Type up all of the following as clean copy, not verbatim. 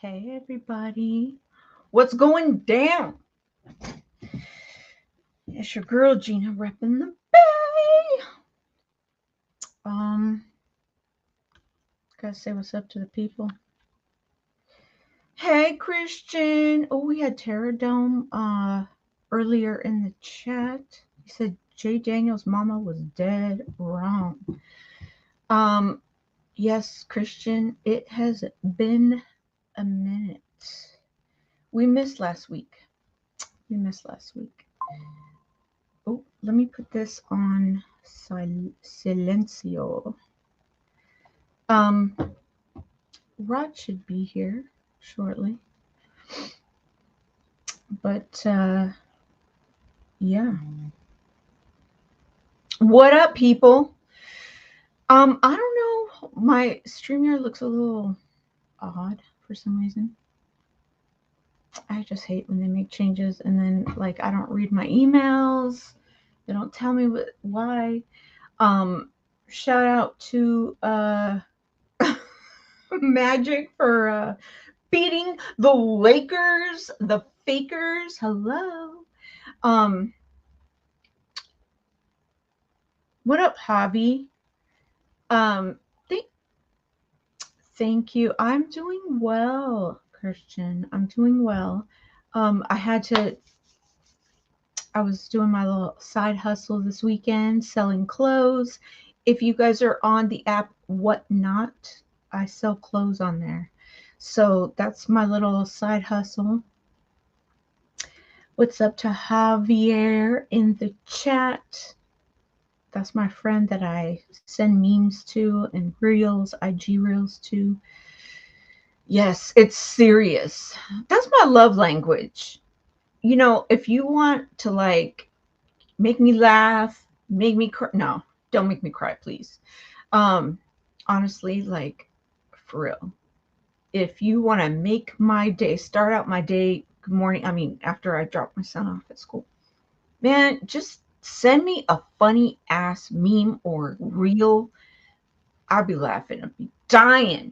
Hey everybody, what's going down? It's your girl Gina repping the bay. Um, Gotta say what's up to the people. Hey Christian. Oh, we had Terra Dome earlier in the chat. He said Jay Daniels' mama was dead wrong. Um, yes, Christian, it has been a minute. We missed last week. Oh, let me put this on silencio. Um, Rod should be here shortly. But yeah. What up, people? I don't know. My StreamYard looks a little odd for some reason. I just hate when they make changes and then like I don't read my emails. They don't tell me why. Shout out to Magic for beating the Lakers, the Fakers. Hello. Um, what up, Javi? Um, th- Thank you. I'm doing well, Christian. I'm doing well. I had to. I was doing my little side hustle this weekend, selling clothes. If you guys are on the app Whatnot, I sell clothes on there. So that's my little side hustle. What's up to Javier in the chat? That's my friend that I send memes to and reels, IG reels to. Yes, it's serious. That's my love language. You know, if you want to like make me laugh, make me cry, no, don't make me cry, please. Um, Honestly, like for real. If you want to make my day, start out my day, good morning. I mean, after I drop my son off at school, man, just send me a funny ass meme or reel. I'll be laughing. I'll be dying.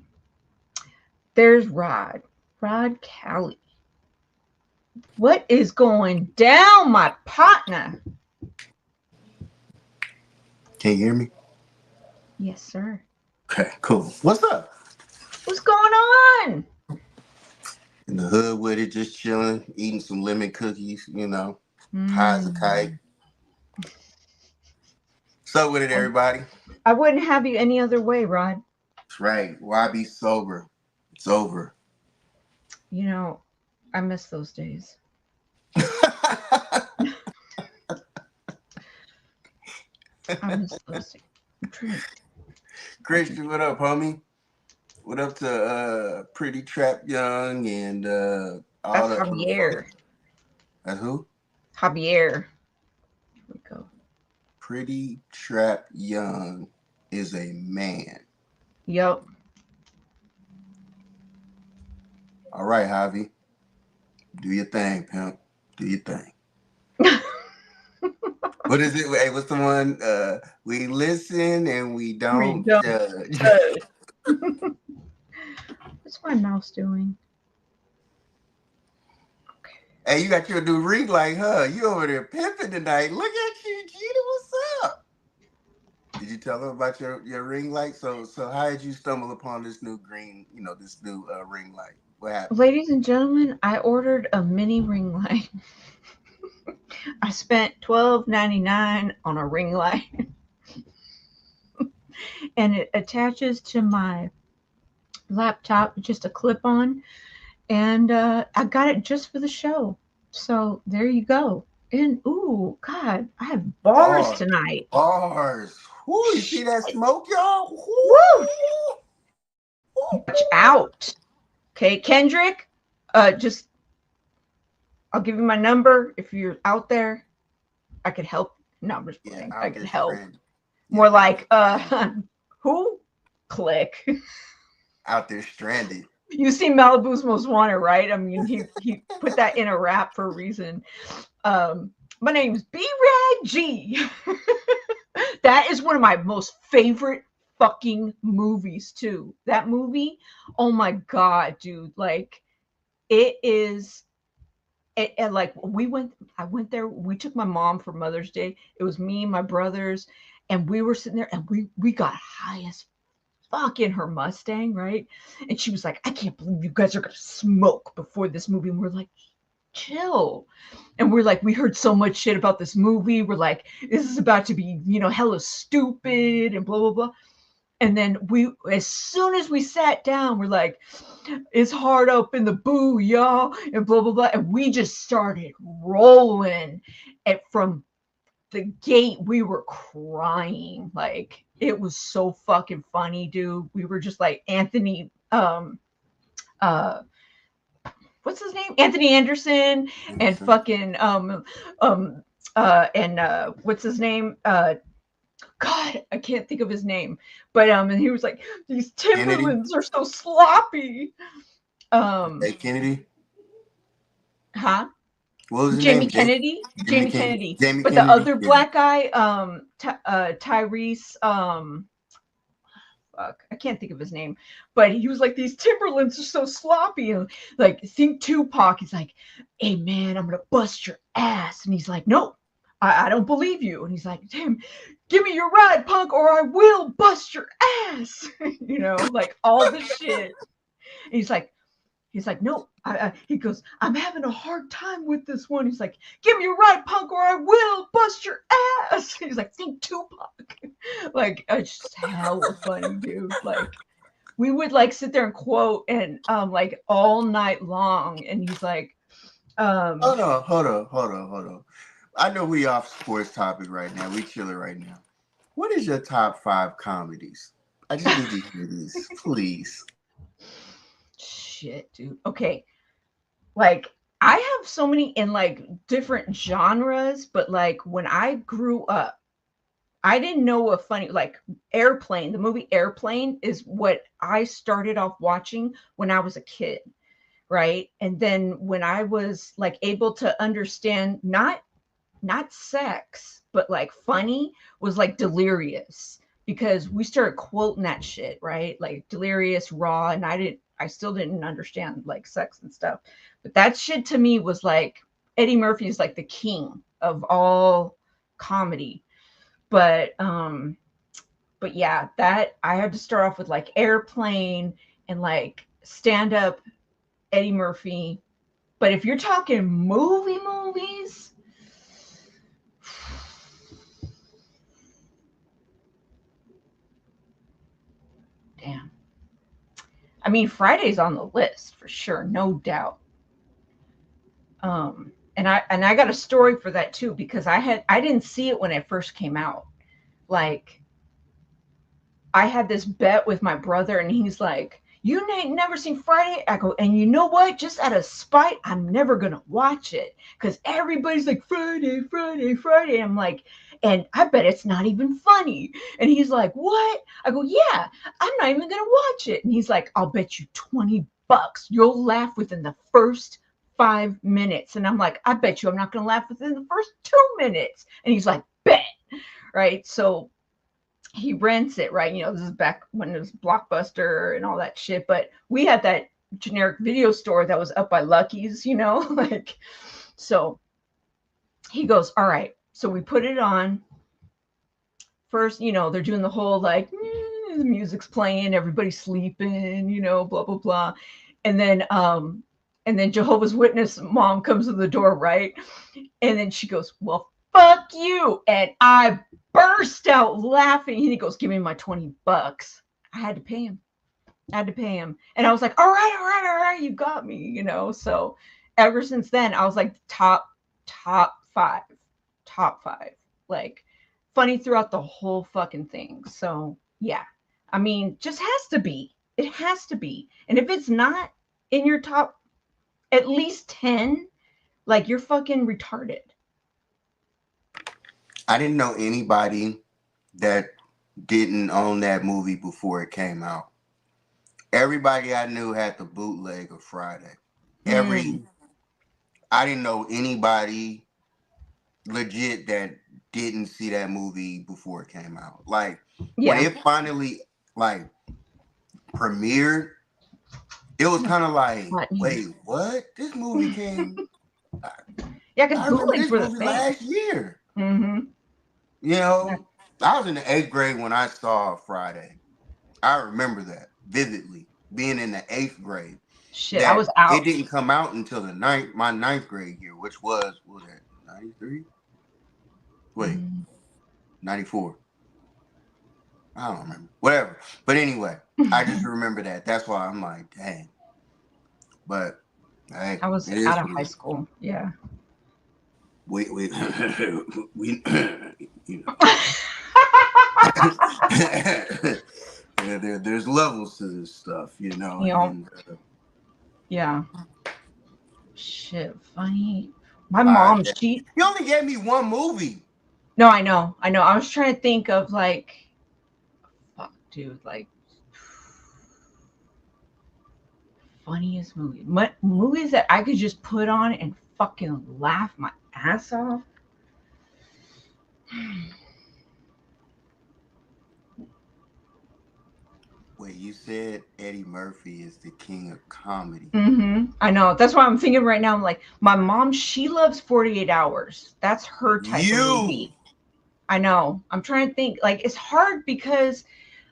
There's Rod Callie. What is going down, my partner? Can you hear me? Yes, sir. Okay, cool. What's up? What's going on? In the hood with it, just chilling, eating some lemon cookies, high as a kite. Mm. What's up with it, I, everybody? I wouldn't have you any other way, Rod. That's right. Why be sober? It's over. You know, I miss those days. I miss those days. Christian, what up, homie? What up to Pretty Trap Young and all That's the other folks? Javier. That's who? Javier. Here we go. Pretty Trap Young is a man. Yup. All right, Javi. Do your thing, pimp. Do your thing. What is it? Hey, what's the one? We listen and we We don't don't judge. judge. What's my mouse doing? Okay. Hey, you got your new ring light, huh? You over there pimping tonight. Look at you, Gina. What's up? Did you tell them about your ring light? So how did you stumble upon this new green, this new ring light? What happened? Ladies and gentlemen, I ordered a mini ring light. I spent $12.99 on a ring light, and it attaches to my laptop, just a clip on, and I got it just for the show. So there you go. And ooh, God, I have bars Bars. tonight. Bars. Whoo, you see that smoke, y'all? Woo! Whoo! Watch out. Okay, Kendrick, just I'll give you my number if you're out there. I could help. No, I'm just Yeah, playing. I out could there help. stranded. More Yeah, out like, there stranded. who? Click. Out there stranded. You see Malibu's Most Wanted, right? I mean, he put that in a rap for a reason. My name's B Rad G. That is one of my most favorite fucking movies too. That movie, oh my god, dude, like it is. And like I went there. We took my mom for Mother's Day. It was me, my brothers, and we were sitting there, and we got high as fuck in her Mustang, right? And she was like, "I can't believe you guys are gonna smoke before this movie." And we're like, "Chill." And we're like, we heard so much shit about this movie. We're like, this is about to be, hella stupid and blah blah blah. And then as soon as we sat down, we're like, it's hard up in the boo, y'all, and blah blah blah. And we just started rolling. And from the gate, we were crying. Like it was so fucking funny, dude. We were just like Anthony, uh, what's his name? Anthony Anderson, and fucking what's his name? God, I can't think of his name, but and he was like, these Timberlands are so sloppy. Hey, Kennedy. Huh? What was his Jamie name? Kennedy. Jamie Kennedy. Jamie But Kennedy. the other black guy, Tyrese, fuck, I can't think of his name, but he was like, these Timberlands are so sloppy. And like, think Tupac. He's like, hey man, I'm gonna bust your ass. And he's like, no, I don't believe you. And he's like, damn, give me your ride, punk, or I will bust your ass. Like all this shit. And he's like, no. He goes, I'm having a hard time with this one. He's like, give me your ride, punk, or I will bust your ass. He's like, think Tupac. Like, it's just hella funny, dude. Like, we would like sit there and quote and like all night long. And he's like, hold on. I know we off sports topic right now. We chilling right now. What is your top 5 comedies? I just need to hear these, please. Shit, dude. Okay. Like, I have so many in like different genres, but like when I grew up, I didn't know a funny, like Airplane, the movie Airplane is what I started off watching when I was a kid, right? And then when I was like able to understand not sex, but like funny, was like Delirious, because we started quoting that shit, right? Like Delirious, Raw, and I still didn't understand like sex and stuff. But that shit to me was like Eddie Murphy is like the king of all comedy. But yeah, that I had to start off with like Airplane and like stand up Eddie Murphy. But if you're talking movies, damn. I mean, Friday's on the list for sure, no doubt. And I got a story for that too, because I didn't see it when it first came out. Like, I had this bet with my brother, and he's like, "You ain't never seen Friday?" I go, "And you know what? Just out of spite, I'm never gonna watch it because everybody's like Friday, Friday, Friday." I'm like, and I bet it's not even funny. And he's like, "What?" I go, "Yeah, I'm not even gonna watch it." And he's like, "I'll bet you $20 you'll laugh within the first 5 minutes." And I'm like, "I bet you I'm not gonna laugh within the first 2 minutes." And he's like, "Bet." Right? So he rents it, right? This is back when it was Blockbuster and all that shit. But we had that generic video store that was up by Lucky's, like, so he goes, all right. So we put it on. First, they're doing the whole like, the music's playing, everybody's sleeping, blah, blah, blah. And then Jehovah's Witness mom comes to the door, right? And then she goes, well, fuck you. And I burst out laughing. And he goes, give me my $20. I had to pay him. And I was like, all right, you got me, So ever since then, I was like top five. Like, funny throughout the whole fucking thing. So yeah. I mean, just has to be. It has to be. And if it's not in your top at least 10, like, you're fucking retarded. I didn't know anybody that didn't own that movie before it came out. Everybody I knew had the bootleg of Friday. I didn't know anybody legit that didn't see that movie before it came out. Like, when it finally like premiered, it was kind of like, Funny. wait, what? This movie came. Yeah, because I remember bootlegs this were the movie thing. last year. Mm-hmm. You know, I was in the 8th grade when I saw Friday. I remember that vividly, being in the 8th grade. Shit, I was That it out. didn't come out until my ninth grade year, which was what was that, 93? Wait, Mm. 94. I don't remember. Whatever. But anyway, I just remember that. That's why I'm like, dang. But hey, I was it is out of what it high is. school. Yeah. We we you know. There's levels to this stuff, you know, You know, and yeah. Shit, funny. My uh, mom, she. he only gave me one movie. No, I know. I know. I was trying to think of like, fuck, dude, like funniest movie. Movies that I could just put on and fucking laugh my ass off. Wait, you said Eddie Murphy is the king of comedy. I know. That's why I'm thinking right now. I'm like, my mom, she loves 48 Hours. That's her type of You movie. I know. I'm trying to think. Like, it's hard because,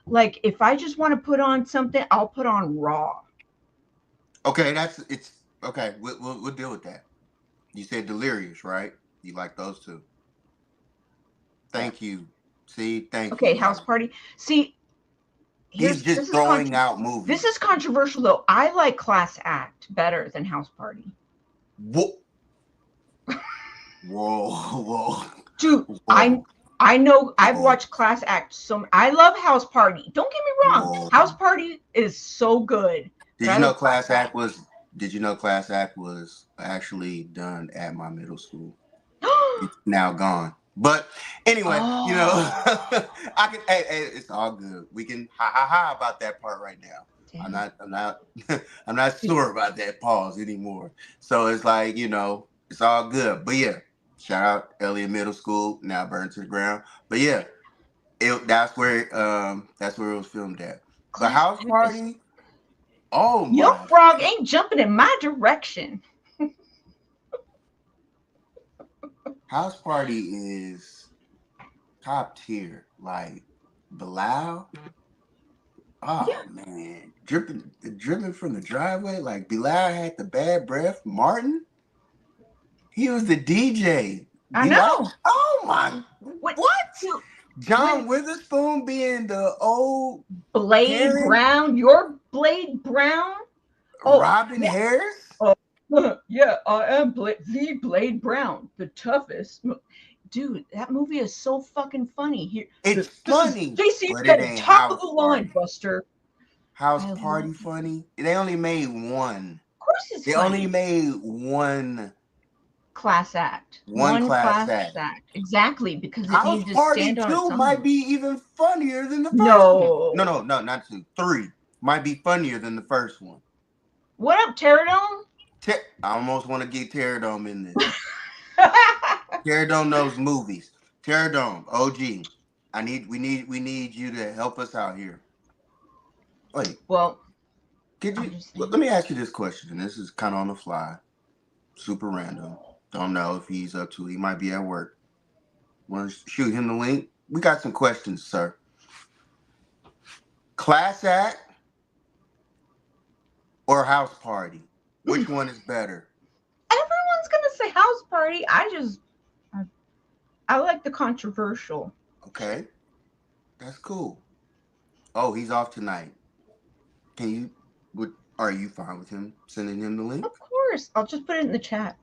like, if I just want to put on something, I'll put on Raw. okay? It's okay. We'll deal with that. You said Delirious, right? You like those two. Yeah. Thank you. See, thank Okay, you. House Like Party. See, he's here's just throwing out this movies. is controversial though. I like Class Act better than House Party. Whoa, whoa, whoa, Dude, whoa, I know I've whoa, watched Class Act so I love House Party. Don't get me wrong. whoa. House Party is so good, but Did you I know love Class Class Act. Act was? Did you know Class Act was actually done at my middle school? It's now gone. But anyway, you know, Oh, I can. Hey, it's all good. We can ha ha ha about that part right now. I'm damn. not. I'm not. I'm not sure about that pause anymore. So it's like, you know, it's all good. But yeah, shout out Elliott Middle School, now burned to the ground. But yeah, that's where it was filmed at. But Class House Act is Party. Oh Young my. Frog ain't jumping in my direction. House Party is top tier. Like Bilal. Yeah, Oh man, dripping from the driveway. Like Bilal had the bad breath. Martin, he was the DJ. I Bilal. know. Oh my, When what? dude, John when Witherspoon being the old Blade Karen. Brown, your Blade Brown. Oh, Robin man. Harris. Oh, yeah, I am the Blade Brown, the toughest. Dude, that movie is so fucking funny. Here, It's this is funny, JC but it Penn, ain't top of House the line, Party. Buster. House I love Party it. funny. They only made one. Of course, it's They only funny. made one Class act, one one class class act. act, exactly because it House needed to Party stand on its 2 might own. be even funnier than the first one. No, No, no, no, not 2. 3 might be funnier than the first one. what up, Pterodon? I almost want to get Terradome in this. Terradome knows movies. Terradome, OG. We need you to help us out here. Wait, Well, could I'm you just let saying. me ask you this question, and this is kind of on the fly, super random. Don't know if he's up to it. He might be at work. Want to shoot him the link? We got some questions, sir. Class act or house party? Which one is better? Everyone's gonna say house party. I like the controversial. Okay, that's cool. Oh, he's off tonight. Can you? Would Are you fine with him sending him the link? Of course, I'll just put it in the chat.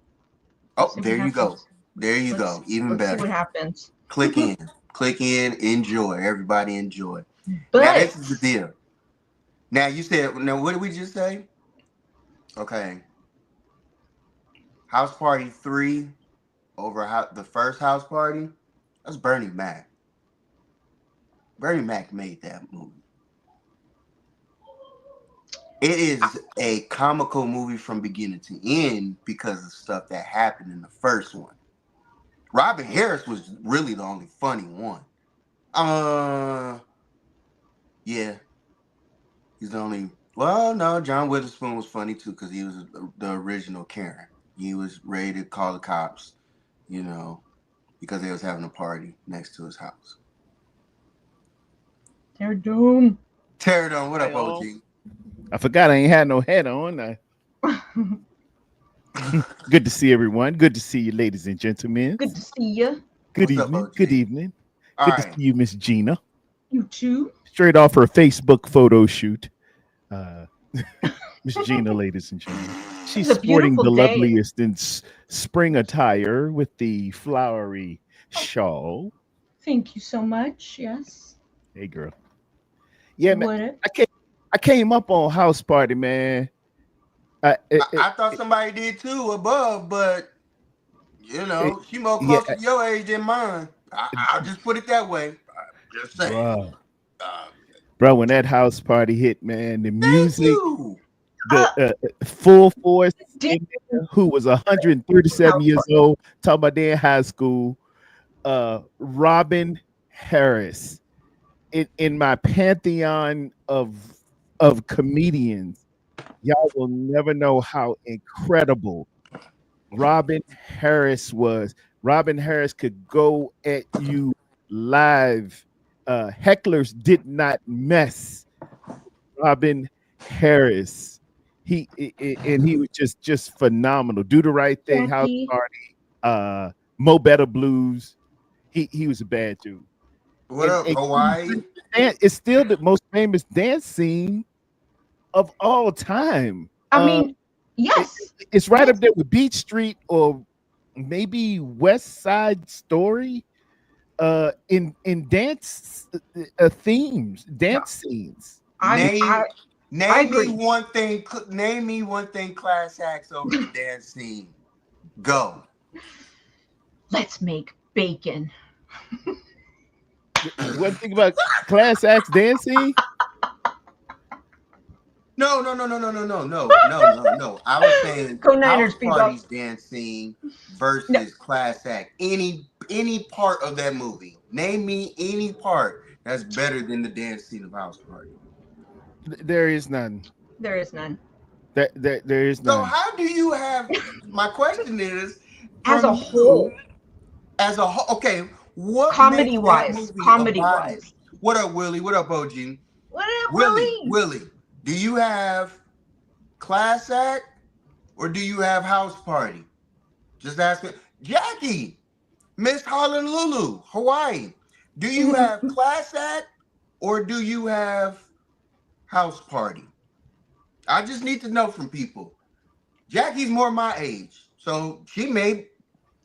Oh, See what there you go. happens. There you Let's go. Even let's see better. what happens. Click in. Click in. Enjoy. Everybody enjoy. Now But this is the deal. Now you said. Now what did we just say? Okay. House Party 3 over the first House Party. That's Bernie Mac. Bernie Mac made that movie. It is a comical movie from beginning to end because of stuff that happened in the first one. Robin Harris was really the only funny one. Uh, yeah. He's the only. Well, no, John Witherspoon was funny too because he was the original Karen. He was ready to call the cops, you know, because they was having a party next to his house. They're doomed. Pterodon, what up, OG? I forgot I ain't had no head on. Good to see everyone. Good to see you, ladies and gentlemen. Good to see you. Good What's up, evening. OG? Good evening. All Good right. to see you, Miss Gina. You too. Straight off her Facebook photo shoot. Miss Gina, ladies and gentlemen. She's It's a sporting the beautiful day. loveliest in spring attire with the flowery shawl. Thank you so much. Yes. Hey, girl. Yeah, man. What? I came up on House Party, man. I thought somebody did too above, but you know, she more close to your age than mine. I'll just put it that way. Just saying. Bro, when that house party hit, man, the music, you. the full force, who was 137 years old, talking about they in high school, Robin Harris, in my pantheon of comedians, y'all will never know how incredible Robin Harris was. Robin Harris could go at you live. Hecklers did not mess Robin Harris. He was just phenomenal. Do the Right Thing, House Party, Mo Better Blues. He was a bad dude. What up, Hawaii? It's still the most famous dance scene of all time. I mean, yes. It's right up there with Beach Street or maybe West Side Story. In dance themes, dance scenes. Name me one thing class acts over the dance scene. Go. Let's make bacon. One thing about class acts dancing? No. I was saying Go Niners, House Party's dance scene versus class act. Any part of that movie. Name me any part that's better than the dance scene of House Party. There is none. There is none. There is none. So how do you have? My question is, as a whole. Okay. What comedy wise? What up, Willie? What up, OG? What up, Willie? Willie, do you have class act or do you have House Party? Just ask me. Jackie, Miss Honolulu, Hawaii. Do you have class act or do you have House Party? I just need to know from people. Jackie's more my age, so she may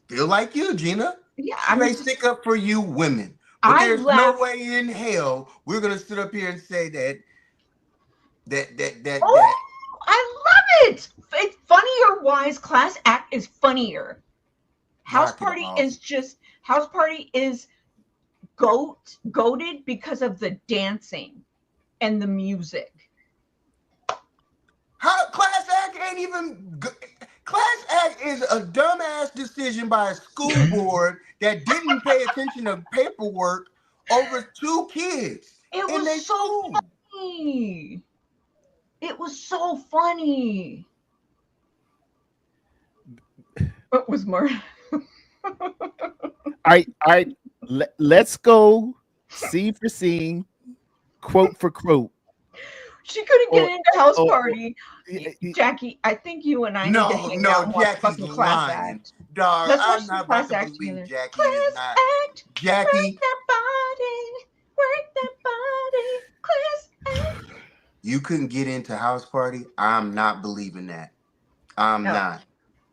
feel like you, Gina. Yeah, I may stick up for you women. But there's no way in hell we're gonna sit up here and say that. I love it. It's funnier wise. Class act is funnier. House Party is goated because of the dancing and the music. Class act ain't even Class act is a dumbass decision by a school board that didn't pay attention to paperwork over 2 kids. It was so funny. It was so funny. What was more? All right. Let's go scene for scene, quote for quote. She couldn't get into House Party. Jackie, I think you and I need to hang out and watch fucking Class Act. Dog, let's I'm watch not Class about Act to believe together. Jackie Class is not. Act, Jackie. Work that body. Class Act. You couldn't get into House Party? I'm not believing that. I'm not.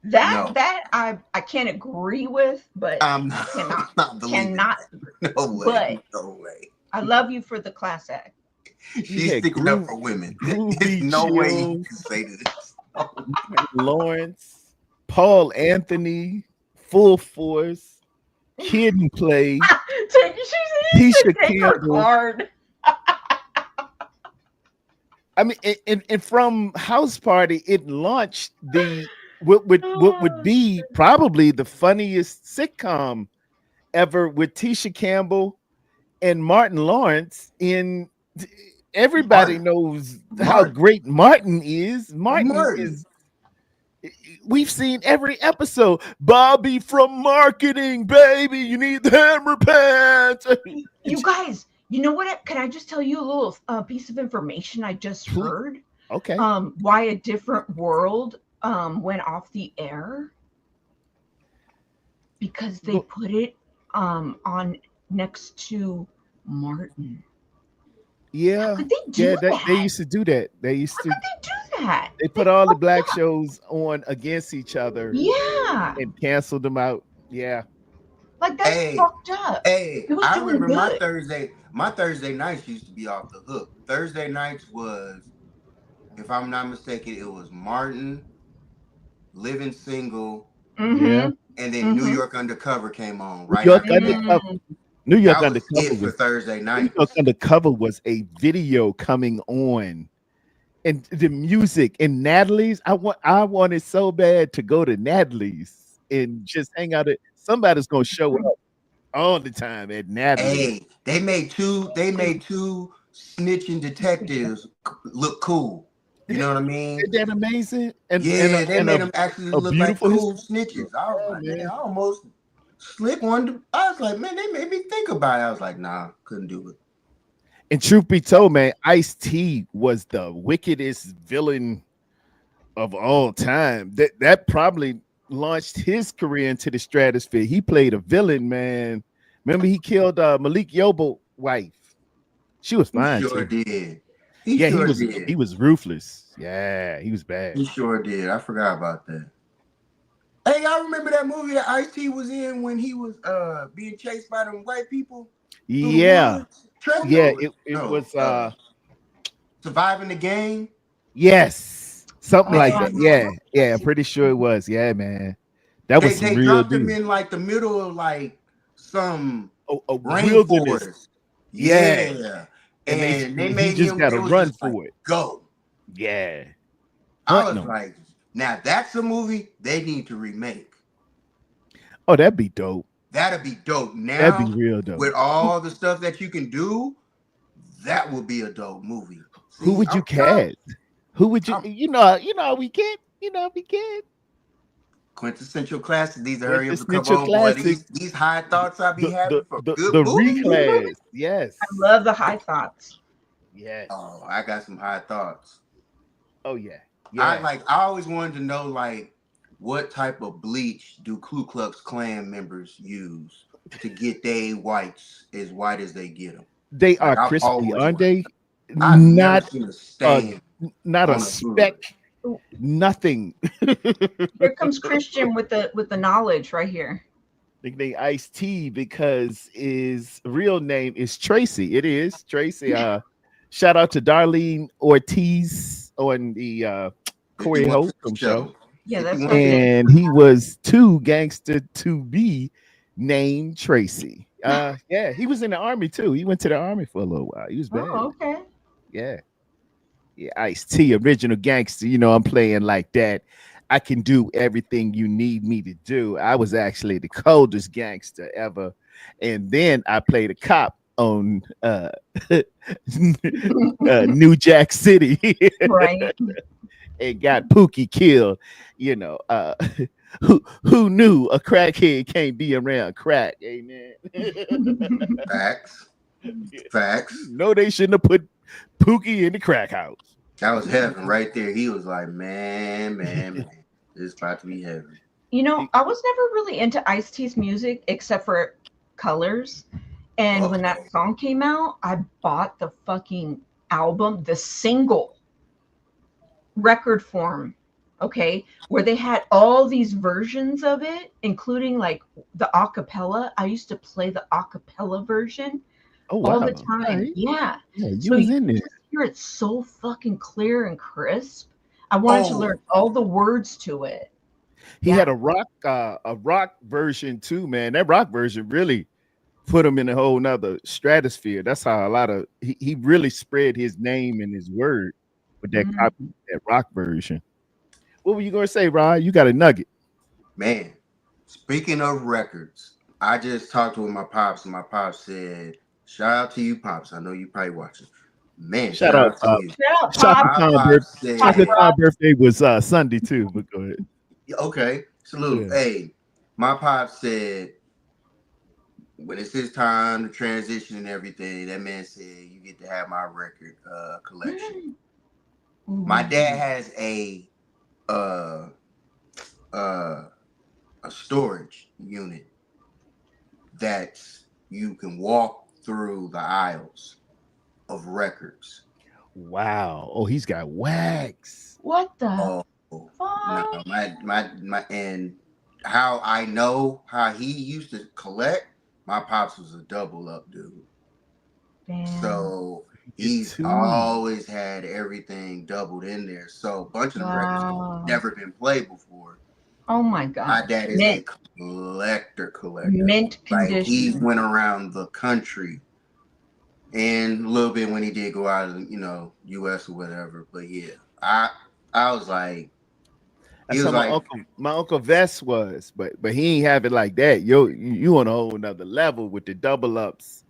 That I can't agree with, but I'm not believing that. No way. No way. I love you for the Class Act. She's sticking up for women. There's no way you can say this. Lawrence, Paul Anthony, Full Force, Kid and Play, Tisha Campbell. I mean, and from House Party, it launched what would be probably the funniest sitcom ever with Tisha Campbell and Martin Lawrence in everybody knows how Martin. great Martin is. Martin Martin. is. We've seen every episode. Bobby from marketing, baby. You need the hammer pants. You guys, you know what? Can I just tell you a little piece of information I just Please. heard? Okay. Why A Different World went off the air? Because they put it on next to Martin. Yeah. How could they do that? They used to do that. They used How to. could they do that? They put all the black shows on against each other. Yeah. And canceled them out. Yeah. Like that's fucked up. Hey, It was I doing remember good. my Thursday nights used to be off the hook. Thursday nights was, if I'm not mistaken, it was Martin, Living Single, Yeah. and then New York Undercover came on, right? New York Undercover. New York Undercover was Thursday night. New York Undercover was a video coming on, and the music and Natalie's. I wanted so bad to go to Natalie's and just hang out. Somebody's gonna show up all the time at Natalie's. Hey, they made two snitching detectives look cool. You know what I mean? Isn't that amazing? And they made them actually look like cool snitches. I was like, man, I almost slipped one. I was like, man, they made me think about it. I was like, nah, couldn't do it. And truth be told, man, Ice-T was the wickedest villain of all time. That probably launched his career into the stratosphere. He played a villain, man. Remember, he killed Malik Yoba's wife. She was fine. He sure did. He was ruthless. Yeah, he was bad. He sure did. I forgot about that. Hey, y'all remember that movie that Ice-T was in when he was being chased by them white people? Yeah. Yeah, it was Surviving the Game. Yes. Something like that. Yeah, I'm pretty sure it was. Yeah, man. That was some real dropped him in like the middle of like some a wilderness. Yeah. And they made he just him got to run for like, it. Go. Yeah. I was like, now that's a movie they need to remake. Oh, that'd be dope. That'd be dope. Now, that'd be real dope. With all the stuff that you can do, that would be a dope movie. See, who would you cast? Who would you? You know, we can't. Quintessential classics. These are hurry up and come on, boy. These high thoughts I be having for good movies. Reclass. Yes. I love the high thoughts. Yes. Oh, I got some high thoughts. Oh yeah. I always wanted to know like what type of bleach do Ku Klux Klan members use to get they whites as white as they get them? They are crispy, aren't they? Not a speck. Nothing. Here comes Christian with the knowledge right here. Nickname Ice-T because his real name is Tracy. It is Tracy. Shout out to Darlene Ortiz on the Corey Holcomb show. Yeah, that's and he was too gangster to be named Tracy. Yeah, he was in the army too. He went to the army for a little while. He was bad. Oh, okay. Yeah. Yeah, Ice-T, original gangster. You know, I'm playing like that. I can do everything you need me to do. I was actually the coldest gangster ever. And then I played a cop on New Jack City. Right. And got Pookie killed. You know, who knew a crackhead can't be around crack? Amen. Facts. No, they shouldn't have put Pookie in the crack house. That was heaven right there. He was like, man, this is about to be heaven. You know, I was never really into Ice-T's music except for Colors. And when that song came out, I bought the fucking album, the single record form, okay, where they had all these versions of it, including like the acapella. I used to play the acapella version all the time. Right. Yeah. You was in there. Hear it so fucking clear and crisp. I wanted to learn all the words to it. He had a rock version too, man. That rock version really put him in a whole nother stratosphere. That's how a lot of he really spread his name and his word with that copy, that rock version. What were you gonna say, Rod? You got a nugget. Man, speaking of records, I just talked with my pops, and my pops said, shout out to you, Pops. I know you probably watching. Man, Shout out, to you. Shut up, Shaka Pop. My Khan pop birthday. Shaka said, Khan birthday was Sunday too. But go ahead. okay, salute. Yeah. Hey, my pop said when it's his time to transition and everything, that man said you get to have my record collection. My dad has a storage unit that you can walk through the aisles of records. Wow. Oh, he's got wax. What the Oh no, fuck? my and how I know how he used to collect. My pops was a double up dude, Damn. so he's always had everything doubled in there. So a bunch of them records have never been played before. Oh my god. My dad is a collector. Mint Like he condition. went around the country, and a little bit when he did go out of U.S. or whatever. But yeah, I was like, That's how my uncle Vess was, but he ain't have it like that. You on a whole nother level with the double ups.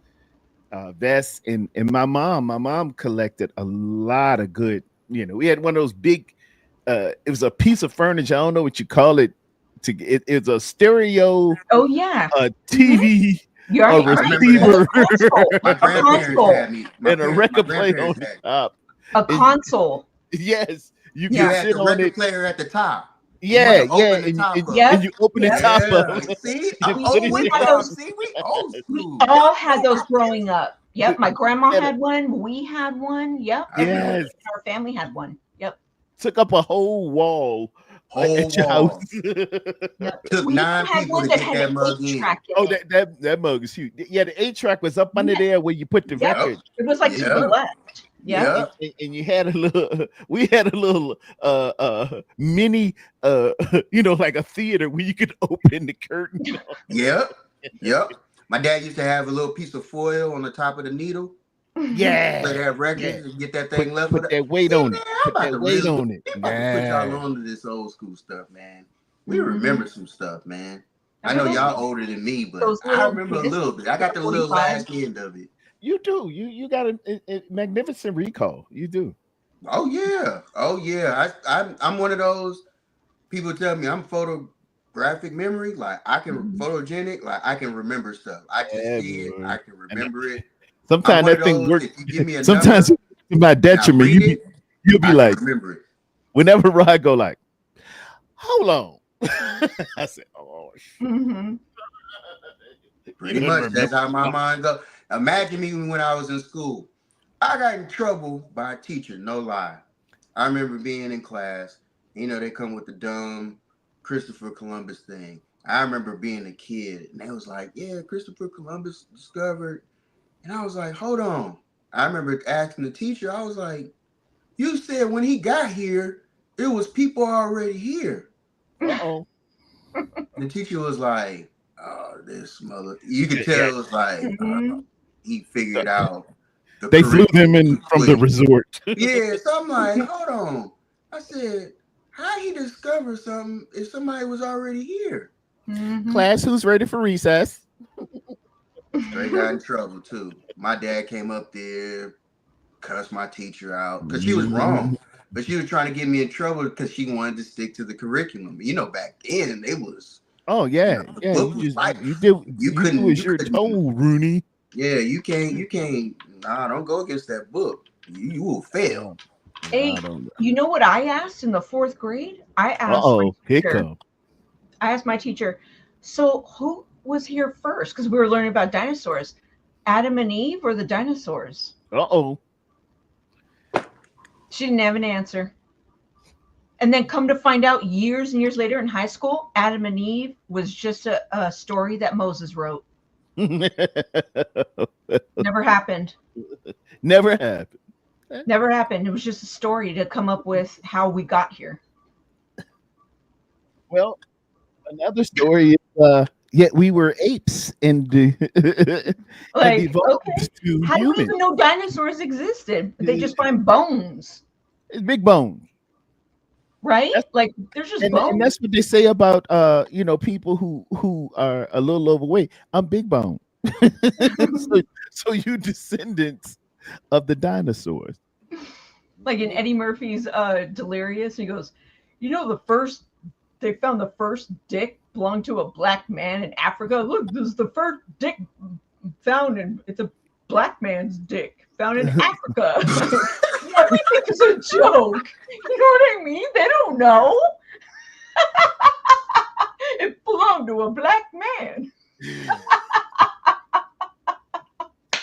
Vess and my mom collected a lot of good. We had one of those big. It was a piece of furniture. I don't know what you call it. It's a stereo. Oh yeah. TV. A receiver. My grandparents had me. And a record player on the top. A console. Yes. You can sit the on record it. player at the top. Yeah. And you open the top up. See? We old school. We all had those growing up. Yep. My grandma had one. We had one. Yep. Yes. Our family had one. Yep. Took up a whole wall. At your house. Yep. Took 9 people to get that mug in. Oh, that mug is huge. Yeah, the 8-track was up under there where you put the record. It was like to the left. Yeah. And you had we had a little mini like a theater where you could open the curtain. Yep. My dad used to have a little piece of foil on the top of the needle. Yeah. Play that record and get that thing left. Put that weight on it. Put that weight on it. Put y'all onto this old school stuff, man. We remember some stuff, man. I know y'all older than me, but I remember a little bit. I got the little last end of it. You do. You got a magnificent recall. You do. Oh yeah. I'm one of those people tell me I'm photographic memory. Like I can photogenic. Like I can remember stuff. I just see it. I can remember it. Sometimes that thing works. Sometimes to my detriment, you'll be like, remember it. Whenever Rod go like, hold on. I said, oh shit. Pretty much that's how my mind goes. Imagine me when I was in school. I got in trouble by a teacher, no lie. I remember being in class. They come with the dumb Christopher Columbus thing. I remember being a kid, and they was like, yeah, Christopher Columbus discovered. And I was like, hold on. I remember asking the teacher, I was like, you said when he got here, it was people already here. Uh-oh. The teacher was like, oh, this mother. You could tell it was like, he figured out. They flew them in from the resort. Yeah, so I'm like, hold on. I said, how he discover something if somebody was already here? Class, who's ready for recess? Straight got in trouble too. My dad came up there, cussed my teacher out because she was wrong, but she was trying to get me in trouble because she wanted to stick to the curriculum. Back then it was. Oh yeah, you couldn't. Was your toe, Rooney? Yeah, you can't. Nah, don't go against that book. You will fail. Hey, you know what I asked in the 4th grade? I asked. I asked my teacher. So who was here first? Because we were learning about dinosaurs. Adam and Eve or the dinosaurs? She didn't have an answer. And then come to find out years and years later in high school, Adam and Eve was just a story that Moses wrote. Never happened. Never happened. Never happened. It was just a story to come up with how we got here. Well, another story is yet we were apes and evolved to how do we humans. even know dinosaurs existed? They just find bones. It's big bones. Right? There's just bones. And that's what they say about people who are a little overweight. I'm big bone. so you descendants of the dinosaurs. Like in Eddie Murphy's Delirious, he goes, you know, they found the first dick belonged to a black man in Africa. Look, this is the first dick found in, it's a black man's dick found in Africa. Everything is a joke. You know what I mean? They don't know. It belonged to a black man.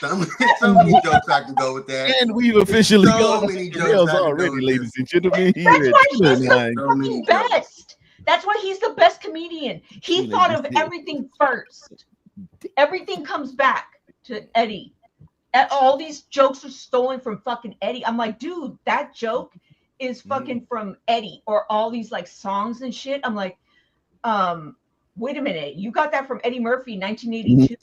So many jokes I can go with that. And we've officially So gone many off the jokes rails I can go already, with ladies and gentlemen. Here That's at why he's the 209. So many fucking jokes. best. That's why he's the best comedian. He Teenagers thought of did. everything first. Everything comes back to Eddie. All these jokes are stolen from fucking Eddie. I'm like, dude, that joke is fucking from Eddie, or all these like songs and shit. I'm like, wait a minute, you got that from Eddie Murphy, 1982.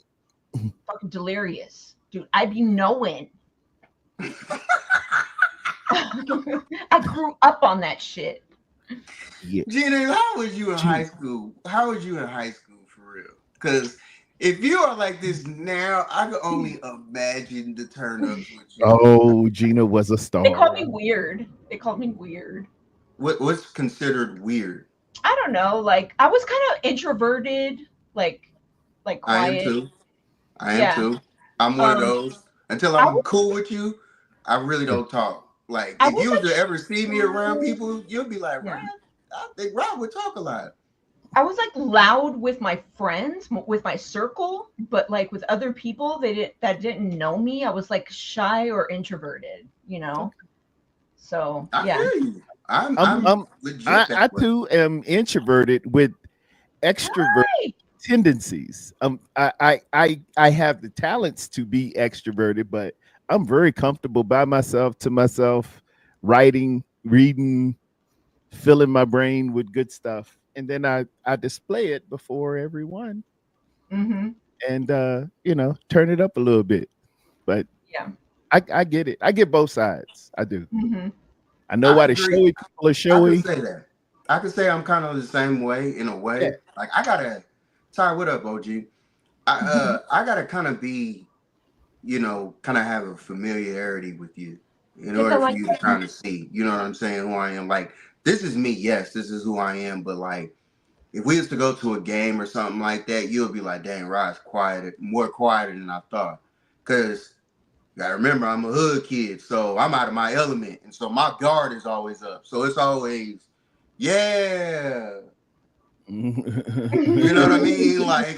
Fucking Delirious, dude. I be knowing. I grew up on that shit. Yeah. Gina, how was you in high school? How was you in high school for real? Because if you are like this now, I can only imagine the turn ups with you. Oh, Gina was a star. They called me weird. They called me weird. What's considered weird? I don't know. Like I was kind of introverted, like quiet. I am too. Yeah. I'm one of those. Until I'm was- cool with you, I really don't talk. Like I if you was was to ever see me around people, you'll be like, Yeah. Ryan, I think Rob would talk a lot. I was like loud with my friends, with my circle, but like with other people that didn't know me, I was like shy or introverted, you know. So I yeah. hear you. I'm legit I that way. too am introverted with extrovert Right. tendencies. I have the talents to be extroverted, but I'm very comfortable by myself, to myself, writing, reading, filling my brain with good stuff, and then I display it before everyone, Mm-hmm. and you know, turn it up a little bit. But Yeah. I get it. I get both sides. I do. Mm-hmm. I know I why the agree. showy people are I showy. could say that. I could say I'm kind of the same way in a way. Yeah. Like I gotta. Ty, what up, OG? I gotta kind of be, you know, kind of have a familiarity with you in Yes, I order for like you to that. kind of see. You know what I'm saying? Who I am. Like this is me. Yes, this is who I am. But like, if we used to go to a game or something like that, you'll be like, "Dang, Rod's more quieter than I thought." Because you gotta remember, I'm a hood kid, so I'm out of my element, and so my guard is always up. So it's always, yeah, you know what I mean? Like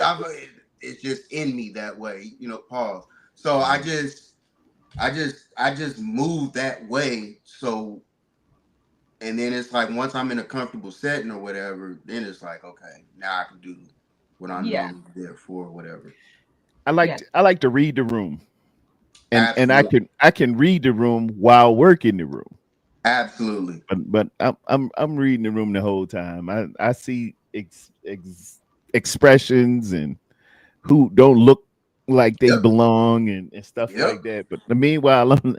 it's just in me that way, you know. Pause. So I just move that way. So, and then it's like once I'm in a comfortable setting or whatever, then it's like okay, now I can do what I'm Yeah. normally there for, or whatever. I like to read the room, and Absolutely. I can read the room while working the room. Absolutely. But I'm reading the room the whole time. I see expressions and who don't look like they Yep. belong and stuff Yep. like that. But meanwhile, I'm,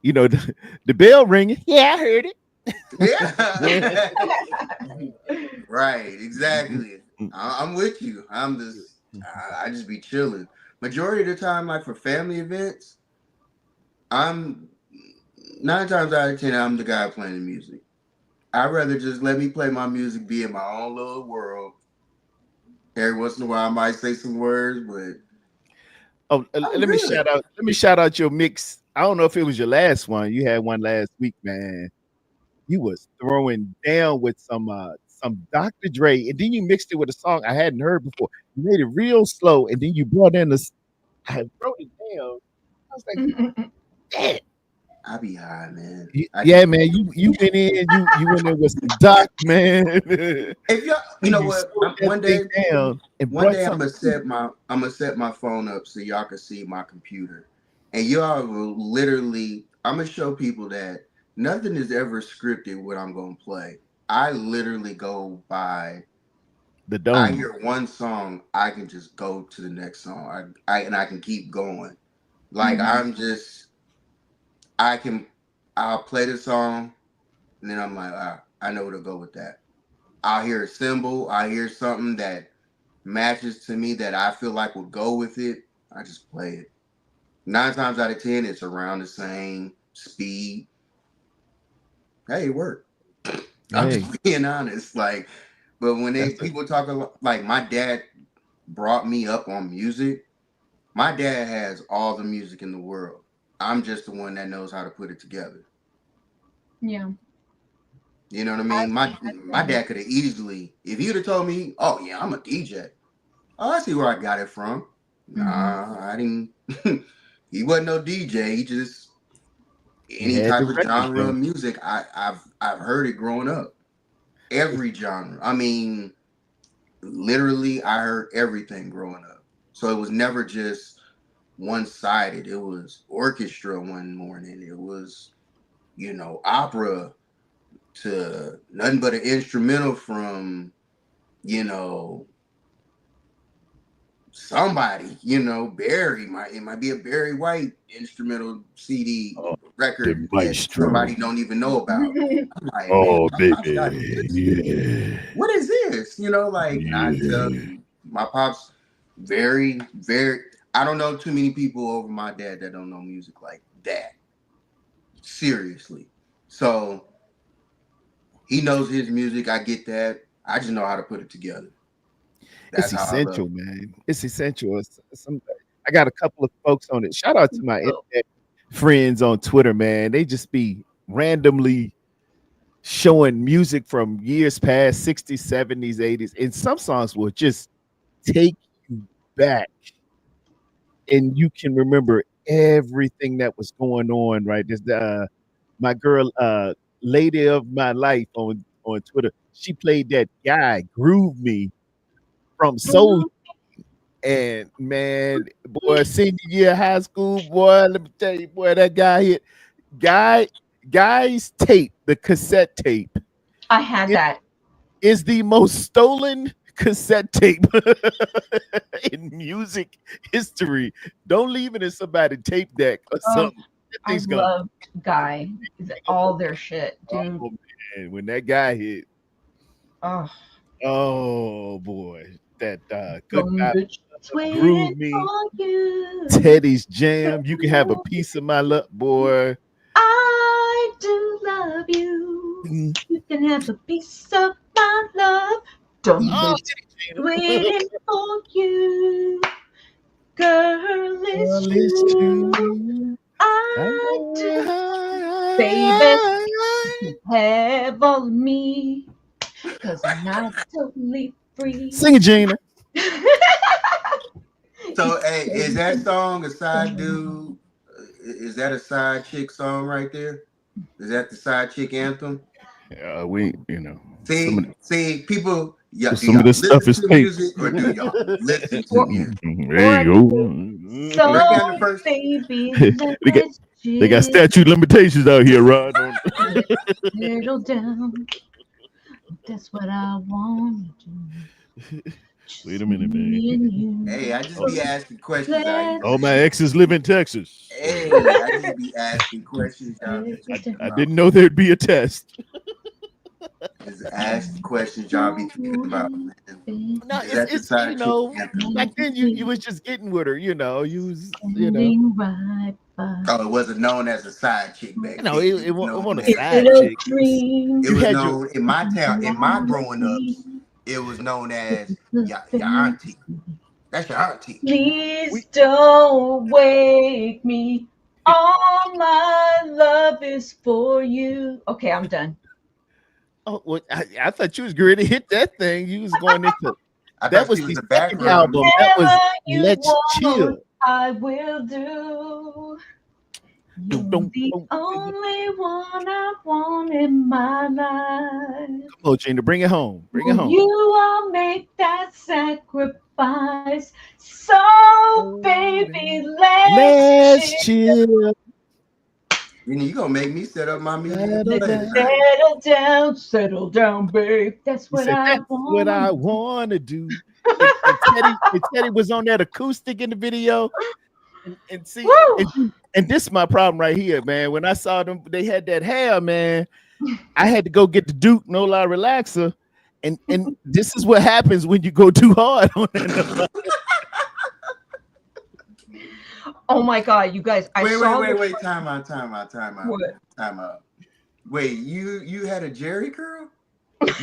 you know, the bell ringing. Yeah, I heard it. Yeah. Right. Exactly. I'm with you. I just be chilling. Majority of the time, like for family events, I'm 9 times out of 10, I'm the guy playing the music. I'd rather just let me play my music, be in my own little world. Every once in a while, I might say some words, but Oh, let me good. shout out your mix. I don't know if it was your last one. You had one last week, man. You was throwing down with some Dr. Dre, and then you mixed it with a song I hadn't heard before. You made it real slow, and then you brought in this. I wrote it down. I was like, "Damn." I be high, man. Yeah, man. You went in. You went in with some Doc, man. If y'all, you know what? One day, down and one day brought I'm gonna set my phone up so y'all can see my computer, and y'all will literally. I'm gonna show people that nothing is ever scripted. What I'm gonna play, I literally go by. the I dome. hear one song, I can just go to the next song. I can keep going. Like I'm just, I'll play the song, and then I'm like, I know where to go with that. I'll hear a symbol, I hear something that matches to me that I feel like will go with it. I just play it. 9 times out of 10, it's around the same speed. Hey, it worked. I'm Hey, just being honest. Like, but when that's people talk like my dad brought me up on music. My dad has all the music in the world. I'm just the one that knows how to put it together. Yeah. You know what I mean? My dad could have easily, if he'd have told me, "Oh yeah, I'm a DJ." Oh, I see where I got it from. Nah, I didn't. He wasn't no DJ. He just he any had the type of record genre though. of music. I've heard it growing up. Every genre. I mean, literally, I heard everything growing up. So it was never just one-sided. It was orchestra one morning. It was, opera to nothing but an instrumental from, you know, somebody, Barry it might be a Barry White instrumental CD Oh, record the that maestro. somebody don't even know about. I'm like, man, Oh, my pops got baby. this. Yeah. What is this? And I tell Yeah. you, my pops very, very. I don't know too many people over my dad that don't know music like that. Seriously. So he knows his music. I get that. I just know how to put it together. It's That's how I love essential, it. man. It's essential. I got a couple of folks on it. Shout out to my internet friends on Twitter, man. They just be randomly showing music from years past, 60s, 70s, 80s. And some songs will just take you back and you can remember everything that was going on, right? There's my girl, lady of my life on Twitter. She played that guy, Groove Me from Soul. And man, boy, senior year of high school, boy, let me tell you, boy, that guy hit guy's tape, the cassette tape, I had it that. is the most stolen cassette tape in music history. Don't leave it in somebody's tape deck or Oh, something. That I thing's gonna loved Guy. All their shit, dude. oh man, when that guy hit, Oh, oh boy, that some goodbye bitch waiting Groove Me, for you. Teddy's Jam. You can have a piece of my love, boy. I do love you. You can have a piece of my love. Dumb Oh, bitch waiting for you. Girl, it's well, it's true. true. I do, baby. Have all of me. Cause I'm not totally free. Sing it, Gina. So, hey, is that song a side dude? Is that a side chick song right there? Is that the side chick anthem? We, See, people, do some of y'all this stuff listen is to fake. music or do y'all listen to Or, music? There or you go. Break so, down the first. baby, they got let's they got just statute limitations out here, Rod. settle down. That's what I want to do. Wait a Just minute, man. me and you. Hey, I just Oh, be asking questions out here, all my man. exes live in Texas. Hey, I just be asking questions y'all be thinking I about. didn't know there'd be a test. Just ask the questions y'all be thinking about, man. No, Is that the it's side chick anthem? back then you was just getting with her, you was Standing right by. Oh, it wasn't known as a side chick back then. it, It was it wasn't known a Is as side it a chick. dream? it You was had your known in my town, in my growing ups, Dream. it was known as It's a your auntie. That's your auntie. Please we don't wake me. All my love is for you. Okay, I'm done. oh well, I thought you was going to hit that thing. You was going into I that thought was she was the the second background album. That music. was Whatever you Let's want, Chill. I will do. You're Dum, the dum. only one I want in my life. Come on, Gina, bring it home. Bring it Will home. you all make that sacrifice? So, baby, let's Let's chill. You gonna make me set up my music Settle play down. tonight. settle down, babe. That's He what said, I "That's what I want. want to do." And Teddy was on that acoustic in the video. And see, Woo! and this is my problem right here, man. When I saw them, they had that hair, man. I had to go get the Duke No Lie Relaxer, and this is what happens when you go too hard on it. Oh my God, you guys! I saw Wait. Time out. What? Time out. Wait, you had a Jerry curl?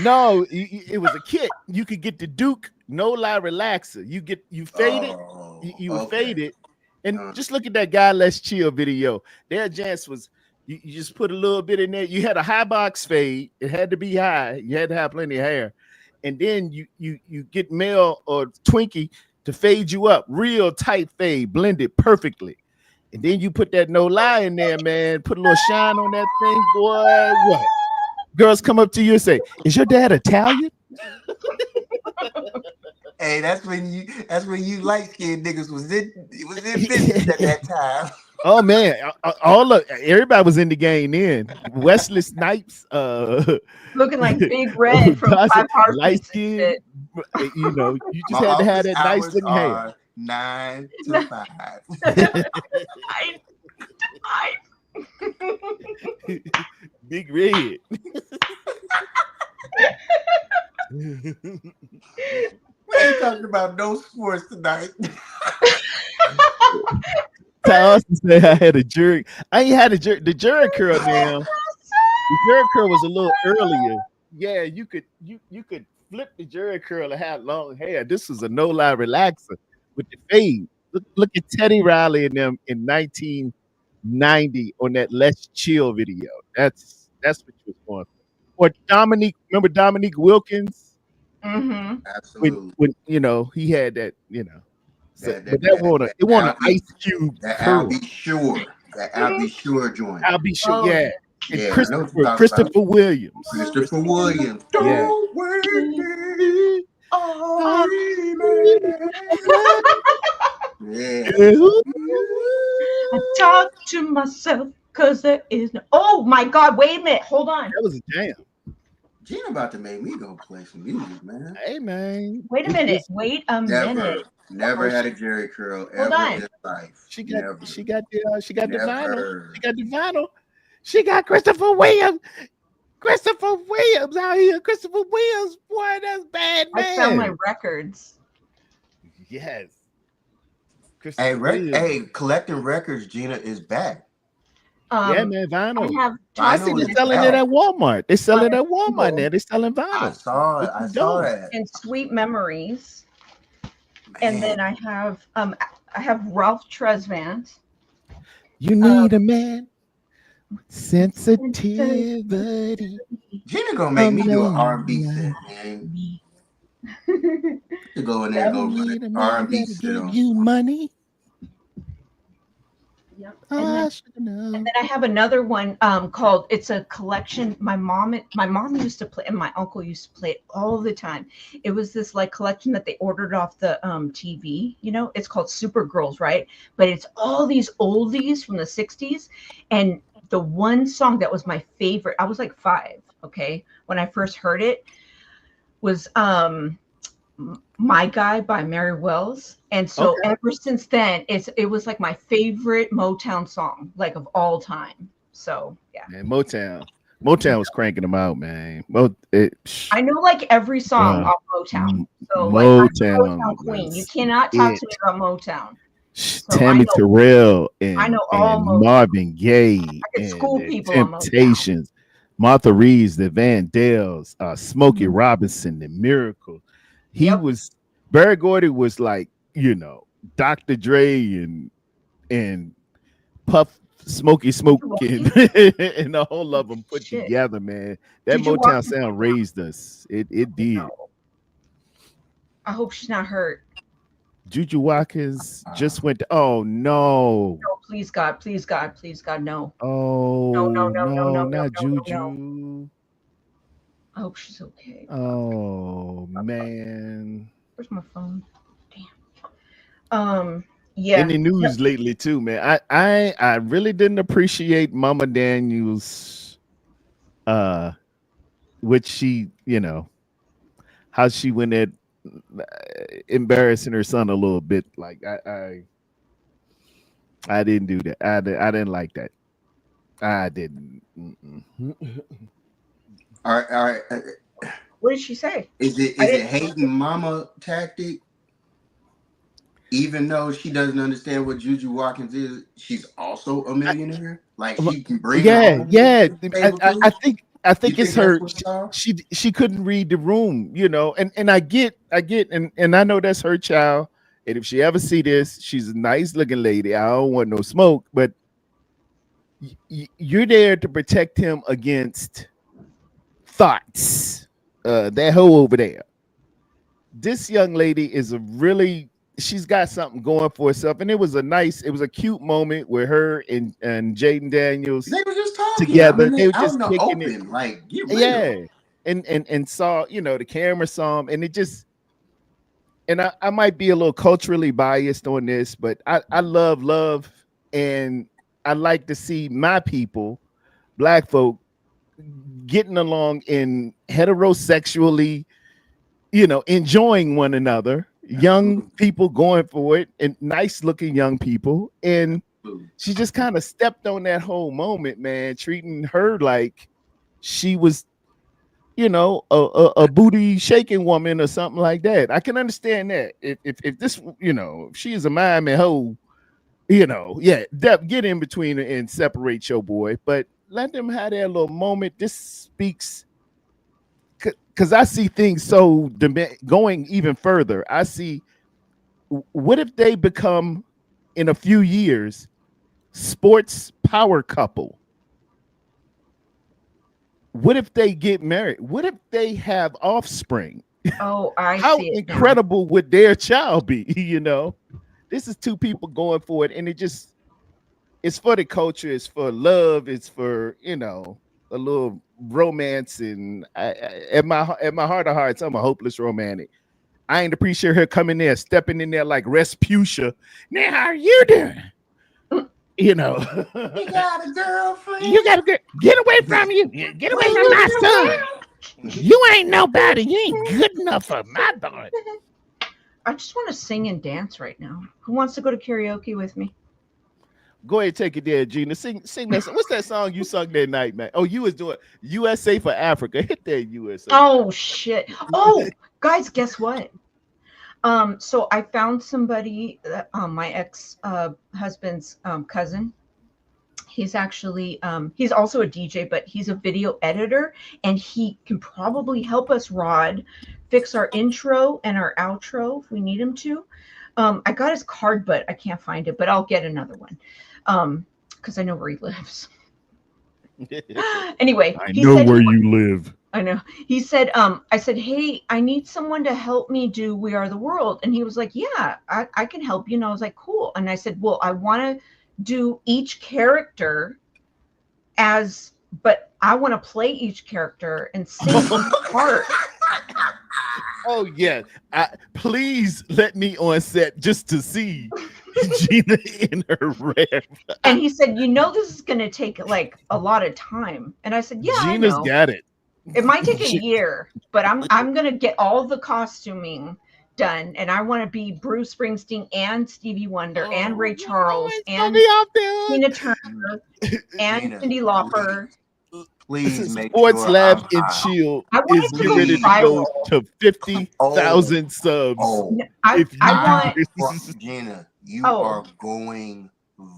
No, it was a kit. You could get the Duke No Lie Relaxer. You fade it, Oh, you would okay. fade it, and just look at that guy. Let's Chill video. Their chance was you just put a little bit in there. You had a high box fade. It had to be high. You had to have plenty of hair, and then you get Mel or Twinkie to fade you up, real tight fade, blended perfectly. And then you put that No Lie in there, man. Put a little shine on that thing, boy. What? Girls come up to you and say, "Is your dad Italian?" Hey, that's when you light skinned niggas was in business at that time. Oh man, everybody was in the game then. Wesley Snipes, Looking like Big Red from Dawson, Five Heartbeats. light and skin. shit. You know, you just My had to have office that nice hours looking hair. are 9 to 5. I Big Red. We ain't talking about no sports tonight. Ty Austin said I had a jury. I ain't had the jury curl now. The jury curl was a little earlier. Yeah, you could flip the jury curl and have long hair. This was a No Lie relaxer with the fade. Look at Teddy Riley and them in 1990 on that Let's Chill video. That's what you was going for. Or Dominique, remember Dominique Wilkins? Mm-hmm. Absolutely. When he had that, So, That- but that- it want an I'll be- Ice Cube That curl. I'll be sure. That I'll be sure joint. I'll be sure. Oh, Yeah. And Yeah, I know what you're talking Christopher Williams. Christopher Williams. Yeah. Don't wake me. I'm dreaming. Yeah. I talk to myself because there is no. Oh my God! Wait a minute. Hold on. That was a jam. Gina about to make me go play some music, man. Hey man. Wait a minute. Wait a minute. Never had a Jerry curl Hold ever on. in life. She got Never. the vinyl. She got the vinyl. Never. She got Christopher Williams. Christopher Williams out here. Christopher Williams, boy, that's bad man. I found my records. Yes. Hey, collecting records, Gina, is back. Yeah, man, vinyl. I have I see Vinyl them is selling out. it at Walmart. They sell it at Walmart now. They selling I vinyl. saw it. I saw dope. that. and Sweet Memories, and then I have Ralph Tresvant. You need a man with sensitivity. Gina gonna make me do an R&B set, man. To go in there and go run an R&B set on. You money. Yep. I should know. And then I have another one called, it's a collection. My mom used to play, and my uncle used to play it all the time. It was this like collection that they ordered off the TV, it's called Supergirls, right? But it's all these oldies from the 60s. And the one song that was my favorite, I was like 5, okay, when I first heard it, was My Guy by Mary Wells. And so ever since then, it was like my favorite Motown song, like of all time. So yeah. Man, Motown was cranking them out, man. I know like every song off Motown. So like Motown queen. You cannot talk to me about Motown. So Tammy Terrell and, I know all Marvin Gaye could school people Temptations, Martha Reeves, the Vandells, Smokey Robinson, the Miracle. Berry Gordy was like, Dr. Dre and Puff Smokey and the whole of them put together, man. That Motown sound raised us. It did. I hope she's not hurt. Juju Watkins just went to, oh no. No, please God, no. Oh no, not Juju. No. I hope she's okay. Oh man. Where's my phone? Damn. Yeah. In the news lately too, man. I really didn't appreciate Mama Daniels which she, how she went at embarrassing her son a little bit. Like I didn't do that. I didn't like that. I didn't. All right. What did she say? Is it hating mama tactic? even though she doesn't understand what Juju Watkins is, she's also a millionaire. Like she can bring her Yeah, own yeah. to the table too. I You think it's think her. that's what it's all? She couldn't read the room, you know. And I get, and I know that's her child. And if she ever see this, she's a nice looking lady. I don't want no smoke, but you're there to protect him against thoughts. That hoe over there. This young lady is a really, she's got something going for herself, and it was a cute moment with her and Jaden Daniels They were just talking. together. I mean, They were out just in the kicking it. open. Like, get real. Yeah, and saw, you know, the camera saw him, and it just, and I might be a little culturally biased on this, but I love, and I like to see my people, black folk, getting along in heterosexually, you know, enjoying one another, young people going for it, and nice looking young people. And she just kind of stepped on that whole moment, man, treating her like she was, you know, a booty shaking woman or something like that. I can understand that. If this, you know, if she is a Miami hoe, you know, yeah, get in between her and separate your boy, but let them have their little moment. This speaks, because I see things so going even further. I see, what if they become, in a few years, sports power couple? What if they get married? What if they have offspring? Oh, I How see it now. incredible would their child be? You know, this is two people going for it, and it's for the culture, it's for love, it's for, you know, a little romance. And at my heart of hearts, I'm a hopeless romantic. I ain't appreciate her coming there, stepping in there like Respucia. Now, how are you doing? You know, You got a girlfriend. you gotta get away from you. Get away from my son. You ain't nobody. You ain't good enough for my boy. I just want to sing and dance right now. Who wants to go to karaoke with me? Go ahead, take it there, Gina. Sing that. What's that song you sung that night, man? Oh, you was doing USA for Africa. Hit that USA. Oh shit. Oh, guys, guess what? So I found somebody, my ex husband's cousin. He's actually he's also a DJ, but he's a video editor, and he can probably help us, Rod, fix our intro and our outro if we need him to. I got his card, but I can't find it, but I'll get another one. Because I know where he lives. Anyway, I know where you live. I know. He said, I said, hey, I need someone to help me do We Are the World. And he was like, yeah, I can help you. And I was like, cool. And I said, well, I want to do each character but I want to play each character and sing each part. Oh, yeah. Please let me on set just to see Gina in her rap. And he said, you know, this is going to take like a lot of time. And I said, yeah, Gina's I know. got it. It might take a year, but I'm gonna get all the costuming done, and I want to be Bruce Springsteen and Stevie Wonder and Ray Charles and Tina Turner and Gina, Cyndi Lauper. Please make Sports sure Lab I'm and high. Chill I want is it to go ready to go viral. to 50,000 subs. Oh, I want Gina, you Oh. are going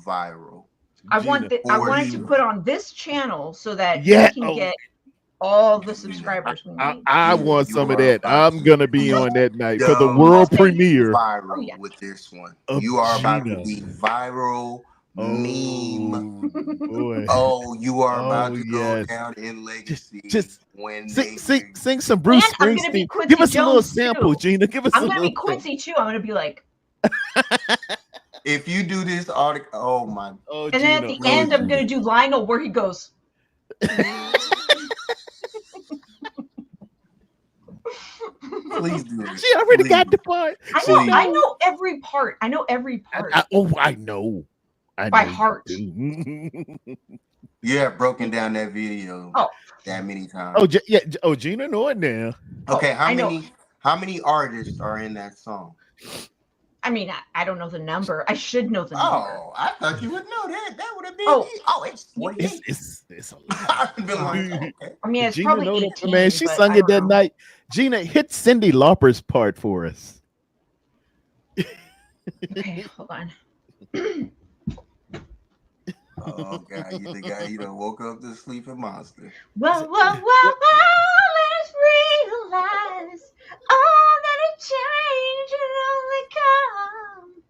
viral. I want it to you. put on this channel so that Yeah, we can oh. get all the subscribers we need. I want some of that. I'm gonna be on that night for the Yo, world I'll say premiere. Viral Oh, yeah. with this one. Of You are about Gina. to be viral meme. Boy. Oh, you are about Oh, to go yes. down in legacy just when they Sing some Bruce And I'm gonna be Springsteen. Quincy Give us a little Jones, sample, too. Gina. Give us I'm a gonna little be Quincy too. I'm gonna be like, If you do this article, oh my, Oh, and then at the end, I'm gonna do Lionel where he goes. please do it. She already Please. got the part. I know every part. I know every part I know. by heart. You have broken down that video Oh. that many times. Oh, yeah. Oh, Gina know it now. Okay, I know. how many artists are in that song? I mean, I don't know the number. I should know the number. Oh, I thought you would know that. That would have been. Oh. It's 48. It's a lot. I've been like, okay. I mean, it's Gina probably know 18, that, man. She but sung I it don't that know. night. Gina, hit Cyndi Lauper's part for us. Okay, hold on. Oh God, you the guy you done woke up the sleeping monster. Well, let's realize all that a change will only come.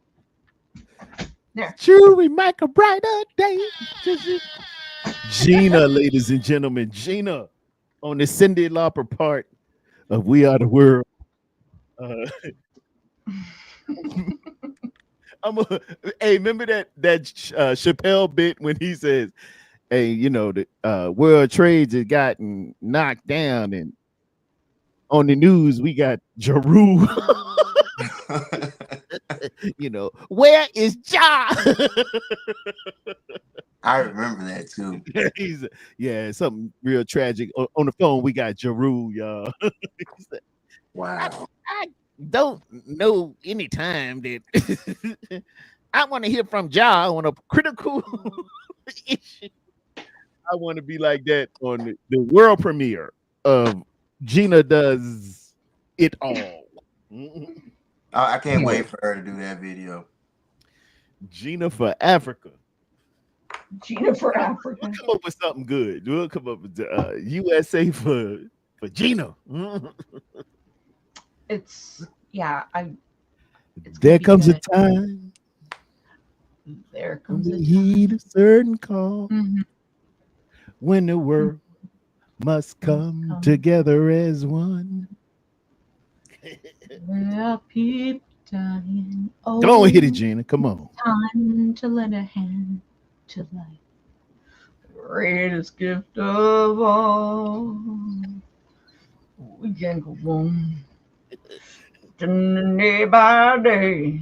There. True, we make a brighter day. Gina, ladies and gentlemen, Gina on the Cyndi Lauper part of We Are the World. Hey, remember that Chappelle bit when he says, "Hey, you know the World Trades has gotten knocked down, and on the news we got Jeru." You know, where is Ja? I remember that too. Yeah, something real tragic. On the phone, we got Jeru, y'all. Wow. I don't know any time that I want to hear from Ja on a critical issue. I want to be like that on the world premiere of Gina Does It All. I can't wait for her to do that video. Gina for Africa. Gina for Africa. We'll come up with something good. We'll come up with USA for Gina. It's yeah. There comes a time. There comes a We heed a certain call when the world must come together as one. Well, people dying. Oh, Go on, hit it, Gina. Come on. Time to lend a hand to life. Greatest gift of all. We can go on day by day.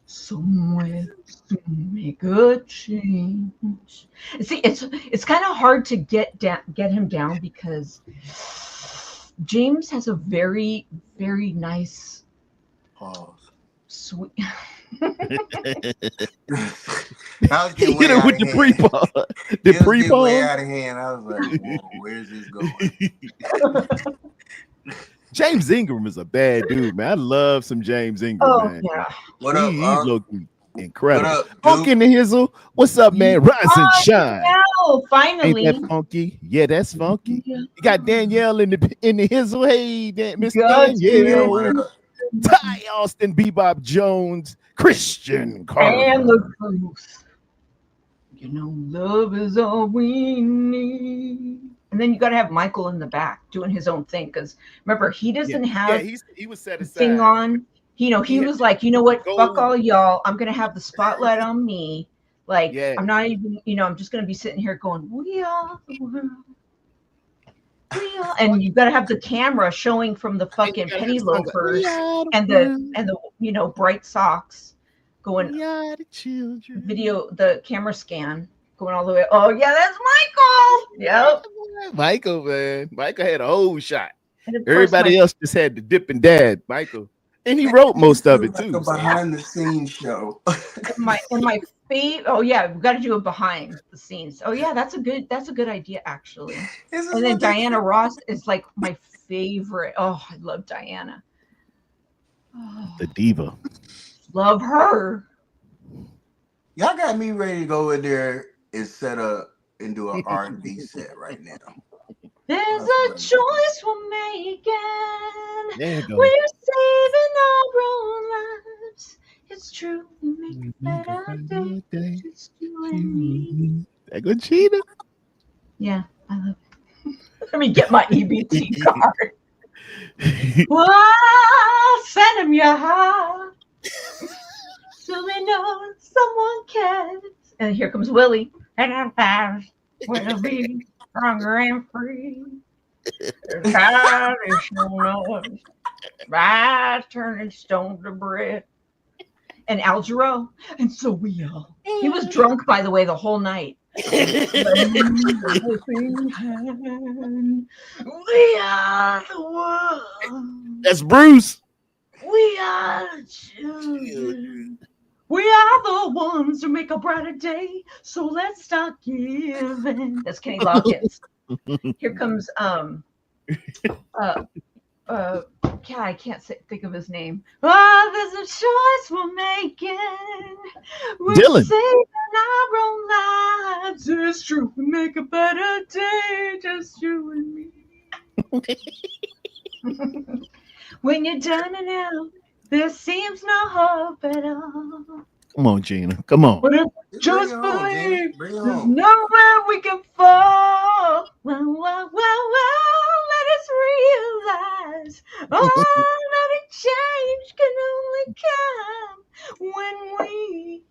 Somewhere to make a change. See, it's kind of hard to get him down because James has a very, very nice Pause. Sweet. I was getting Hit way it out with of the hand. pre-pause. It The was getting way pre-pause. out of hand. I was like, whoa, where's this going? James Ingram is a bad dude, man. I love some James Ingram, Oh man. yeah. What up, He's Unc? incredible. What up, Funk Duke? in the Hizzle. What's up, man? Rise and shine. No, Ain't finally. that funky? Yeah, that's funky. You got Danielle in the Hizzle. Hey, Miss Got Danielle. What up? Ty Austin, Bebop Jones, Christian Carter. And the truth. You know, love is all we need. And then you got to have Michael in the back doing his own thing. Because remember, he doesn't have he was set the aside. thing on. You know, he was like, you know what? Go. Fuck all y'all. I'm going to have the spotlight on me. Like, Yeah. I'm not even, you know, I'm just going to be sitting here going, we are the world. We are. And you got to have the camera showing from the fucking penny loafers and the you know, bright socks going the children. video, the camera scan going all the way. Oh yeah, that's Michael. Yep. Michael, man. Michael had a whole shot. And of course, Everybody else just had the dip and dad. Michael. And he wrote most of it Like too. a behind the scenes show. my favorite. Oh yeah, we got to do it behind the scenes. Oh yeah, that's a good idea actually. And then Diana Ross is like my favorite. Oh, I love Diana. Oh, The diva. love her. Y'all got me ready to go in there and set up and do an R&B set right now. There's a choice we're making. There you go. We're saving our own lives. It's true. We make a better day. Just you and me. There go Gina. Yeah, I love it. Let me get my EBT card. Well, send him your heart. So they know someone cares. And here comes Willie. And our lives will be stronger and free. God is showing us by turning stone to bread. And Al Jarreau. And so we all. He was drunk, by the way, the whole night. We are the world. That's Bruce. We are the children. We are the ones who make a brighter day. So let's start giving. That's Kenny Loggins. Here comes I can't think of his name. Oh, there's a choice we're making. We're Dylan. saving our own lives. It's true. We make a better day, just you and me. When you're down and out, there seems no hope at all. Come on, Gina. Come on. But if just believe there's nowhere we can fall. Well, let us realize that change can only come when we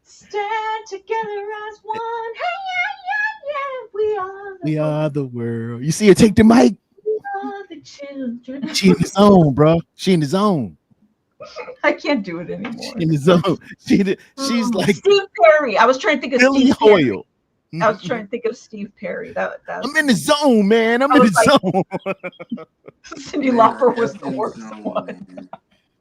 stand together as one. Hey, yeah, We are the world. You see her take the mic? We are the children. She in the zone, bro. She in the zone. I can't do it anymore. In the zone. She's like Steve Perry. I was trying to think of Billy Steve Perry. Hoyle. I was trying to think of Steve Perry. That I'm in the zone, man. I'm in the zone. Cyndi Lauper was the worst one.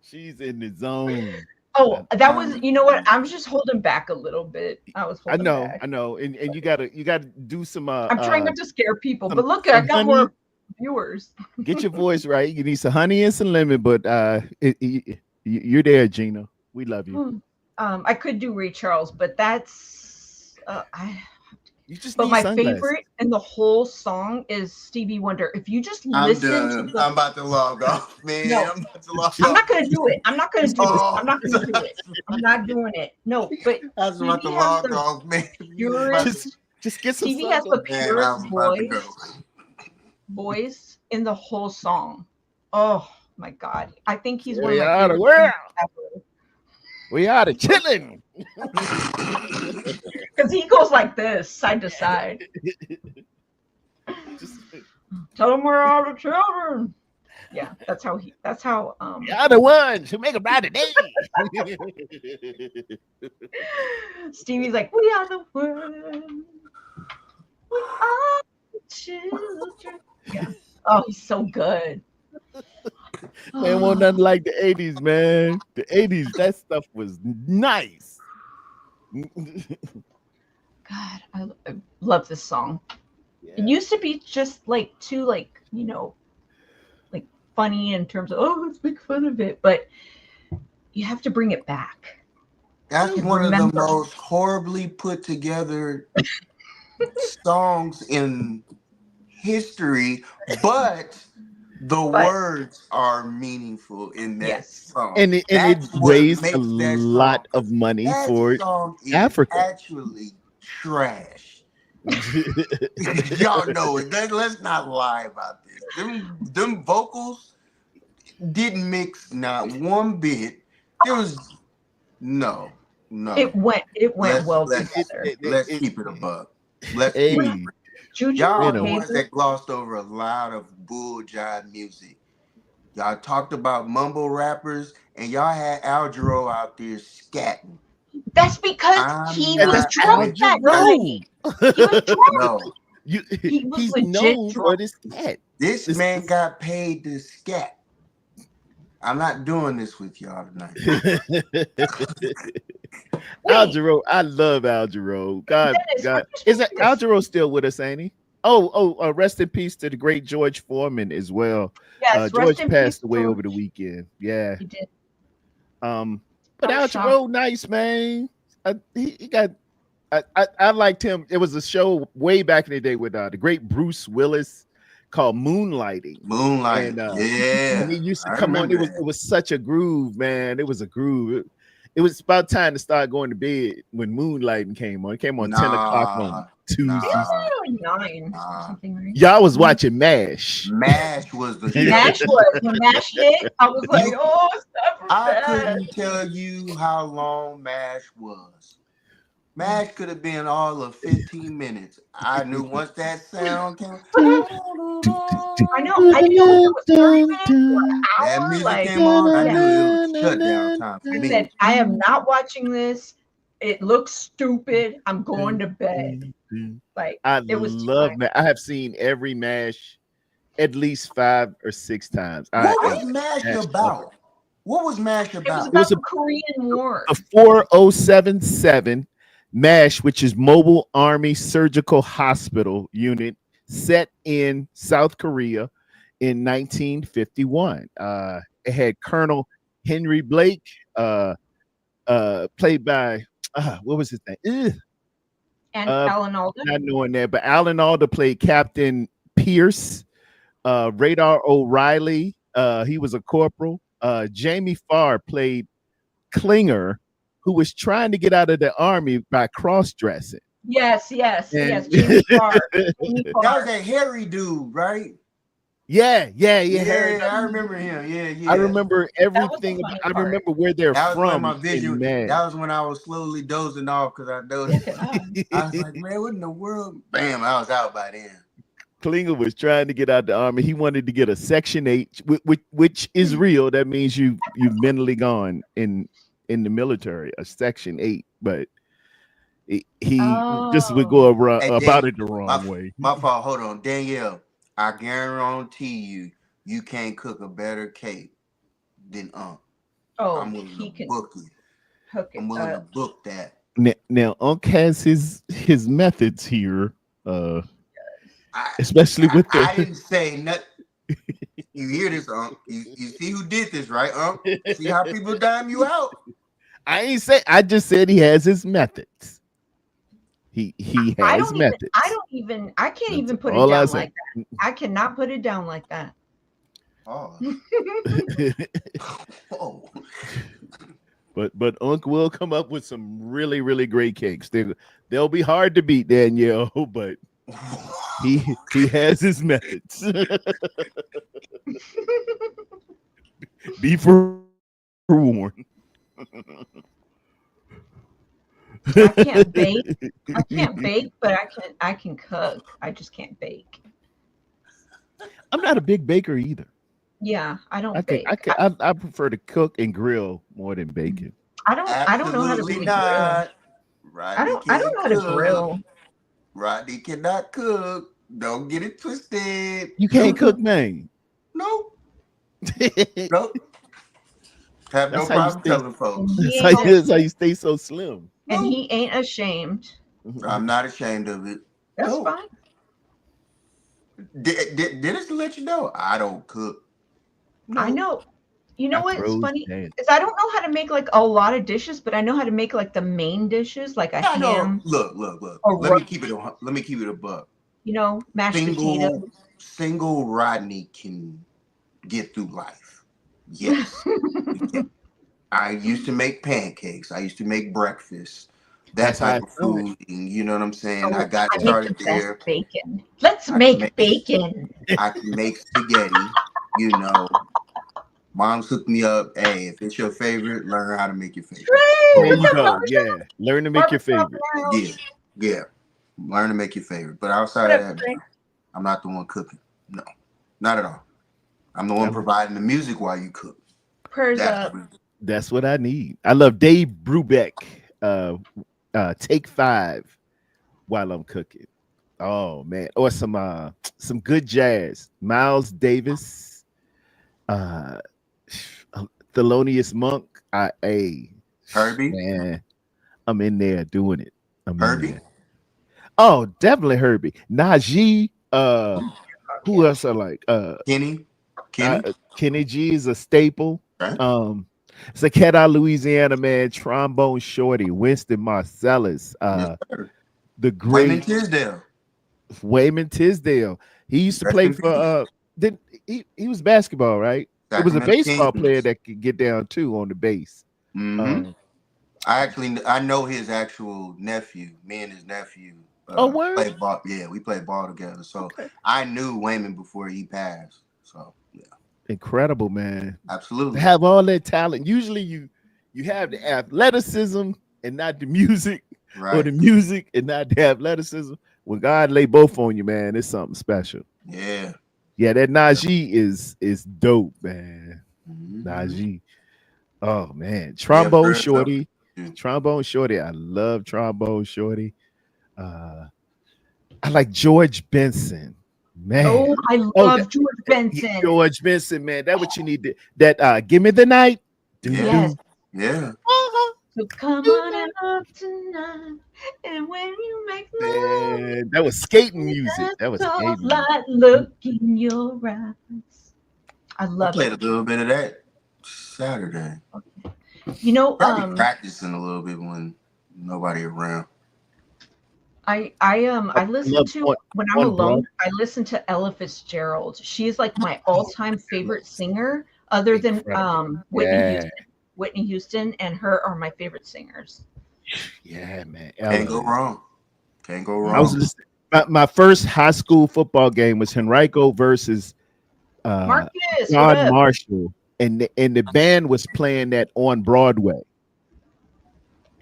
She's in the zone. Oh, that was, you know what? I'm just holding back a little bit. I know. I know. And you gotta do some I'm trying not to scare people, but look, I got more viewers. Get your voice right. You need some honey and some lemon, but you're there, Gina. We love you. I could do Ray Charles, but that's you just but need my sunglasses. favorite in the whole song is Stevie Wonder. If you just I'm listen done. to I'm about to log off, man. No. I'm about to log I'm off. not gonna do it. I'm not gonna do it. I'm not gonna do it. I'm not doing it. No, but I was about to Stevie has log the off, man. purest- Just get some Stevie has the sunglasses. Man, I was about to go. purest voice in the whole song. Oh my God. I think he's one of We my are the favorite world. singers We are the chilling. ever. Because he goes like this, side to side. Tell them we're all the children. Yeah, that's how We are the ones who make a brighter day. Stevie's like, we are the world. We are the children. Yeah. Oh, he's so good. Man, won't nothing like the 80s, man. The 80s, that stuff was nice. God, I love this song. It used to be just like too, like, you know, like funny in terms of, oh, let's make fun of it, but you have to bring it back. That's one of the most horribly put together songs in history, but the words are meaningful in that song. And it raised a lot of money for Africa. Actually trash. Y'all know it. Let's not lie about this. Them vocals didn't mix not one bit. There was no. It went well together. Let's keep it a buck. Y'all are the ones that glossed over a lot of bull jive music. Y'all talked about mumble rappers, and y'all had Al Jarreau out there scatting. That's because he was drunk that night. He was drunk. He was he's legit known for drunk. this scat. This man got paid to scat. I'm not doing this with y'all tonight. Al Jarreau, I love Al Jarreau. God, is that Al Jarreau still with us, ain't he? Rest in peace to the great George Foreman as well. Yes, George passed away over the weekend. Yeah, he did. But Al Jarreau, nice man. I liked him. It was a show way back in the day with the great Bruce Willis called Moonlighting. And he used to come on. It was such a groove, man. It was a groove. It was about time to start going to bed when Moonlighting came on. It came on 10 o'clock on Tuesdays. It was 9 or something, right? Y'all was watching MASH. MASH was the MASH was when MASH hit. I was like, oh, it's never I couldn't tell you how long MASH was. MASH could have been all of 15 minutes. I knew once that sound came. I know it was 30 minutes or an hour. That music came on. I knew it was shutdown time for I me. said, I am not watching this. It looks stupid. I'm going to bed. Like it was love that. I have seen every MASH at least 5 or 6 times. What was MASH about? What was MASH about? It was about the Korean War. A 4077 MASH, which is Mobile Army Surgical Hospital Unit, set in South Korea in 1951. It had Colonel Henry Blake, played by what was his name? And Uh, Alan Alda. Not knowing that, but Alan Alda played Captain Pierce. Radar O'Reilly, he was a corporal. Jamie Farr played Klinger, who was trying to get out of the army by cross-dressing. Yes. And- Jamie Farr. That was that hairy dude, right? Yeah. I remember him. Yeah. I remember everything. funny I part. remember where they're That was when from. my vision. Man. That was when I was slowly dozing off because I noticed. I was like, man, what in the world? Bam! I was out by then. Klinger was trying to get out the army. He wanted to get a Section 8, which is real. That means you've mentally gone in the military, a Section 8. But he just would go around, Hey, about Dan, it the wrong way. My fault. Hold on, Danielle. I guarantee you can't cook a better cake than Oh, I'm willing he to can book it. hook I'm willing to book that. Now Unc has his methods here, I especially with the. I didn't say nothing. You hear this, Unc? You see who did this, right, Unc? See how people dime you out? I ain't say. I just said he has his methods. He has methods. I can't even put it all I down say. like that. I cannot put it down like that. Oh. Oh. But Unc will come up with some really, really great cakes. They'll be hard to beat, Danielle, but he has his methods. Be forewarned. I can't bake, but I can cook. I just can't bake. I'm not a big baker either. Yeah, I don't I bake. I prefer to cook and grill more than baking. I don't know how to Absolutely really not. grill. I don't know how to grill. Rodney cannot cook. Don't get it twisted. You can't cook, man. Nope. Nope. Have no That's how you problem stay- telling folks. That's how you stay so slim. And he ain't ashamed. I'm not ashamed of it. That's No. fine. Dennis let you know I don't cook. No. I know. You know I what's froze funny? Dan. Is I don't know how to make like a lot of dishes, but I know how to make like the main dishes, like a I know. ham, Look. or Let me ro- keep it a buck. mashed potatoes. Single Rodney can get through life. Yes. I used to make pancakes. I used to make breakfast. That That's how type I of do it. food. And you know what I'm saying? Oh, I got I make started the there. best bacon. Let's I make make- bacon. I can make spaghetti. You know, Mom's hooked me up. Hey, if it's your favorite, learn how to make your favorite. There you go. Yeah. Learn to make your favorite. Yeah. Learn to make your favorite. But outside of that, I'm not the one cooking. No, not at all. I'm the one providing the music while you cook. Prayers That's up. That's what I need. I love Dave Brubeck. Take 5 while I'm cooking. Oh man, or some good jazz. Miles Davis, Thelonious Monk. Herbie? Man, I'm in there doing it. Herbie? Oh, definitely Herbie. Najee. Who else I like? Kenny? Kenny G is a staple. Okay. It's a cat out of Louisiana, man. Trombone Shorty, Winston Marsalis, Yes, sir. the Wayman great Tisdale. Wayman Tisdale. He used to Rest play in for he was basketball, right? It was a Sacramento baseball Kings. player that could get down too on the base. Mhm. I know his actual nephew. Me and his nephew. Word? Played ball. Yeah, we played ball together. So Okay. I knew Wayman before he passed. So yeah, Incredible, man. absolutely. To have all that talent. Usually you have the athleticism and not the music, or Right. the music and not the athleticism. When God lay both on you, man, it's something special. Yeah. Yeah, that Najee is dope, man. Mhm. Najee. Oh man, Trombone very Shorty. dope. Trombone Shorty. I love Trombone Shorty. I like George Benson. Man. Oh, I love George Benson. George Benson, man. That's what you need to give me the night. Yes. Yeah. So come on up tonight, and when you make love, Man, that was skating music. That was skating music. light look in your eyes. I I love played it. a little bit of that Saturday. You know, Probably practicing a little bit when nobody around. I listen to when I'm on Broadway. alone. I listen to Ella Fitzgerald. She is like my all-time favorite singer, other than Incredible. Whitney Yeah. Houston. Whitney Houston and her are my favorite singers. Yeah, man. Can't go Ella is- wrong. Can't go I was wrong. listening. My first high school football game was Henrico versus Marcus, what John up? Marshall, and the band was playing that on Broadway.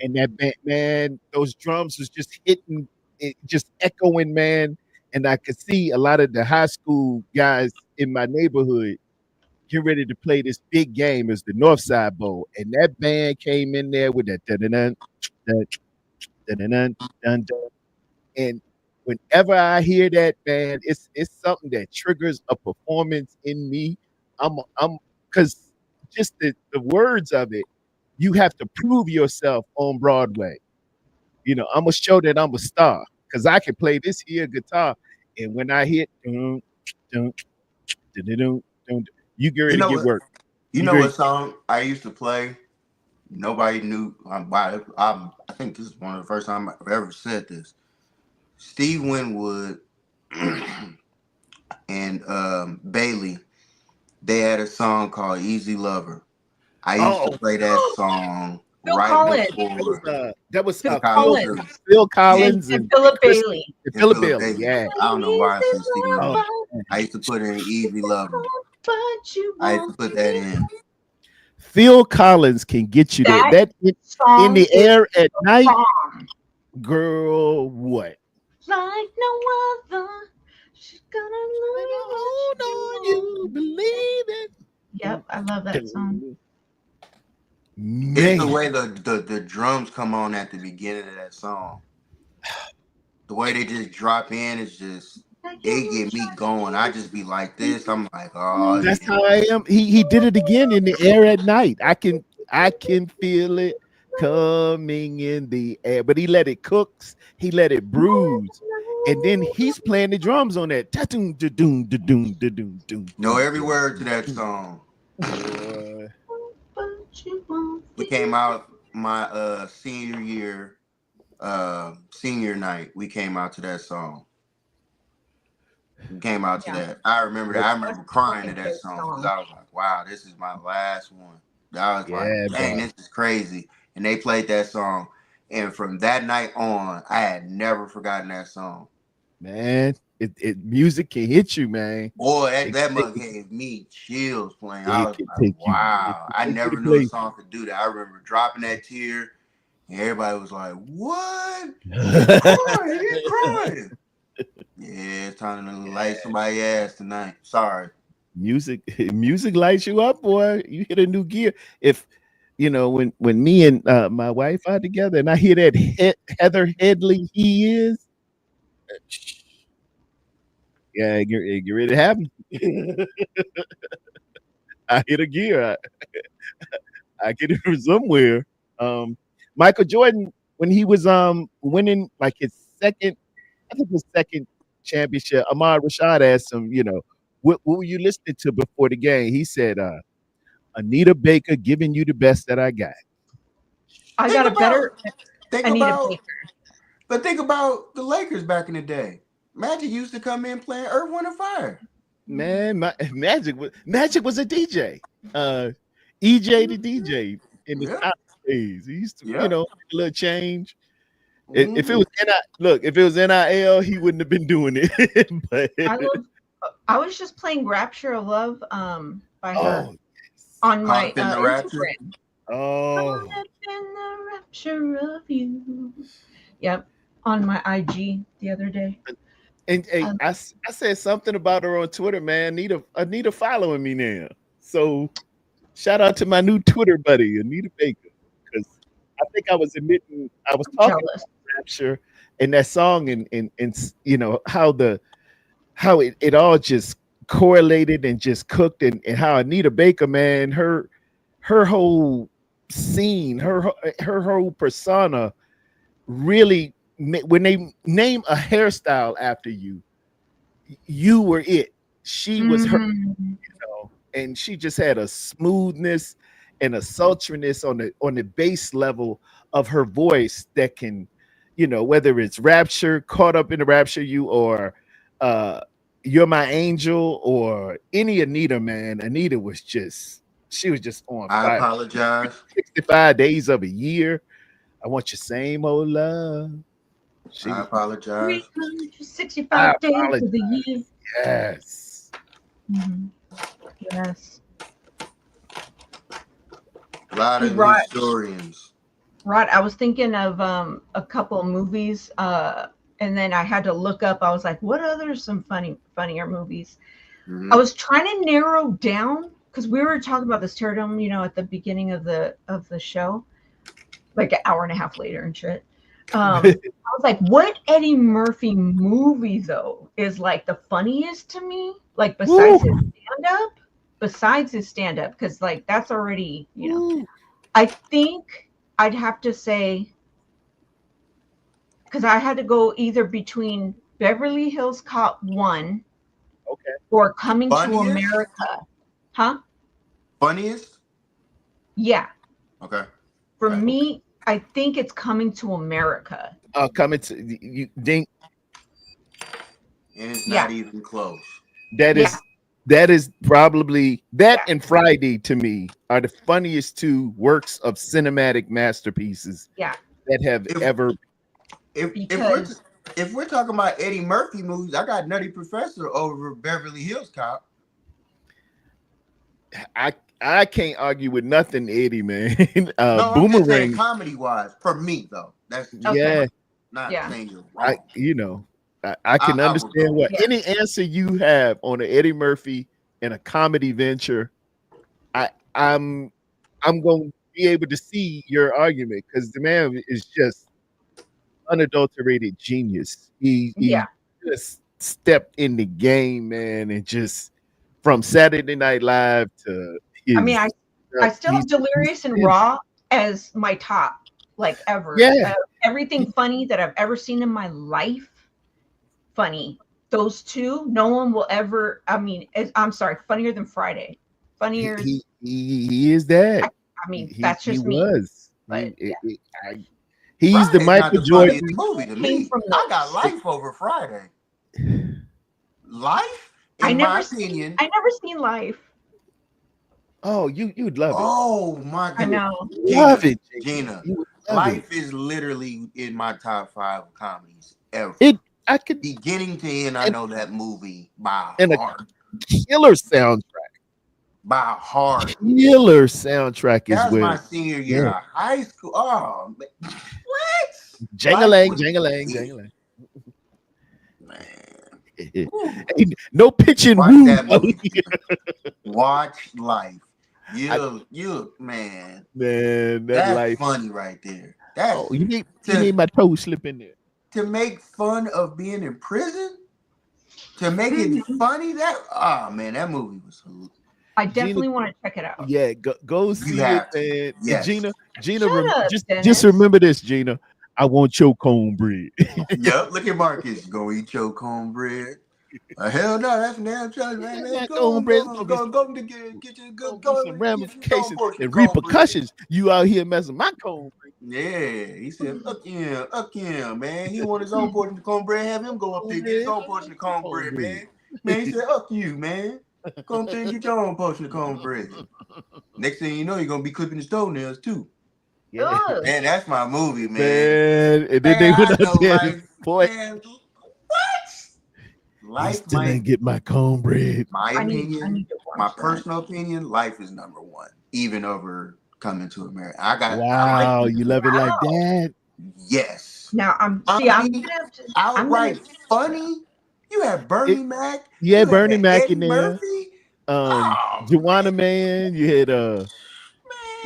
And that band, man, those drums was just hitting, it just echoing, man. And I could see a lot of the high school guys in my neighborhood get ready to play this big game as the Northside Bowl. And that band came in there with that dun-dun-dun, dun-dun-dun, dun-dun. And whenever I hear that, man, it's something that triggers a performance in me. I'm because just the words of it, you have to prove yourself on Broadway. You know, I'm gonna show that I'm a star because I can play this here guitar, and when I hit, dun, dun, dun, dun, dun, dun, you get ready You to know get what? work. You You know get what song I used to play? Nobody knew. I think this is one of the first time I've ever said this. Steve Winwood and Bailey, they had a song called "Easy Lover." I used Oh, to play that song Phil right Collins. before that was Phil Collins. Collins Phil and, Collins and Philip Chris, Bailey. and and Philip Philip Bailey. Bailey. Yeah. I don't know why I said Steve Oh, Winwood. man. I used to put in "Easy Lover." But you I used to won't put that in. Phil Collins can get you there. That That in song the is air at night, bomb. girl. What? Like no other. She's gonna Hold on, lose you believe it. Yep, I love that song. It's the Man, way the drums come on at the beginning of that song. The way they just drop in is just it get me going. I just be like this. I'm like, oh that's yeah. how I am. He did it again in the air at night. I can feel it coming in the air. But he let it cook. He let it bruise. And then he's playing the drums on that. Ta-doom, da-doom, da-doom, da-doom, doom, Know doom, every doom, word to that doom. song. Boy. We came out my senior year, senior night. We came out to that song. We came out to that. I remember that. I remember crying to that song because I was like, wow, this is my last one. I was like, Yeah, dang, bro. this is crazy. And they played that song. And from that night on, I had never forgotten that song. Man, it music can hit you, man. Boy, that mug gave me chills playing. I It was can like, take you. wow. It I can take you never to knew a place. song could do that. I remember dropping that tear, and everybody was like, what? He's crying. He's crying. Yeah, it's time to light somebody's ass tonight. Sorry. Music lights you up, boy. You hit a new gear. If you know when me and my wife are together and I hear that Heather Headley he is, yeah, get ready to happen. I hit a gear. I get it from somewhere. Michael Jordan, when he was winning like his second, I think his second championship, Ahmad Rashad asked him, you know, what were you listening to before the game? He said, Anita Baker giving you the best that I got. I got a better Think Anita about, Baker. but think about the Lakers back in the day. Magic used to come in playing Earth, Wind, and Fire. Man, Magic was a DJ. EJ the DJ in the top days. He used to, you know, a little change. If it was if it was NIL, he wouldn't have been doing it. But I was just playing Rapture of Love by her on my Instagram. Oh, in the rapture of you. Yep, on my IG the other day. And hey, I said something about her on Twitter, man. Anita following me now. So shout out to my new Twitter buddy, Anita Baker. Because I think I was talking about Rapture and that song and you know how it all just correlated and just cooked and how Anita Baker, man, her whole scene, her whole persona really, when they name a hairstyle after you, you were it. She was her, you know. and she just had a smoothness and a sultriness on the base level of her voice that can, whether it's Rapture, Caught Up in the Rapture You, or You're My Angel, or any Anita, man. Anita was just, she was just on I fire. apologize. 65 days of a year. I want your same old love. I apologize. 365 days of the year. Yes. Mhm. Yes. A lot of Right. historians. Right. I was thinking of a couple of movies, and then I had to look up. I was like, what other some funnier movies? Mhm. I was trying to narrow down because we were talking about this Pterodome, at the beginning of the show, like an hour and a half later and shit. I was like, what Eddie Murphy movie though is like the funniest to me? Like besides his stand-up? Besides his stand-up, because like that's already, I think I'd have to say, because I had to go either between Beverly Hills Cop 1 Okay. or Coming to Funniest? America. Huh? Funniest? Yeah. Okay. For Okay. me, I think it's Coming to America. Coming to you, Dink. And it's Yeah. not even close. That is probably that Yeah. and Friday to me are the funniest two works of cinematic masterpieces Yeah. that have ever. If we're talking about Eddie Murphy movies, I got Nutty Professor over Beverly Hills Cop. I can't argue with nothing, Eddie, man. No, I'm just saying Boomerang, comedy wise. For me though, that's yeah. not Yeah. saying you're wrong. I can I would understand go what with any answer you have on an Eddie Murphy and a comedy venture. I'm going to be able to see your argument because the man is just unadulterated genius. He just stepped in the game, man, and just from Saturday Night Live to I mean, I still have Delirious and Raw as my top, like ever. Yeah. Everything funny that I've ever seen in my life, funny. Those two, no one will ever. I mean, I'm sorry, funnier than Friday. Funnier. He is that. I mean, that's just me. Was. But, He's Friday's the Michael not the Jordan funniest movie to Came me. from I got Life over Friday. Life, in my opinion. I never seen Life. Oh, you'd love it. Oh my I goodness. know. Love it, Gina. You would love Life it. is literally in my top 5 comedies ever. I could Beginning to end, I know that movie by and heart. killer soundtrack. By heart. Killer soundtrack is That was my with senior year of high school. Oh, man. What? Jangalang, Life was jangalang, big. jangalang. Man. Ain't no pitching Watch woo. that movie. Watch Life. You man. Man, that That's Life. funny right there. That's Oh, you made my toe slip in there. to make fun of being in prison, to make it funny. That man, that movie was hilarious. I definitely want to check it out. Yeah, go see it, have to. man. Yes. Gina, Shut up, just Dennis. remember this, Gina. I want your cornbread. Yep, look at Marcus. Go eat your cornbread. Hell no, that's damn challenge, man. That Go cornbread to get your Go go some ramifications portion and of cornbread. repercussions. You out here messing my cornbread. Yeah, he said, fuck him, man. He want his own portion of cornbread. Have him go up there and get his own portion of cornbread, man. Man, he said, fuck you, man. Go up there and get your own portion of cornbread. Next thing you know, you're gonna be clipping his toenails too. Yeah. Ugh. Man, that's my movie, man. Man, and then they Man, went I know out there. Life, Boy, man. What? I still ain't get my cornbread. My I opinion, need to watch my that. personal opinion, Life is number 1, even over Coming to America. I Wow, like you love it like Wow. that? yes. Now I'm I gonna mean, have to. Outright funny. You have Bernie Mac. Yeah, you had Bernie Mac Eddie in there. Murphy. Juana Man. You had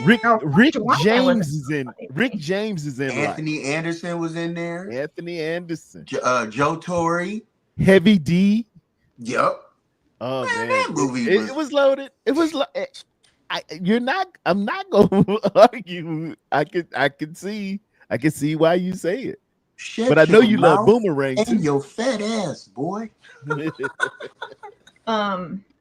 Rick No, Rick Juana James was is in. funny. Rick James is in. Anthony Anderson was in there. Anthony Anderson. Joe Torre. Heavy D. Yup. Oh Man, man, that movie it was loaded. It was. I'm not gonna argue. I can see why you say it. Shut But I know your you love mouth Boomerang too. and your fat ass, boy.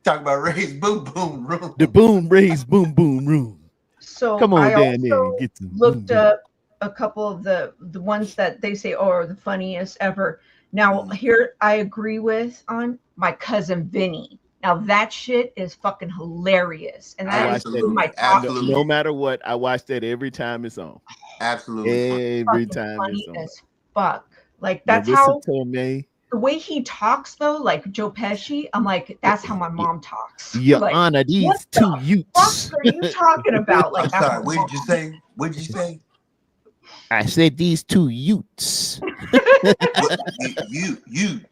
Talk about raise boom boom room. The boom raise boom boom room. So Come on I down there also and get some looked boom, boom. up a couple of the ones that they say are the funniest ever. Now here I agree with on My Cousin Vinny. Now that shit is fucking hilarious, and that is Absolutely, my top absolutely. No matter what, I watch that every time it's on. Absolutely. Every fucking time funny it's on. as fuck. Like that's Marissa how Tomei. the way he talks though, like Joe Pesci. I'm like, that's how my mom talks. Your Like, Honor, what these the two fuck youths. are you talking about? Like, I'm that's sorry. my What mom. did you say? What did you say? I said these two youths. What you?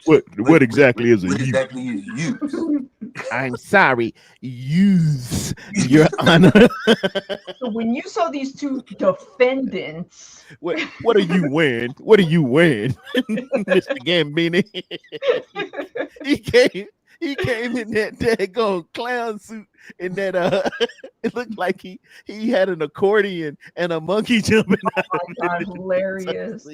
What exactly is a What youth? exactly is you? I'm sorry, youths, Your Honor. So when you saw these two defendants, What are you wearing? What are you wearing, Mr. Gambini? He came in that daggone clown suit and that it looked like he had an accordion and a monkey jumping out oh of my god, it. hilarious.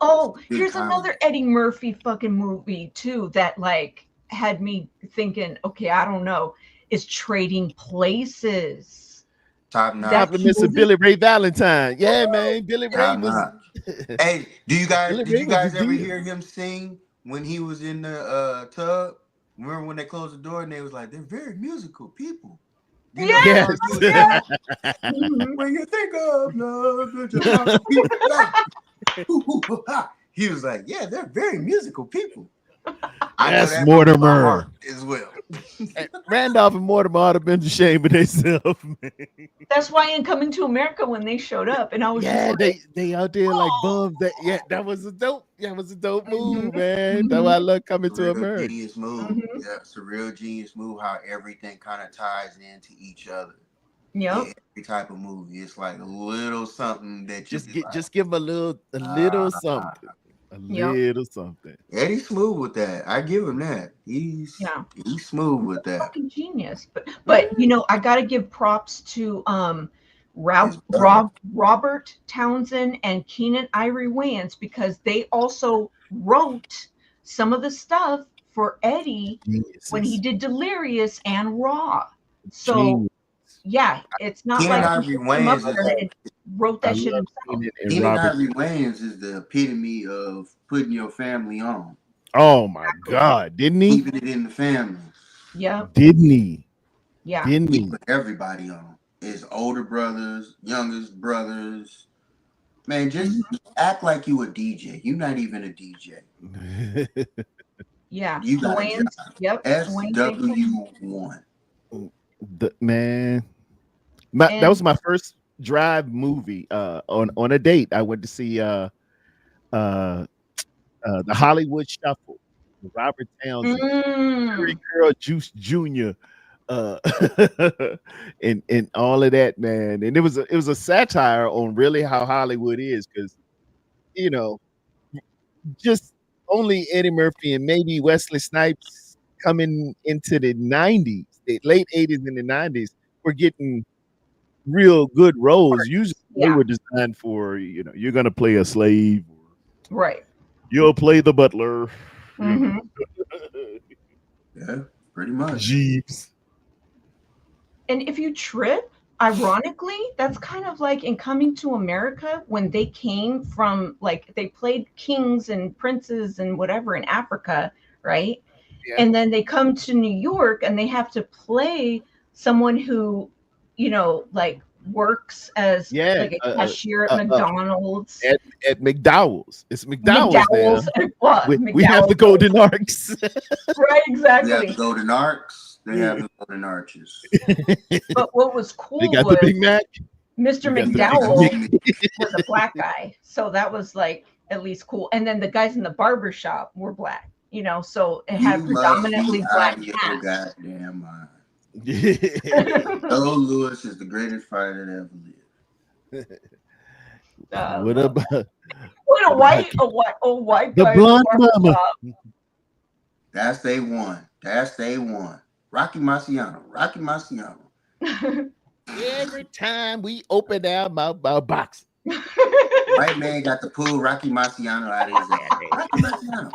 Oh, here's another Eddie Murphy fucking movie too that like had me thinking, okay, I don't know, is Trading Places. Top notch. Compliments of Billy Ray Valentine. Yeah, man. Billy Ray Top was. notch. Hey, did you Billy Ray guys was the ever deal. hear him sing when he was in the tub? Remember when they closed the door and they was like, they're very musical people. You know Yeah, that part? yeah. When you think of love, you just have to be like, he was like, yeah, they're very musical people. I know Yes, that Mortimer. from my heart as well. Randolph and Mortimer ought to have been ashamed of themselves, man. That's why in Coming to America when they showed up, and I was Yeah, just like, they out there like bums. That was a dope. That was a dope move, Mhm, man. That's why I love Coming to Surreal America. genius move. Mhm. Yeah, it's a real genius move. How everything kind of ties into each other. yep. In every type of movie, it's like a little something that you Just give him a little something. A Yep. little something. Eddie's smooth with that. I give him that. He's smooth with that. Fucking genius. But you know, I gotta give props to His brother. Robert Townsend and Keenan Ivory Wayans because they also wrote some of the stuff for Eddie when he did Delirious and Raw. So Genius. yeah, it's not Keenan like Ivory he came up Wayans there and wrote I that shit love himself. Keenan and Keenan Robert. Ivory Wayans is the epitome of putting your family on, Oh my God, didn't he? keeping it in the family. Yep. Didn't he? Yeah. Didn't He he? put everybody on. His older brothers, youngest brothers. Man, just act like you a DJ. You're not even a DJ. Yeah. You got a Wayans. job. Yep. SW1. Man, that was my first drive movie. On a date, I went to see the Hollywood Shuffle, with Robert Townsend, Terry Curl Juice Jr., and all of that, man. And it was a satire on really how Hollywood is, because you know, just only Eddie Murphy and maybe Wesley Snipes coming into the 90s, the late 80s and the 90s, were getting real good roles. Usually they were designed for, you're gonna play a slave, right? You'll play the butler. Mm-hmm. Yeah, pretty much. Jeeves. And if you trip, ironically, that's kind of like in Coming to America when they came from, like, they played kings and princes and whatever in Africa, right? Yeah. And then they come to New York and they have to play someone who, like works as like a cashier at McDonald's. At McDowell's. It's McDowell's now. We have the Golden Arcs. Right, exactly. We have the Golden Arcs. They have the Golden Arches. But what was cool they got was the Big Mac. Mr. McDowell was a black guy. So that was like at least cool. And then the guys in the barber shop were black, so it had predominantly black cast. Goddamn mind. Earl Lewis is the greatest fighter that ever lived. What about a white the guy blonde mama? That's they one. Rocky Marciano. Every time we open our box, white man got to pull Rocky Marciano out of his ass. Rocky Marciano.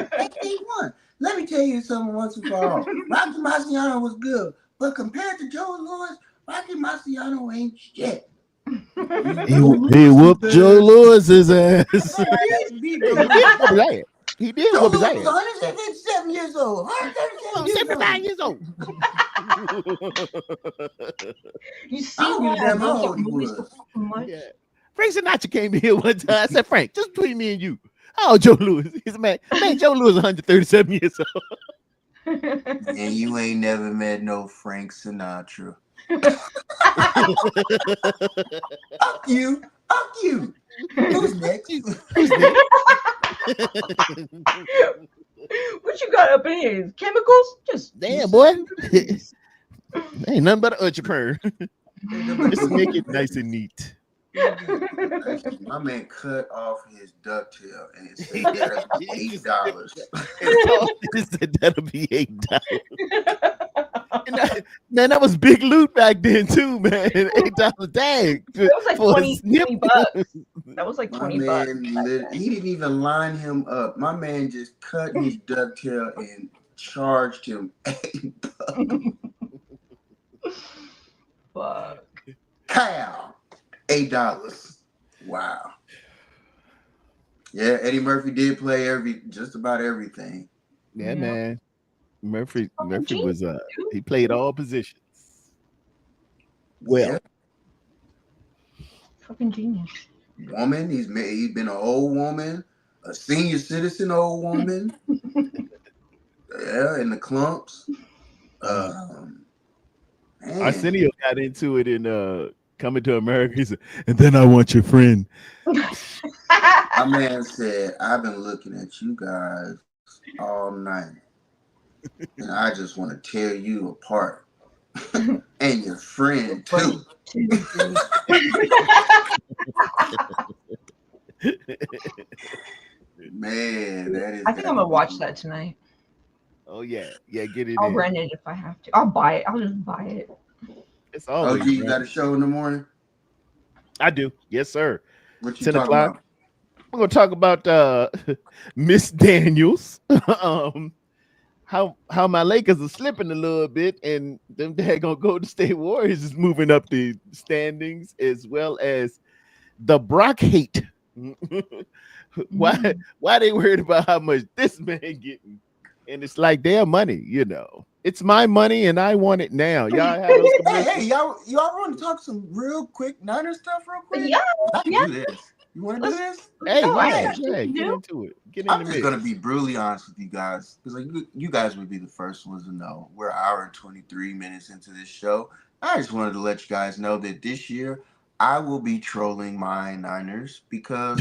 That's they one. let me tell you something once and for all. Rocky Marciano was good, but compared to Joe Louis, Rocky Marciano ain't shit. He whooped Joe Louis's ass. He He did whoop his ass. He did Joe whoop his Louis was ass. 157 years old. 137 years old. 75 years old. You I see don't me give a damn how watch old he movies was. so fucking much. Yeah. Frank Sinatra came here one time. I said, Frank, just between me and you. How old Joe Louis? He said, man, Joe Louis is 137 years old. And you ain't never met no Frank Sinatra. Fuck you. Fuck you. Who's next? Who's next? What you got up in here? Chemicals? Just Damn, boy. Ain't nothing but an entrepreneur. Just make it nice and neat. My man cut off his ducktail and it said that'll be $8. That'll be $8. Man, that was big loot back then too, man. $8 dang. That was like 20 bucks. That was like 20 bucks. He didn't even line him up. My man just cut his ducktail and charged him $8. Fuck. Cow. $8. Wow. Yeah, Eddie Murphy did play just about everything. Yeah, man. Murphy was dude. he played all positions. Well, Yeah. Fucking genius. Woman, he's been an old woman, a senior citizen old woman. Yeah, in the clumps. Arsenio got into it in Coming to America. He said, and then I want your friend. My man said, I've been looking at you guys all night. And I just want to tear you apart. And your friend too. Man, that is. I think I'm gonna watch that tonight. Oh yeah, get it. I'll rent it if I have to. I'll buy it. I'll just buy it. It's always. You got a show in the morning? I do. Yes, sir. What you 10 talking o'clock. about? We're gonna talk about Miss Daniels. How my Lakers are slipping a little bit, and them daggone Golden State Warriors is moving up the standings, as well as the Brock hate. Why they worried about how much this man getting? And it's like their money, It's my money, and I want it now. Y'all have those commercials? Hey, y'all want to talk some real quick Niner stuff real quick? Yeah. I can do this. You want to do this? Hey, No, yeah, get into it. Get in I'm the just mix. gonna be brutally honest with you guys, because you guys would be the first ones to know. We're an hour and 23 minutes into this show. I just wanted to let you guys know that this year I will be trolling my Niners because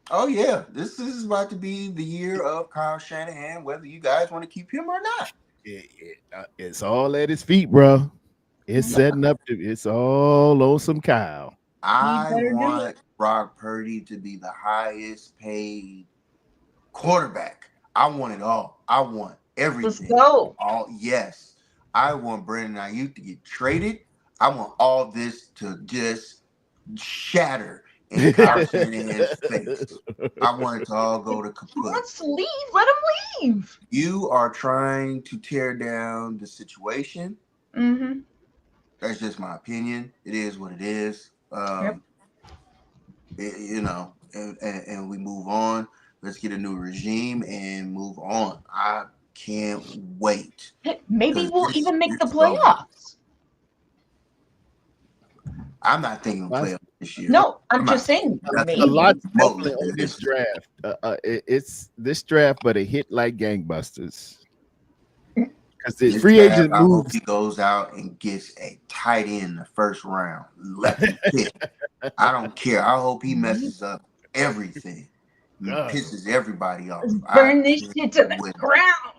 oh yeah, this is about to be the year of Kyle Shanahan, whether you guys want to keep him or not. It's all at his feet, bro. It's setting up. It's all on some Kyle. I want Brock Purdy to be the highest paid quarterback. I want it all. I want everything. Let's go. Yes. I want Brandon Ayuk to get traded. I want all this to just shatter in Kyle Shanahan's face. I want it to all go to kaput. He wants to leave. Let him leave. You are trying to tear down the situation. Mm-hmm. That's just my opinion. It is what it is. And we move on. Let's get a new regime and move on. I can't wait. Maybe we'll even make the playoffs. I'm not thinking playoffs this year. No, I'm just saying. A lot's definitely on this draft. It's this draft, but it hit like gangbusters. Because the free agent I moves. hope he goes out and gets a tight end in the first round. Left pick. I don't care. I hope he messes up everything. He pisses everybody off. Burn this shit to the ground.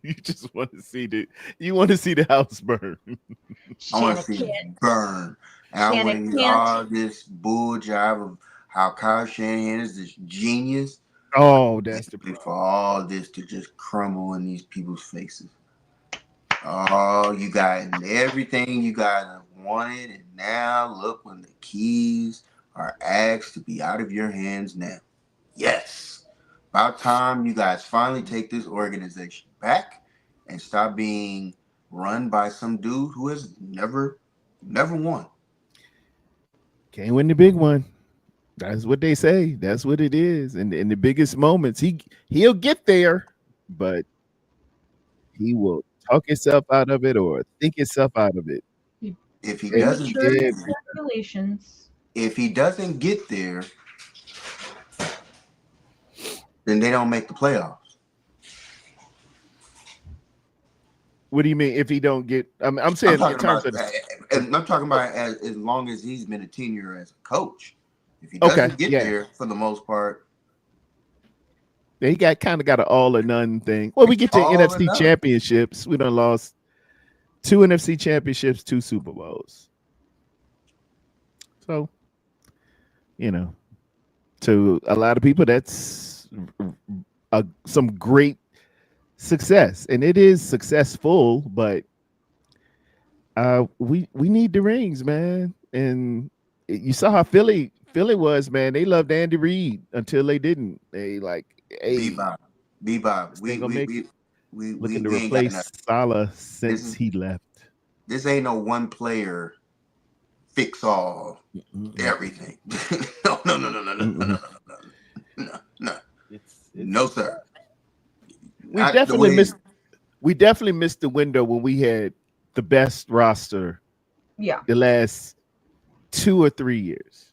You just want to see the house burn. I want to see it burn. And I want to hear all this bull jive of how Kyle Shanahan is this genius. Oh, that's the problem. For all this to just crumble in these people's faces. Oh, you got everything you guys have wanted, and now look when the keys are asked to be out of your hands now. Yes. About time you guys finally take this organization back and stop being run by some dude who has never won. Can't win the big one. That's what they say. That's what it is. And in the biggest moments, he'll get there, but he will talk himself out of it or think himself out of it. If he And doesn't he get did. Congratulations. if he doesn't get there, then they don't make the playoffs. What do you mean if he don't get? I'm saying in terms of I'm talking about as long as he's been a tenure as a coach. If he Okay, doesn't get yeah. there, for the most part, he got kind of got an all or none thing. Well, we get to All or NFC none. championships. We done lost 2 NFC championships, 2 Super Bowls. So, to a lot of people, that's some great success, and it is successful. But we need the rings, man. And you saw how Philly was, man. They loved Andy Reid until they didn't. They like, hey, Bebop. We looking to we ain't got replace nothing. Salah since he left. This ain't no one player fix all everything. No. No, sir. We definitely missed the window when we had the best roster Yeah. the last 2 or 3 years.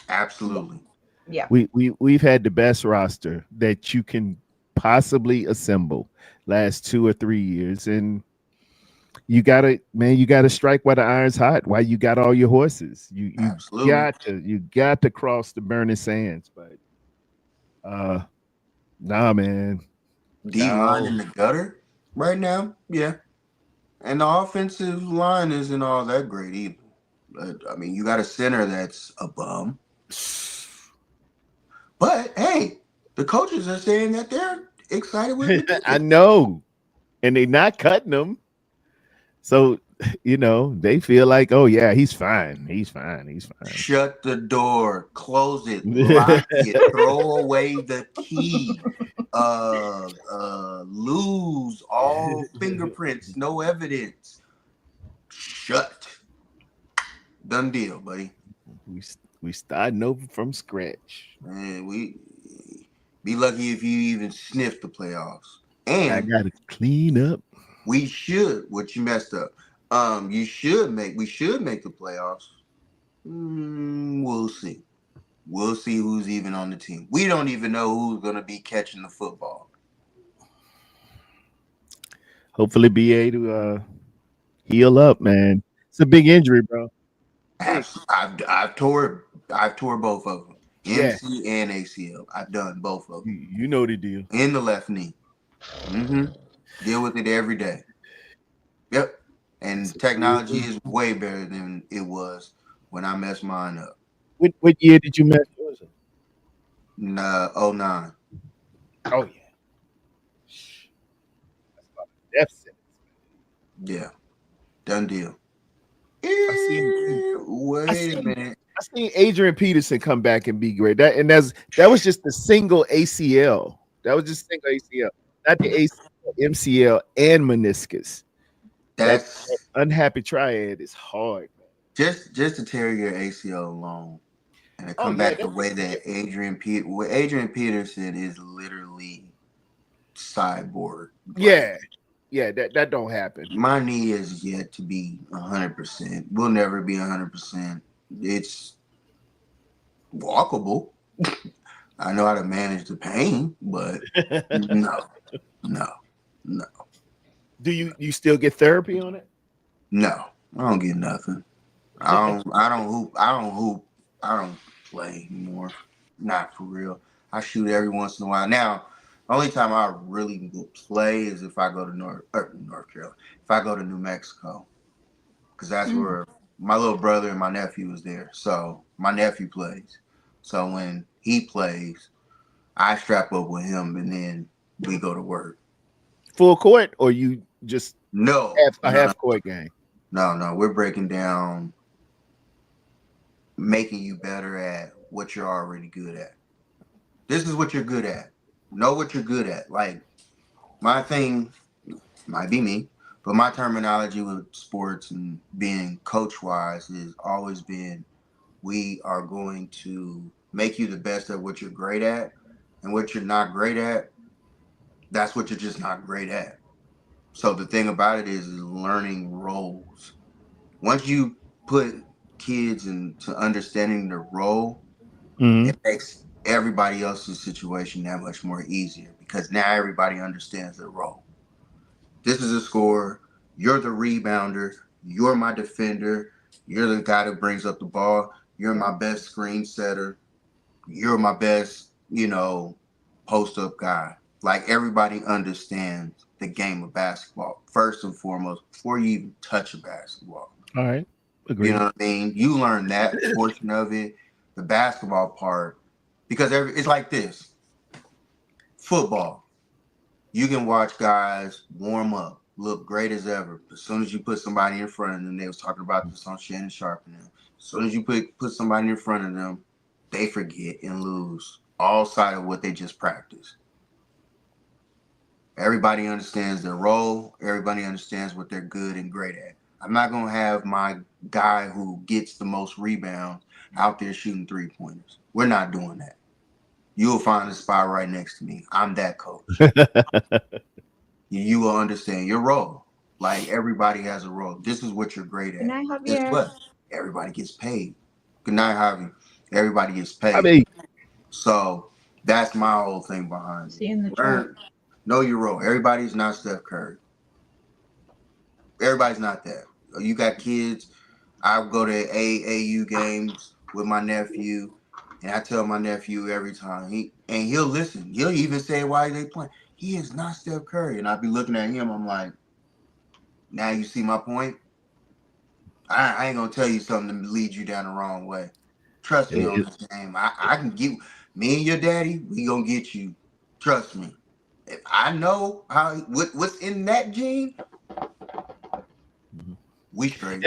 Absolutely. Yeah. We've had the best roster that you can possibly assemble last 2 or 3 years, and you gotta strike while the iron's hot, while you got all your horses. You Absolutely. got to cross the burning sands. But nah, man. D-line in the gutter right now, yeah. And the offensive line isn't all that great either. But I mean, you got a center that's a bum. But hey, the coaches are saying that they're excited with it. I know, and they're not cutting them. So they feel like, oh yeah, he's fine. He's fine. Shut the door, close it, lock it, throw away the key, lose all fingerprints, no evidence. Shut. Done deal, buddy. We starting over from scratch. Man, we be lucky if you even sniff the playoffs. And I gotta clean up. we should. What you messed up? We should make the playoffs. We'll see. We'll see who's even on the team. We don't even know who's gonna be catching the football. Hopefully, be able to heal up, man. It's a big injury, bro. I've tore both of them, Yeah. MC and ACL. I've done both of them You know the deal. in the left knee. Deal with it every day. Yep. And technology is way better than it was when I messed mine up. What year did you mess yours up? 09. Oh yeah. That's about a death sentence. Yeah. Done deal. I Wait a minute. I seen Adrian Peterson come back and be great. That was just the single ACL. That was just single ACL, not the ACL, MCL, and meniscus. That unhappy triad is hard, man. Just to tear your ACL alone and to come back the way that Adrian Peterson is literally cyborg. Yeah, that don't happen. My knee is yet to be 100%. Will never be 100%. It's walkable. I know how to manage the pain, but no. Do you still get therapy on it? No, I don't get nothing. I don't hoop. I don't play anymore. Not for real. I shoot every once in a while. Now, the only time I really will play is if I go to North Carolina. If I go to New Mexico, because that's where my little brother and my nephew is there. So my nephew plays. So when he plays, I strap up with him and then we go to work. Full court, or you just half court game? No. We're breaking down, making you better at what you're already good at. This is what you're good at. Know what you're good at. Like my thing might be me, but my terminology with sports and being coach wise is always been we are going to make you the best at what you're great at, and what you're not great at, that's what you're just not great at. So the thing about it is learning roles. Once you put kids into understanding the role, Mhm. it makes everybody else's situation that much more easier because now everybody understands their role. This is a scorer. You're the rebounder. You're my defender. You're the guy that brings up the ball. You're my best screen setter. You're my best, post up guy. Like everybody understands the game of basketball first and foremost before you even touch a basketball. All right. You Agreed. know what I mean? You learn that portion of it, the basketball part, because it's like this. Football, you can watch guys warm up, look great as ever. As soon as you put somebody in front of them, they was talking about this on Shannon Sharp and them. As soon as you put somebody in front of them, they forget and lose all sight of what they just practiced. Everybody understands their role. Everybody understands what they're good and great at. I'm not going to have my guy who gets the most rebounds out there shooting 3-pointers. We're not doing that. You'll find a spot right next to me. I'm that coach. You will understand your role. Like everybody has a role. This is what you're great Good at. night, Guess Javier. what? Everybody gets paid. Good night, Javi. Everybody gets I paid. mean, So that's my whole thing behind See it. you in the chat. Learn, know your role. Everybody's not Steph Curry. Everybody's not that. You got kids. I go to AAU games with my nephew, and I tell my nephew every time he'll listen. He'll even say why they playing. He is not Steph Curry, and I'll be looking at him. I'm like, now you see my point. I ain't gonna tell you something to lead you down the wrong way. Trust me on this game. I can get me and your daddy. We gonna get you. Trust me. If I know what's in that gene, we straight.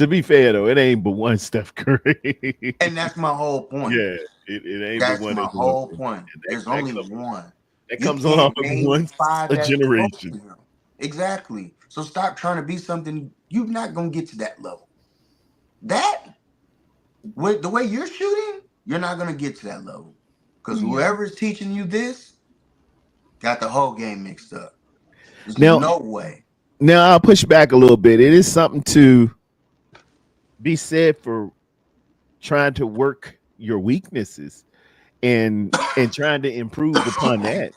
to be fair though, it ain't but one Steph Curry. And that's my whole point. Yeah, it ain't That's but one. my whole point. There's only one. That You comes along can't name once 5 a that's close generation. to him. Exactly. So stop trying to be something. You're not gonna get to that level. That with the way you're shooting, you're not gonna get to that level. Because whoever's teaching you this got the whole game mixed up. There's no way. Now I'll push back a little bit. It is something to be said for trying to work your weaknesses and trying to improve upon that.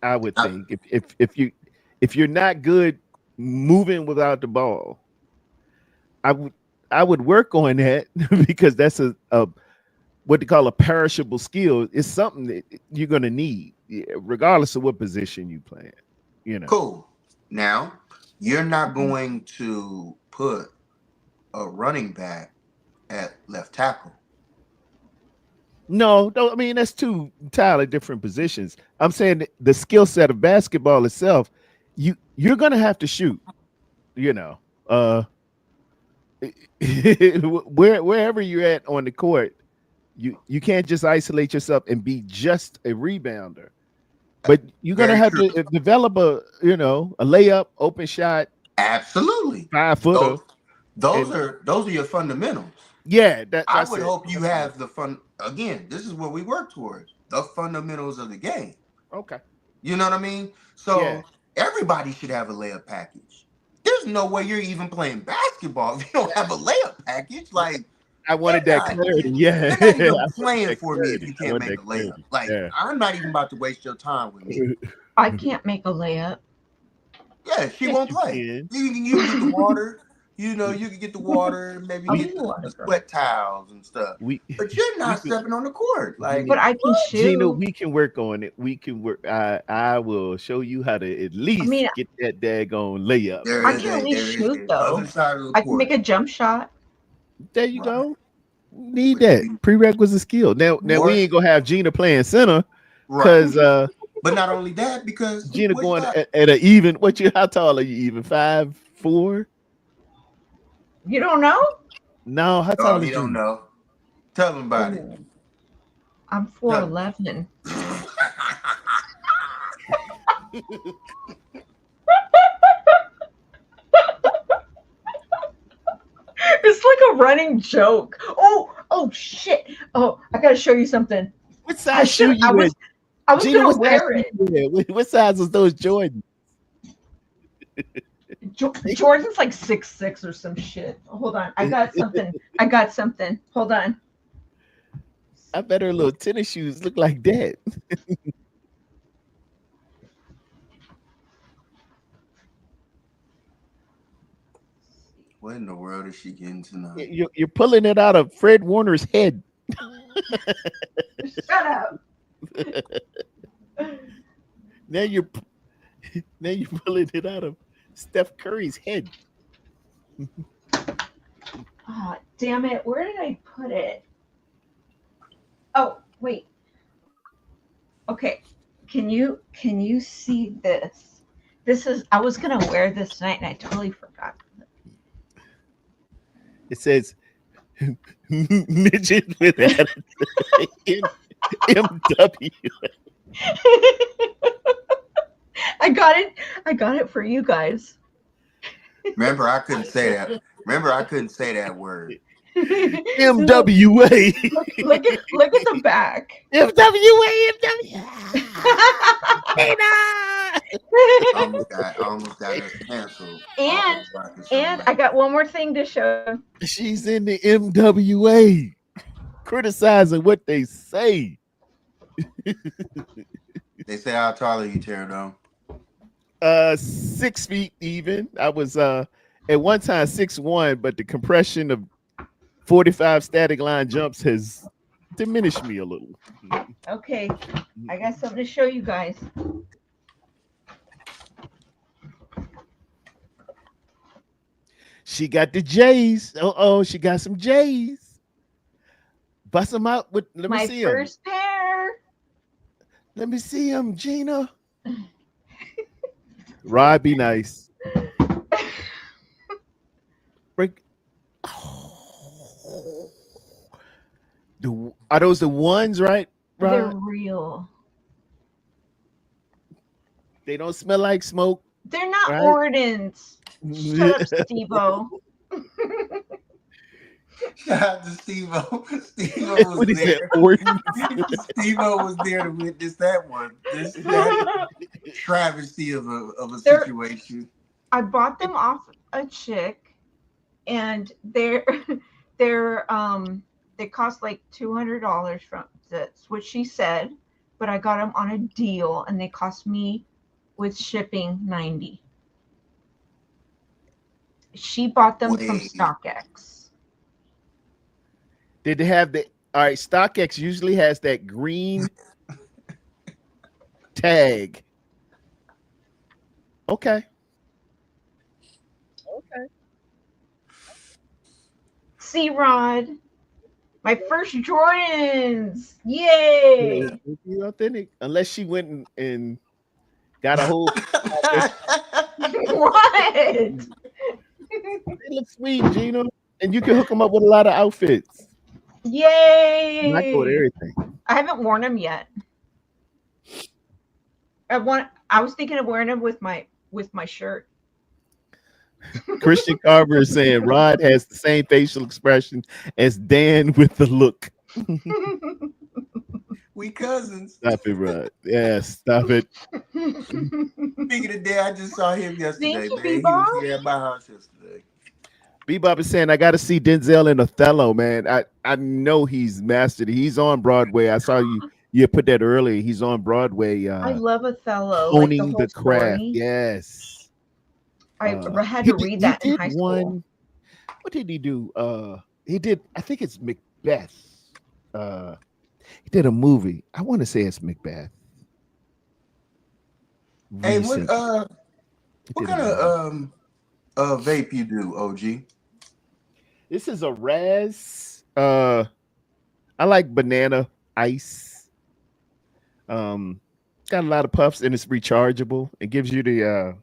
I would think if you're not good moving without the ball, I would work on that because that's a what they call a perishable skill. It's something that you're gonna need regardless of what position you play in. Cool. Now you're not going to put a running back at left tackle. No, I mean that's two entirely different positions. I'm saying the skill set of basketball itself, you're gonna have to shoot. Wherever you're at on the court, you can't just isolate yourself and be just a rebounder. But you're gonna have to develop a layup, open shot. Absolutely. 5-footer. Those are your fundamentals. Yeah, I would hope you have the fun. Again, this is what we work towards: the fundamentals of the game. Okay. You know what I mean? So everybody should have a layup package. There's no way you're even playing basketball if you don't have a layup package. Like I wanted that clarity. Yeah, you're not even playing for me if you can't make a layup. Like I'm not even about to waste your time with me. I can't make a layup. Yeah, she won't play. You can get the water. You can get the water, maybe get the sweat towels and stuff. But you're not stepping on the court. Like, but I can shoot. Gina, we can work on it. We can work. I will show you how to at least get that daggone layup. I can at least shoot though. I can make a jump shot. There you go. Need that prerequisite skill. Now we ain't gonna have Gina playing center because. But not only that, because Gina going at an even. How tall are you? Even 5'4"? You don't know? No, how tall are you? Don't know. Tell them about it. I'm 4'11". It's like a running joke. Oh shit. Oh, I gotta show you something. What I size shoe should. I you was. in? I was Gina, gonna what size wear shoe it. you in? What size was those Jordans? Jordan's like 6'6" or some shit. Hold on. I got something. Hold on. I bet her little tennis shoes look like that. What in the world is she getting tonight? You're pulling it out of Fred Warner's head. Shut up. Now you're pulling it out of Steph Curry's head. Oh, damn it. Where did I put it? Oh, wait. Okay. Can you see this? This is I was gonna wear this tonight and I totally forgot. It says midget with attitude. MW. I got it for you guys. Remember, I couldn't say that. Remember, I couldn't say that word. MWA. Look at the back. MWA. Almost got us canceled. And I got one more thing to show. She's in the MWA, criticizing what they say. They say, how tall are you, Pterodome? 6 feet even. I was at one time 6'1", but the compression of 45 static line jumps has diminished me a little. Okay, I got something to show you guys. She got the J's. Oh, she got some J's. Bust them out with. Let me see my first pair. Let me see them, Gina. Rod, be nice. Break. Oh. Are those the ones, right? Rod? They're real. They don't smell like smoke. They're not right? Ordens. Shut up, Steve-O. Shout out to Steve-O. Steve-O was there. Steve-O was there to witness that one. That travesty of a situation. I bought them off a chick, and they cost like $200 from. That's what she said, but I got them on a deal, and they cost me with shipping $90. She bought them from StockX. Did they have the? All right, StockX usually has that green tag. Okay. C-Rod, my first Jordans. Yay! Yeah, authentic. Unless she went and got a whole. What? They look sweet, Gina, and you can hook them up with a lot of outfits. Yay! Not with everything. I haven't worn them yet. I was thinking of wearing them with my shirt. Christian Carver is saying Rod has the same facial expression as Dan with the look. We cousins. Stop it, Rod. Yeah, stop it. Speaking of Dan, I just saw him yesterday, Thank you, man. He Bebop. was here at my house yesterday. Bebop is saying I got to see Denzel in Othello, man. I know he's mastered it. He's on Broadway. I saw you put that earlier. He's on Broadway. I love Othello. Honing like the craft. Story. Yes. I had to read that in high school. What did he do? He did. I think it's Macbeth. He did a movie. I want to say it's Macbeth. Hey, what kind of vape you do, OG? This is a Raz. I like banana ice. Got a lot of puffs and it's rechargeable. It gives you the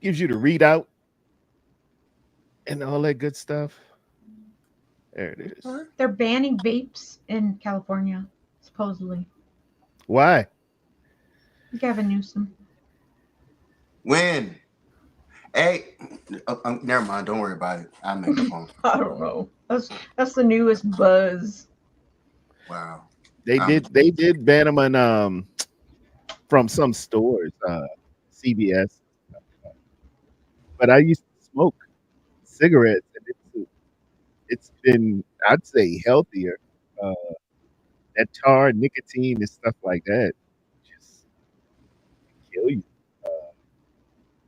readout and all that good stuff. There it is. They're banning vapes in California, supposedly. Why? Gavin Newsom. When? Hey, never mind. Don't worry about it. I'll make a phone. I don't know. That's the newest buzz. Wow. They did ban them on from some stores, CVS. But I used to smoke cigarettes, and it's been, I'd say, healthier. That tar, nicotine, and stuff like that just kill you.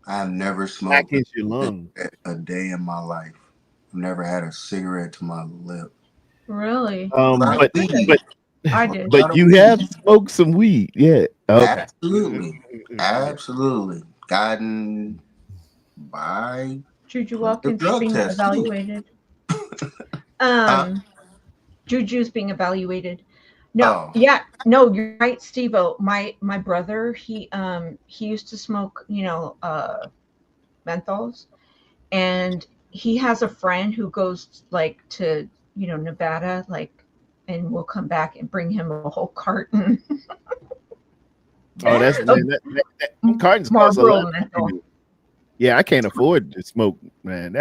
I have never smoked Package your lungs. a day in my life. I've never had a cigarette to my lip. Really? But I did. but you have smoked some weed, yeah? Okay. Absolutely. Gotten by Juju Watkins drug being test, evaluated. Juju's being evaluated. No, Oh. yeah, no, you're right, Steve-O. My brother, he used to smoke, menthols, and he has a friend who goes like to, Nevada, like, and will come back and bring him a whole carton. Oh, that's that cartons cost a Marlboro lot. menthol. Yeah, I can't afford to smoke, man.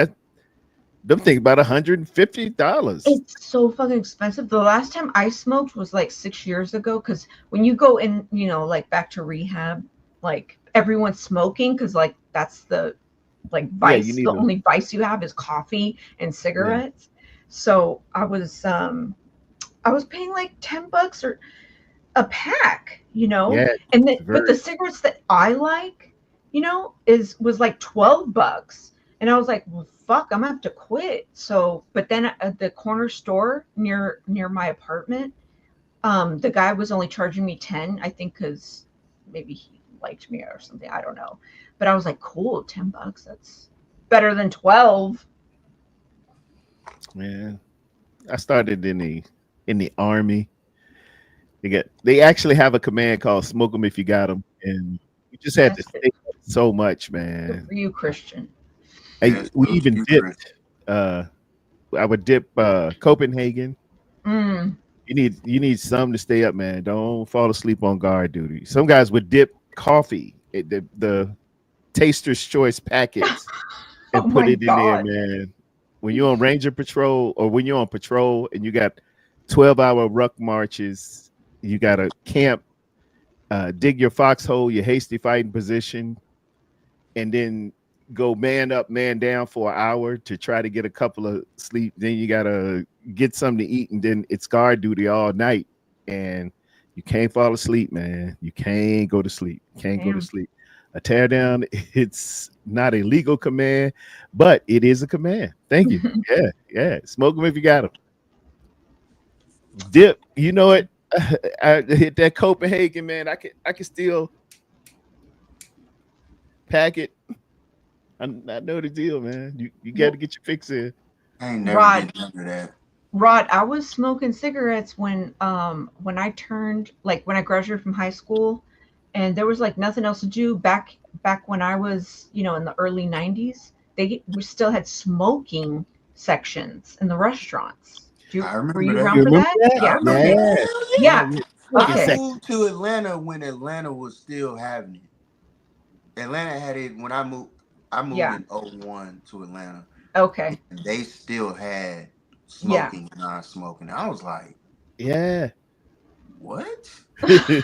Them things about $150. It's so fucking expensive. The last time I smoked was like 6 years ago, because when you go in, like back to rehab, like everyone's smoking because like that's the like vice. The only vice you have is coffee and cigarettes. Yeah. So I was paying like $10 or a pack, Yeah, and but the cigarettes that I like, was like $12. And I was like, well, fuck, I'm gonna have to quit. So, but then at the corner store near my apartment, the guy was only charging me 10, I think, because maybe he liked me or something. I don't know. But I was like, cool, $10. That's better than 12. Yeah. I started in the Army. They actually have a command called "Smoke 'em if you got 'em," and you just had to think so much, man. Good for you, Christian. We even dipped. I would dip Copenhagen. Mm. You need some to stay up, man. Don't fall asleep on guard duty. Some guys would dip coffee, the Taster's Choice packets, and put it in there, man. When you're on Ranger Patrol, or when you're on patrol and you got 12-hour ruck marches, you got to camp, dig your foxhole, your hasty fighting position, and then go man up, man down for an hour to try to get a couple of sleep. Then you got to get something to eat, and then it's guard duty all night. And you can't fall asleep, man. You can't go to sleep. Go to sleep. A tear down, it's not a legal command, but it is a command. Thank you. Yeah. Smoke them if you got them. Dip, you know it. I hit that Copenhagen, man. I can still pack it. I know the deal, man. You got to get your fix in. I ain't never been under that. Rod, I was smoking cigarettes when I turned, like when I graduated from high school, and there was like nothing else to do back when I was, in the early 90s. We still had smoking sections in the restaurants. I remember were you that. around for that? Yeah. I moved to Atlanta when Atlanta was still having it. Atlanta had it when I moved. I moved in 2001 to Atlanta. Okay. And they still had smoking, non-smoking. I was like, yeah. What? It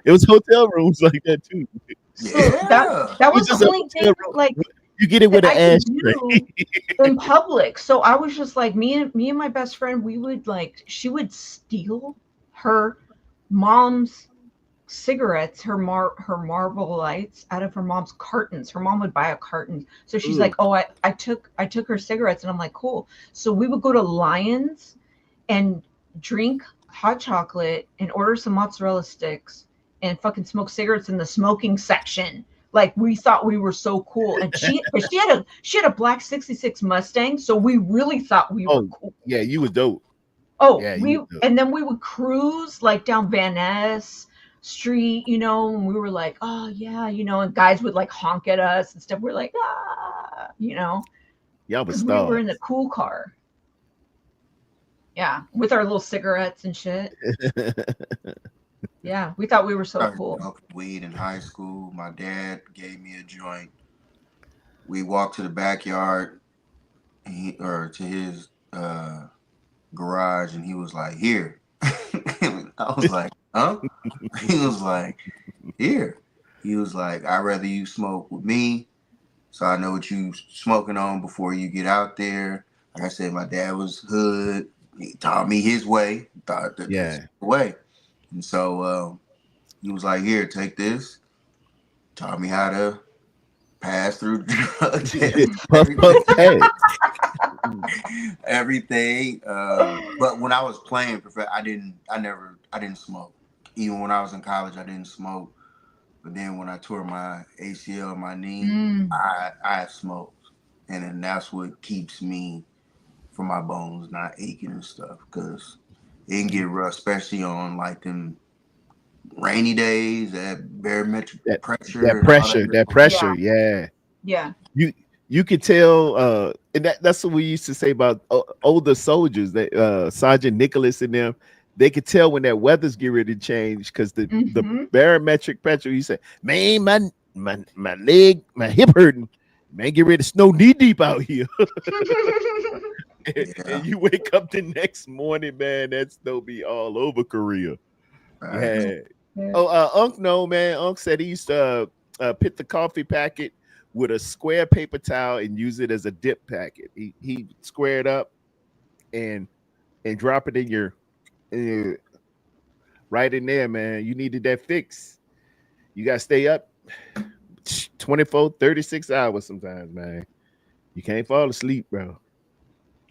was hotel rooms like that too. Yeah. That was the only thing, like, you get it with an ashtray in public. So I was just like, me and my best friend, we would she would steal her mom's cigarettes, her Marlboro Lights out of her mom's cartons. Her mom would buy a carton. So she's like, oh, I took her cigarettes, and I'm like, cool. So we would go to Lions and drink hot chocolate and order some mozzarella sticks and fucking smoke cigarettes in the smoking section. Like, we thought we were so cool. And she had a black 66 Mustang, so we really thought we were cool. Yeah, you were dope. Oh, yeah, and then we would cruise like down Van Ness Street, and we were like, oh yeah, and guys would like honk at us and stuff. We're like, Y'all was we were in the cool car. Yeah, with our little cigarettes and shit. Yeah, we thought we were so Started cool. smoking weed in high school. My dad gave me a joint. We walked to the backyard, or to his garage, and he was like, "Here." I was like, "Huh?" He was like, "Here." He was like, "I'd rather you smoke with me, so I know what you smoking on before you get out there." Like I said, my dad was hood. He taught me his way. Thought that this is the way, and so he was like, "Here, take this." Taught me how to pass through drug tests, Puff, puff, pass. everything. But when I was playing, I didn't smoke. Even when I was in college, I didn't smoke. But then when I tore my ACL, my knee, I smoked, and then that's what keeps me from my bones not aching and stuff. Because it can get rough, especially on like them rainy days, that barometric pressure, that pressure, yeah. Yeah. You could tell, and that's what we used to say about older soldiers, that Sergeant Nicholas and them. They could tell when that weather's getting ready to change because the barometric pressure. You say, "Man, my leg, my hip hurting. Man, get ready to snow knee deep out here." And you wake up the next morning, man, that snow be all over Korea. Yeah. Unc, no, man. Unc said he used to put the coffee packet with a square paper towel and use it as a dip packet. He squared up and drop it in your right in there, man. You needed that fix. You got to stay up 24, 36 hours sometimes, man. You can't fall asleep, bro.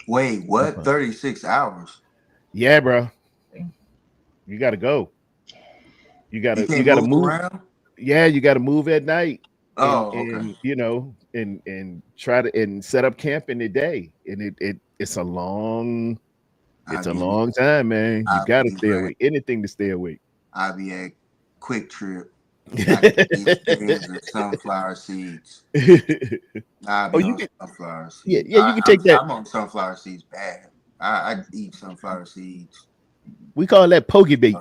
Wait, what? 36 hours? Yeah, bro. You got to go. You got to move around. Yeah, you got to move at night. And you know, and try to set up camp in the day. And it's a long time, man. You gotta stay awake. Anything to stay awake. I'll be at Quick Trip. And sunflower seeds. I'll be on sunflower seeds. Yeah, you can take that. I'm on sunflower seeds bad. I eat sunflower seeds. We call that pokey bait.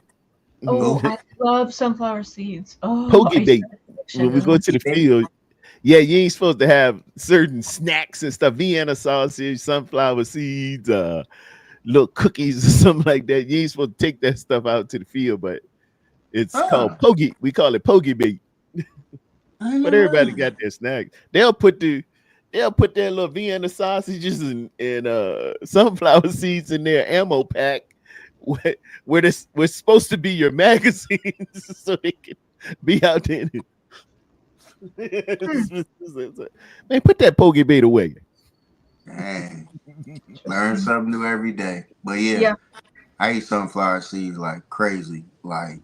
Oh, I love sunflower seeds. Oh, pokey bait. When we go to the field, yeah, you ain't supposed to have certain snacks and stuff. Vienna sausage, sunflower seeds, little cookies or something like that. You ain't supposed to take that stuff out to the field, but it's called pokey. We call it pokey bait. But everybody got their snacks. They'll put their little Vienna sausages and sunflower seeds in their ammo pack where we're supposed to be your magazines so they can be out there. Man, put that pokey bait away. Dang. Learn something new every day. But yeah, I eat sunflower seeds like crazy. Like,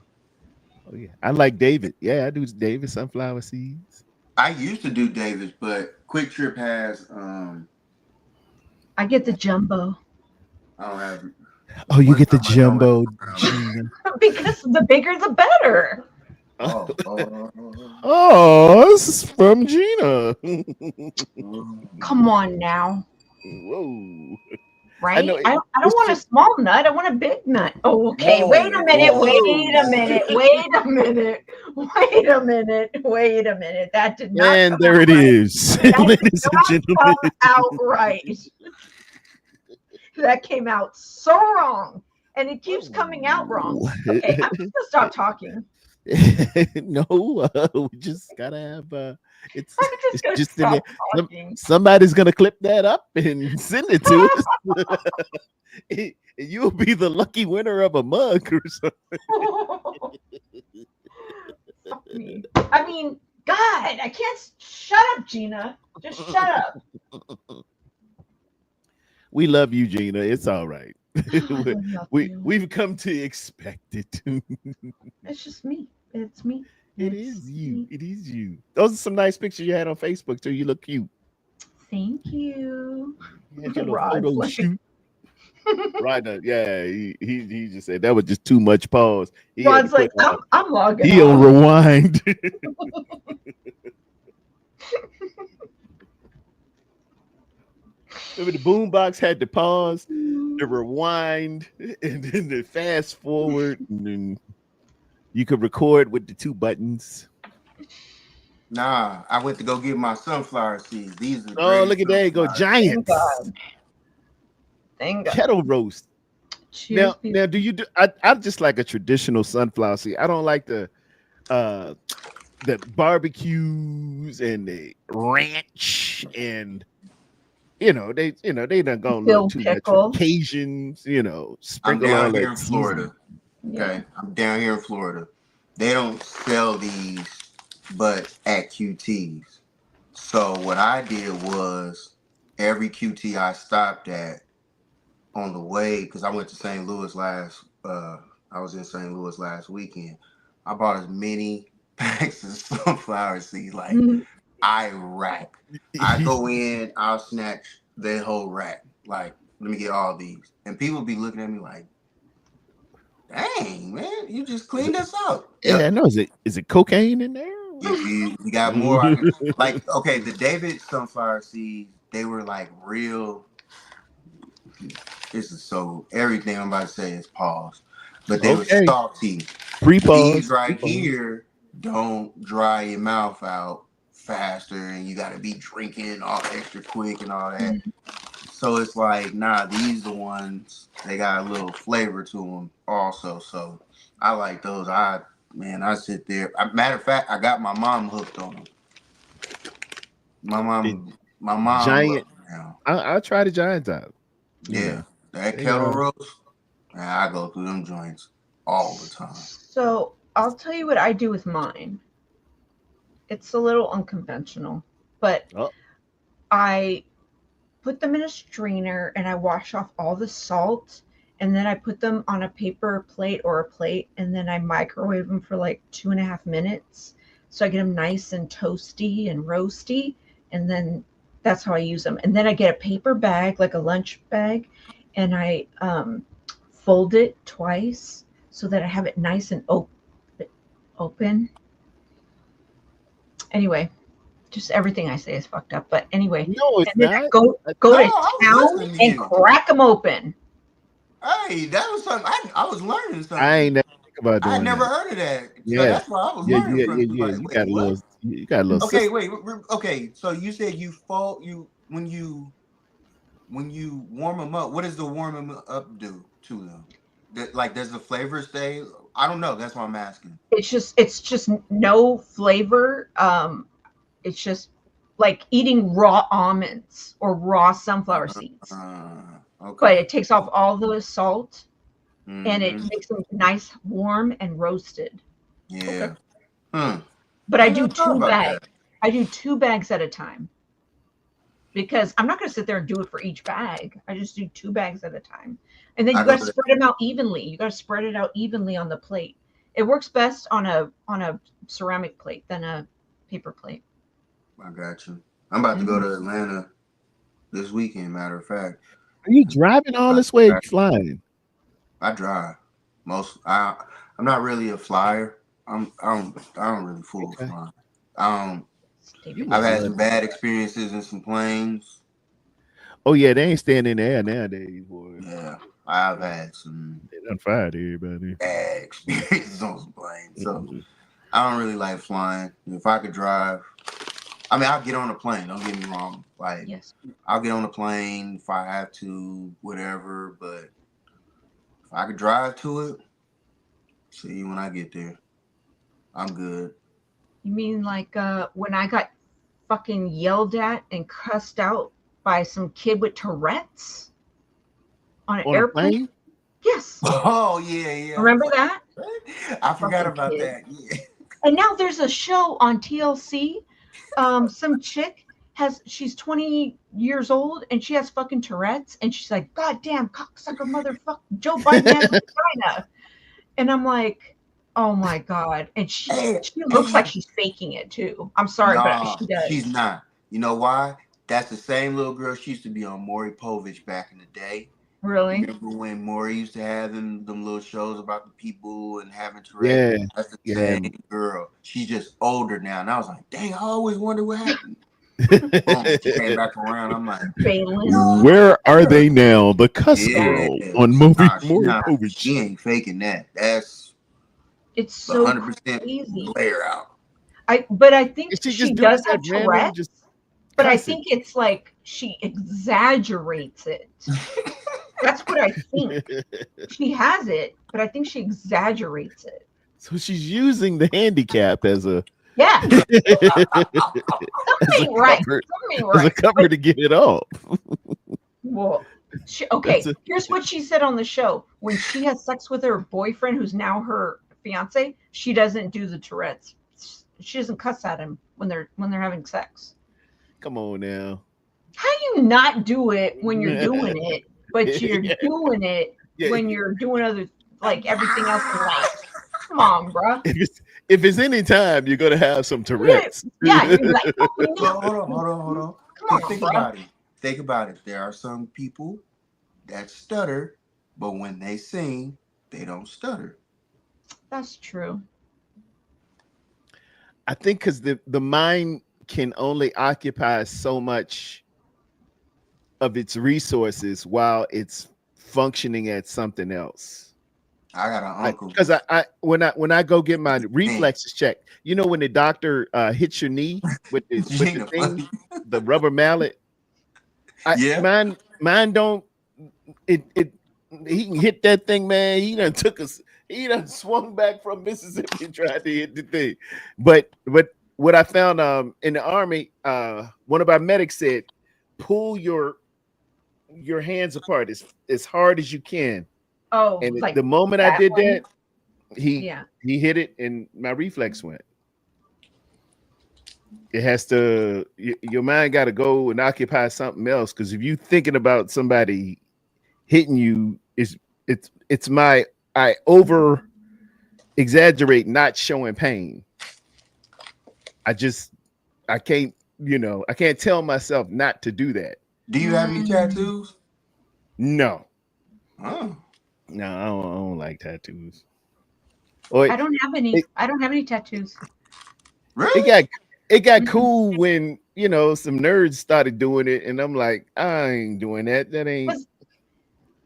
oh yeah, I like David. Yeah, I do David sunflower seeds. I used to do David's, but Quick Trip has I get the jumbo. I don't have. Oh, you get the jumbo. Because the bigger the better. Oh, this is from Gina. Come on now. Whoa. Right? I don't want a small nut. I want a big nut. Oh, okay. Wait a minute. That did not. And there it is. Ladies and gentlemen. Outright. That came out so wrong. And it keeps coming out wrong. Okay, I'm just gonna stop talking. No, we just gotta have it's just in there. Somebody's gonna clip that up and send it to us. And you'll be the lucky winner of a mug or something. I mean, God, I can't shut up, Gina. Just shut up. We love you, Gina. It's all right. We've come to expect it. It's just me. It's me. It is you. It is you. Those are some nice pictures you had on Facebook too. You look cute. Thank you. You had your little photo shoot. Right. Yeah. He just said that was just too much pause. Rod's like, I'm logging. He'll rewind. Remember the boombox had the pause, the rewind, and then the fast forward. And then You could record with the 2 buttons. Nah, I went to go get my sunflower seeds. These are Oh, look at there you go, Thank Giants. God. Thank God. Kettle roast. Cheers, Now, do you do? I just like a traditional sunflower seed. I don't like the barbecues and the ranch and they done gone Dill look too pickle. much Cajuns. I'm Sprinkle down all here that in Florida. Yeah. Okay, I'm down here in Florida. They don't sell these, but at QTs. So what I did was every QT I stopped at on the way, because I went to St. Louis I was in St. Louis last weekend. I bought as many packs of sunflower seeds, like I rack. I go in, I'll snatch the whole rack. Like, let me get all these. And people be looking at me like, dang, man, you just cleaned us out. Yeah, no, is it cocaine in there? You got more. Like, okay, the David sunflower seeds, they were like real. This is so, everything I'm about to say is pause. But they were salty. Pre-pause. These right here don't dry your mouth out faster, and you got to be drinking all extra quick and all that. So it's like, nah, these the ones, they got a little flavor to them also. So I like those. I sit there. Matter of fact, I got my mom hooked on them. My mom. Giant. I'll try the Giants out. Yeah, that kettle roast. Man, I go through them joints all the time. So I'll tell you what I do with mine. It's a little unconventional, but I put them in a strainer and I wash off all the salt, and then I put them on a paper plate or a plate, and then I microwave them for like 2.5 minutes. So I get them nice and toasty and roasty, and then that's how I use them. And then I get a paper bag, like a lunch bag, and I fold it twice so that I have it nice and open. Anyway, just everything I say is fucked up. But anyway, no, it's not. Go to town and crack them open. Hey, that was something I was learning something. I ain't never think about doing I never that. heard of that. So Yeah, that's why I was learning from you. Like, You got a little. Okay, wait. Okay, so you said when you warm them up. What does the warm them up do to them? Does the flavor stay? I don't know. That's why I'm asking. It's just no flavor. It's just like eating raw almonds or raw sunflower seeds. Okay. But it takes off all the salt, and it makes them nice, warm, and roasted. Yeah. But I do 2 bags. I do 2 bags at a time, because I'm not going to sit there and do it for each bag. I just do 2 bags at a time. And then you got to spread them out evenly. You got to spread it out evenly on the plate. It works best on a ceramic plate than a paper plate. I got you. I'm about to go to Atlanta this weekend, matter of fact. Are you driving all this way or flying? I drive. I'm not really a flyer. I don't really fool with flying. I've had some bad experiences in some planes. Oh yeah, they ain't staying in the air nowadays, boy. Yeah, I've had some. They done fired everybody. Bad experiences on some planes. So I don't really like flying. If I could drive, I mean, I'll get on a plane. Don't get me wrong. Like, yes, I'll get on a plane if I have to, whatever. But if I could drive to it, see you when I get there. I'm good. You mean like when I got fucking yelled at and cussed out by some kid with Tourette's on an airplane? Yes. Oh yeah. Remember that? I forgot about that. Yeah. And now there's a show on TLC. Some chick she's 20 years old and she has fucking Tourette's, and she's like, "God damn cocksucker motherfucker, Joe Biden has vagina." And I'm like, oh my God. And she looks like she's faking it too. I'm sorry, but she does. She's not. You know why? That's the same little girl. She used to be on Maury Povich back in the day. Really? Remember when Maury used to have them little shows about the people and having Tourette's? Yeah. That's the same girl. She's just older now. And I was like, dang, I always wonder what happened. Boom, she came back around. I'm like, where are they now? The cuss girl on Maury Povich. She ain't faking that. It's so 100% crazy. glare out. But I think Is she she just doing does that have random, Tourette's, just but I cussing? think it's like she exaggerates it. That's what I think. She has it, but I think she exaggerates it. So she's using the handicap as a Yeah, as a something right. cover, Something as a right. cover to get it off. Well, okay, That's here's what she said on the show. When she has sex with her boyfriend, who's now her fiance, she doesn't do the Tourette's. She doesn't cuss at him when they're having sex. Come on now. How do you not do it when you're doing it, but you're doing it when you're doing other, like everything else in life? Come on, bro. If it's any time, you're gonna have some Tourette's. Yeah, you're like, oh, Well, no. hold on. Come on, Think bro. about it. Think about it. There are some people that stutter, but when they sing, they don't stutter. That's true. I think because the mind can only occupy so much of its resources while it's functioning at something else. I got an uncle. Because I when I go get my reflexes checked, you know when the doctor hits your knee with the thing, the rubber mallet. Yeah. Mine don't. It he can hit that thing, man. He done swung back from Mississippi and tried to hit the thing. But what I found in the Army, one of our medics said, pull your hands apart as hard as you can. Oh, And like the moment I did that, he yeah. hit it and my reflex went. It has to, your mind got to go and occupy something else, because if you thinking about somebody hitting you, I over exaggerate not showing pain. I can't tell myself not to do that. Do you have any tattoos? No. Oh. No, I don't like tattoos. I don't have any. I don't have any tattoos. Really? It got cool when some nerds started doing it, and I'm like, I ain't doing that. That ain't.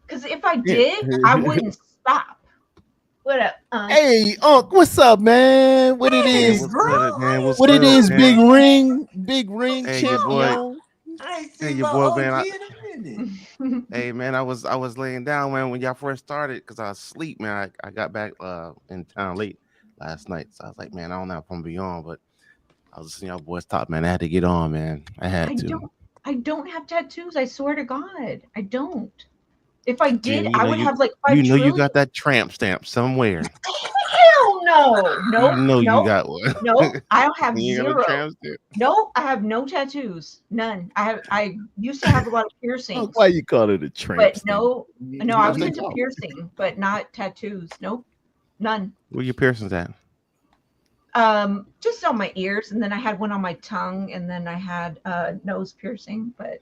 Because if I did, I wouldn't stop. What up? Hey, Unc, what's up, man? What it is, what's good, man? What's what good, it is, man? big ring, Hey, your champion. Hey, your boy, man. Hey, man, I was laying down, man, when y'all first started, because I was asleep, man. I got back in town late last night, so I was like, man, I don't know if I'm gonna be on, but I was listening to y'all boys talk, man. I had to get on, man. I had to. I don't have tattoos. I swear to God, I don't. If I did, Yeah, I would have like 5 You know, trillion. you got that tramp stamp somewhere. Hell no. No. You got one. No, I have You got a zero. tramp stamp? No, I have no tattoos. None. I used to have a lot of piercings. Why you call it a tramp? But stamp? no, I was into piercing, but not tattoos. Nope, none. Where your piercings at? Just on my ears, and then I had one on my tongue, and then I had nose piercing, but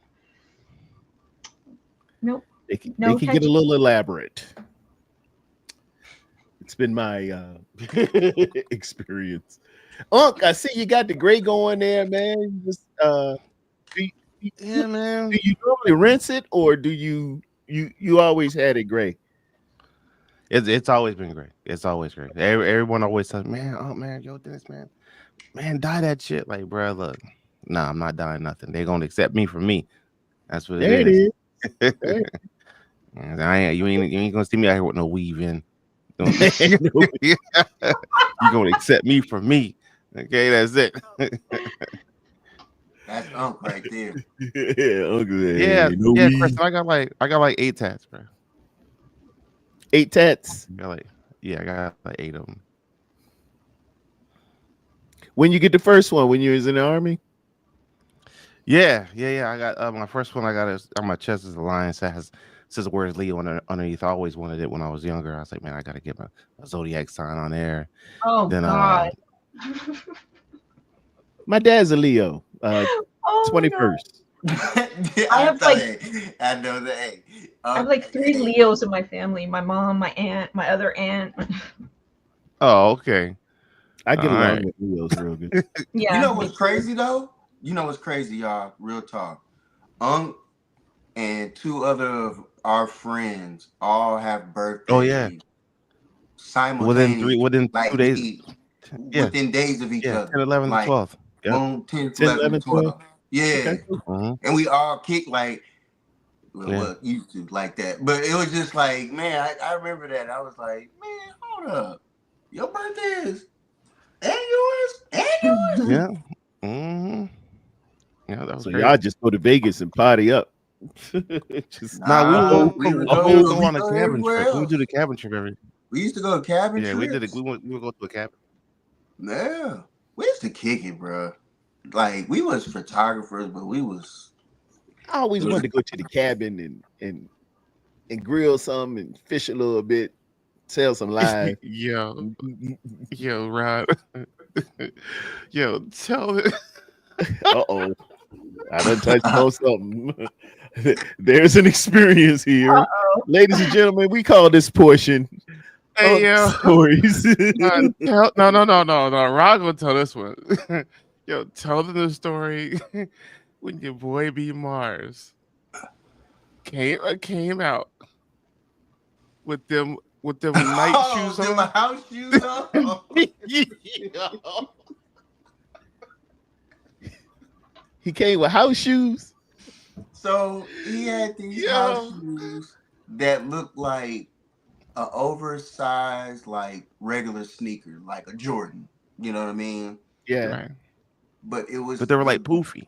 nope. They can get a little elaborate. It's been my experience. Unc, I see you got the gray going there, man. Just man. Do you normally rinse it, or do you always had it gray? It's always been great. It's always great. Everyone always says, man, oh man, yo, Dennis, man, dye that shit. Like, bro, look, nah, I'm not dyeing nothing. They're gonna accept me for me. That's what it is. You ain't gonna see me out here with no weave in. You're gonna accept me for me. Okay, that's it. That's Unc right there. Yeah, Chris, I got like 8 tats, bro. 8 tats. I got like 8 of them. When you get the first one, when you was in the Army? Yeah. I got my first one. I got it on my chest is a lion. Says the word Leo underneath. I always wanted it when I was younger. I was like, man, I gotta get my zodiac sign on there. Oh then, God. My dad's a Leo. 21st. I have I know that. I have like 3 Leos in my family. My mom, my aunt, my other aunt. Oh, okay. I get along with Leos real good. Yeah. You know what's crazy though? You know what's crazy, y'all? Real talk. Unc and 2 other of our friends all have birthdays. Oh yeah. simultaneously, within like 2 days. Yeah, within days of each yeah, other. 10, 11, Like 12. Yep. boom, 10, 10, 11, 11, 12. Yeah. Okay. And we all kicked like Yeah. well, used to like that. But it was just like, man, I remember that. I was like, man, hold up. Your birthday is and yours and yours. Yeah. Mm-hmm. Yeah, that was So crazy. y'all just go to Vegas and party up. Just Nah, we we would go on a go cabin everywhere trip. We else. do the cabin trip every. We used to go to cabin Yeah, trips. we did it. We would go to a cabin. Yeah. We used to kick it, bro. Like we was photographers, but we was I always wanted to go to the cabin and grill some and fish a little bit, sell some live. Yo, Rod. Yo, tell it. Uh-oh. I done touched on something. There's an experience here. Uh-oh. Ladies and gentlemen, we call this portion Hey, yo. stories. No. Rod gonna tell this one. Yo, tell them the story when your boy B Mars came out with them night shoes them on. house shoes on. He came with house shoes. So he had these Yo. house shoes that looked like an oversized, like regular sneaker, like a Jordan. You know what I mean? Yeah. Right. But it was. But they were like poofy.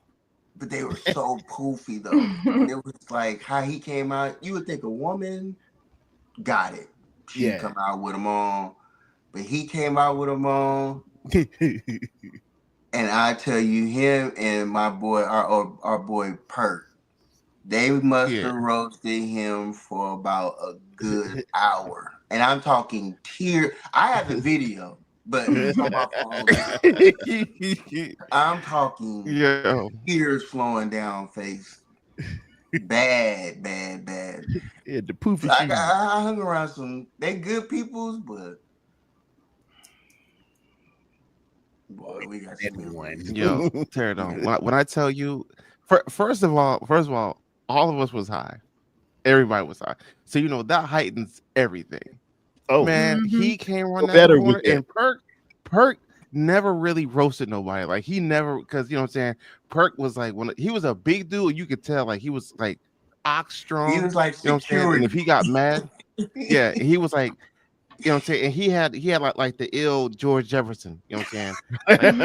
But they were so poofy though. And it was like how he came out. You would think a woman got it. She'd Yeah. come out with them on. But he came out with them on. And I tell you, him and my boy, our boy Perk, they must have roasted him for about a good hour. And I'm talking I have the video, but it's on my phone. I'm talking tears flowing down face. Bad. Yeah, the poofy I shoes. hung around some, they good peoples, but boy, we got one. Yo, tear it on. When I tell you, first of all, all of us was high. Everybody was high. So that heightens everything. Oh man, he came on that better corner, with that. and Perk never really roasted nobody. Like he never, because you know what I'm saying. Perk was like when he was a big dude, you could tell like he was like ox strong. He was like security. And if he got mad, yeah, he was like. You know what I'm saying? And he had like the ill George Jefferson. You know what I'm saying? Like, and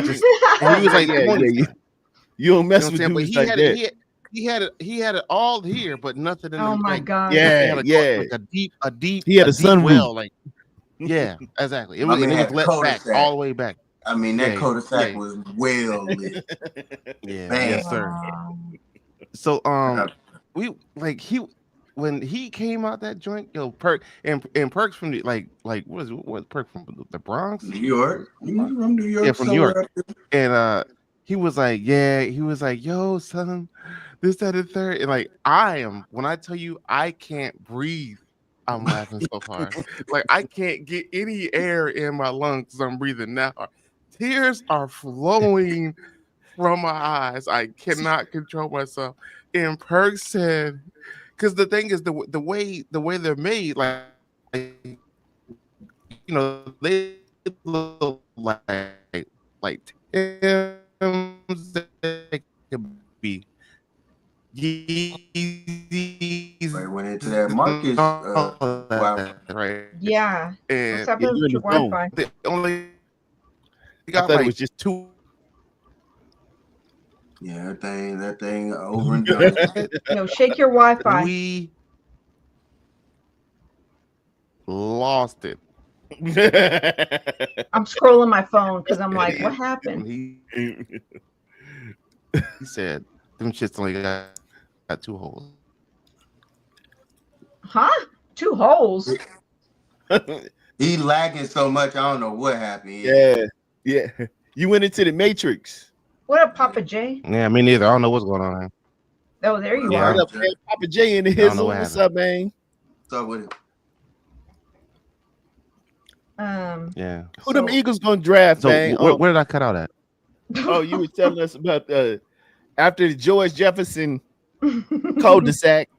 he was like, you don't mess with dudes but he like had that. it. He had it all here, but nothing in Oh the, my like, God. Yeah, like a deep. He had a sunroof. well, like yeah, exactly. It was let back all the way back. I mean that cul-de-sac was well lit. Yes, sir. So when he came out that joint, Perk and Perk's from the like what Perk from the Bronx, New York. From New York. Yeah, from New York. And he was like, yo, son, this, that, and third. And like when I tell you I can't breathe, I'm laughing so hard. Like I can't get any air in my lungs because I'm breathing now. Tears are flowing from my eyes. I cannot control myself. And Perk said, because the thing is the way they're made, like they look like Tim's, they could be Yeezys. Right, went into that Marcus. Wow. Right. Yeah. And What's happening with your Wi-Fi? they only I got thought like it was just two. Yeah, that thing over and done. No, shake your Wi-Fi. We lost it. I'm scrolling my phone because I'm like, what happened? He said, them shits only got 2 holes. Huh? 2 holes? He lagging so much, I don't know what happened. Yeah. You went into the Matrix. What up, Papa J? Yeah, me neither. I don't know what's going on. Oh, there you Yeah. are. What up, man? Papa J in the I don't know hizzle. what What's happened. up, man? What's up with it? Yeah. Who them Eagles gonna draft, So man? where did I cut out at? Oh, you were telling us about after the George Jefferson cul-de-sac.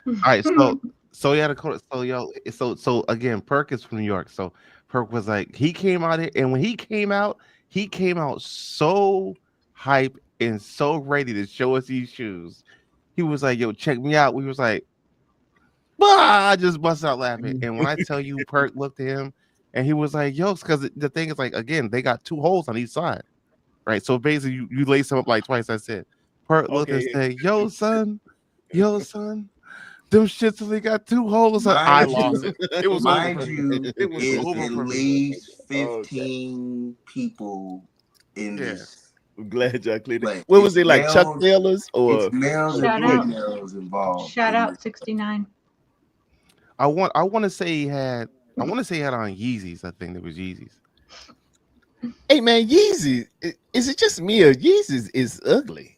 All right, So yeah, so again, Perk is from New York. So Perk was like, he came out here, and when he came out so hype and so ready to show us these shoes. He was like, "Yo, check me out." We was like, "Bah!" I just bust out laughing. And when I tell you, Perk looked at him, and he was like, "Yo," because the thing is, like, again, they got 2 holes on each side, right? So basically, you lace them up like twice. I said, Perk looked and said, "Yo, son." Them shits only got 2 holes. I lost it. It was mind over. you, It was it's over at for me. least 15 people in this. I'm glad y'all cleared it. Like, What was it like, males- Chuck Taylors or? It's males Shout and out. females involved. Shout in out this. 69. I want to say he had on Yeezys. I think there was Yeezys. Hey man, Yeezy. Is it just me or Yeezy is ugly?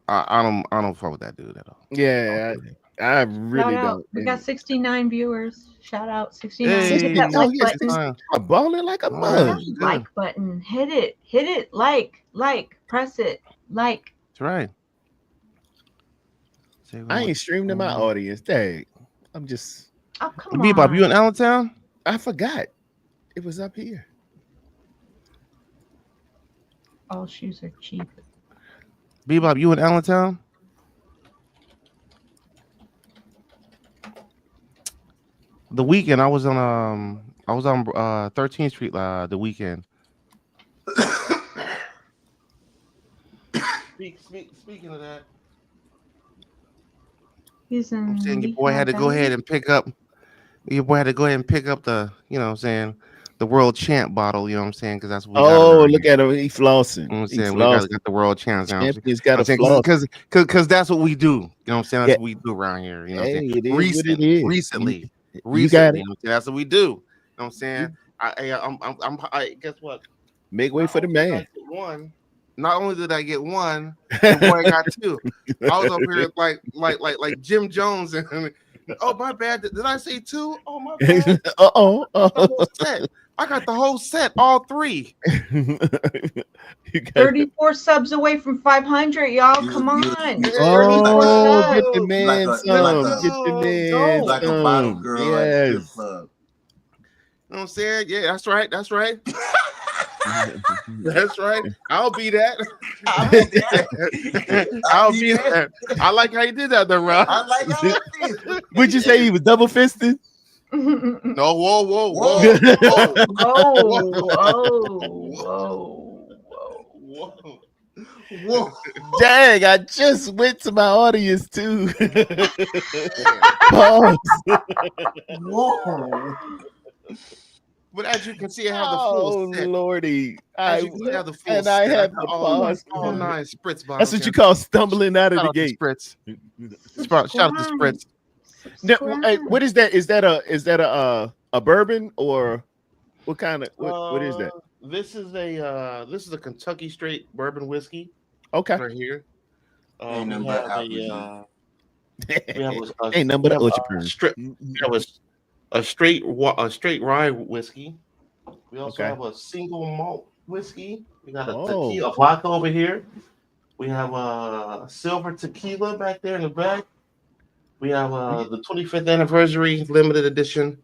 I don't fuck with that dude at all. Yeah, I really Shout out. don't. We got 69 viewers. Shout out 69. Hey, Hit that oh, like yes, button. I'm balling like a All mug. right. Good. Like button. Hit it. Like. Press it. Like. That's right. I ain't streamed in my audience. Dang. I'm just. Oh, come Bebop, on. you in Allentown? I forgot. It was up here. All shoes are cheap. Bebop, you in Allentown? The weekend I was on 13th Street the weekend. Speaking of that, He's in. I'm saying your Leaf boy had to go Valley. ahead and pick up the, you know what I'm saying, the world champ bottle, you know what I'm saying, because that's what we got Oh, around look here. at him. He flossing. You know what I'm He saying? We flossing. got the world champs now. Champions got to floss. Because that's what we do. You know what I'm saying? That's Yeah. what we do around here. You know Hey, what I'm it saying? is what it is. Recently. You got it. You know what I'm saying? That's what we do. You know what I'm saying? I guess what? Make way for the man. Not only did I get one, the boy got 2. I was up here like Jim Jones and oh my bad. Did I say 2? Oh my bad. I got the whole set, all 3. You got 34 subs away from 500, y'all. Come on. Oh, get the subs. man Like a- some. like a- Get the man like a bottle some. girl at the strip Yes. club. You know what I'm saying? Yeah, that's right. That's right. That's right. I'll be that. I'll be that. I like how you did that, though, Rob. I like how it is. Would you say he was double fisted? No, whoa. Whoa. Dang, I just went to my audience too. Pause. Whoa. But as you can see, I have the full set. Lordy. As you can see, I have the full and set. I have got the all pause. 9 spritz bottles. That's what you call stumbling out of Shout the out to gate. Spritz. Shout out to Spritz. Now, hey, what is that? Is that a bourbon or what kind of what is that? This is a Kentucky straight bourbon whiskey Okay. right here. Ain't We nothing but have apple Ain't nothing but a ultra perm. a straight rye whiskey. We also have a single malt whiskey. We got a tequila vodka over here. We have a silver tequila back there in the back. We have the 25th anniversary limited edition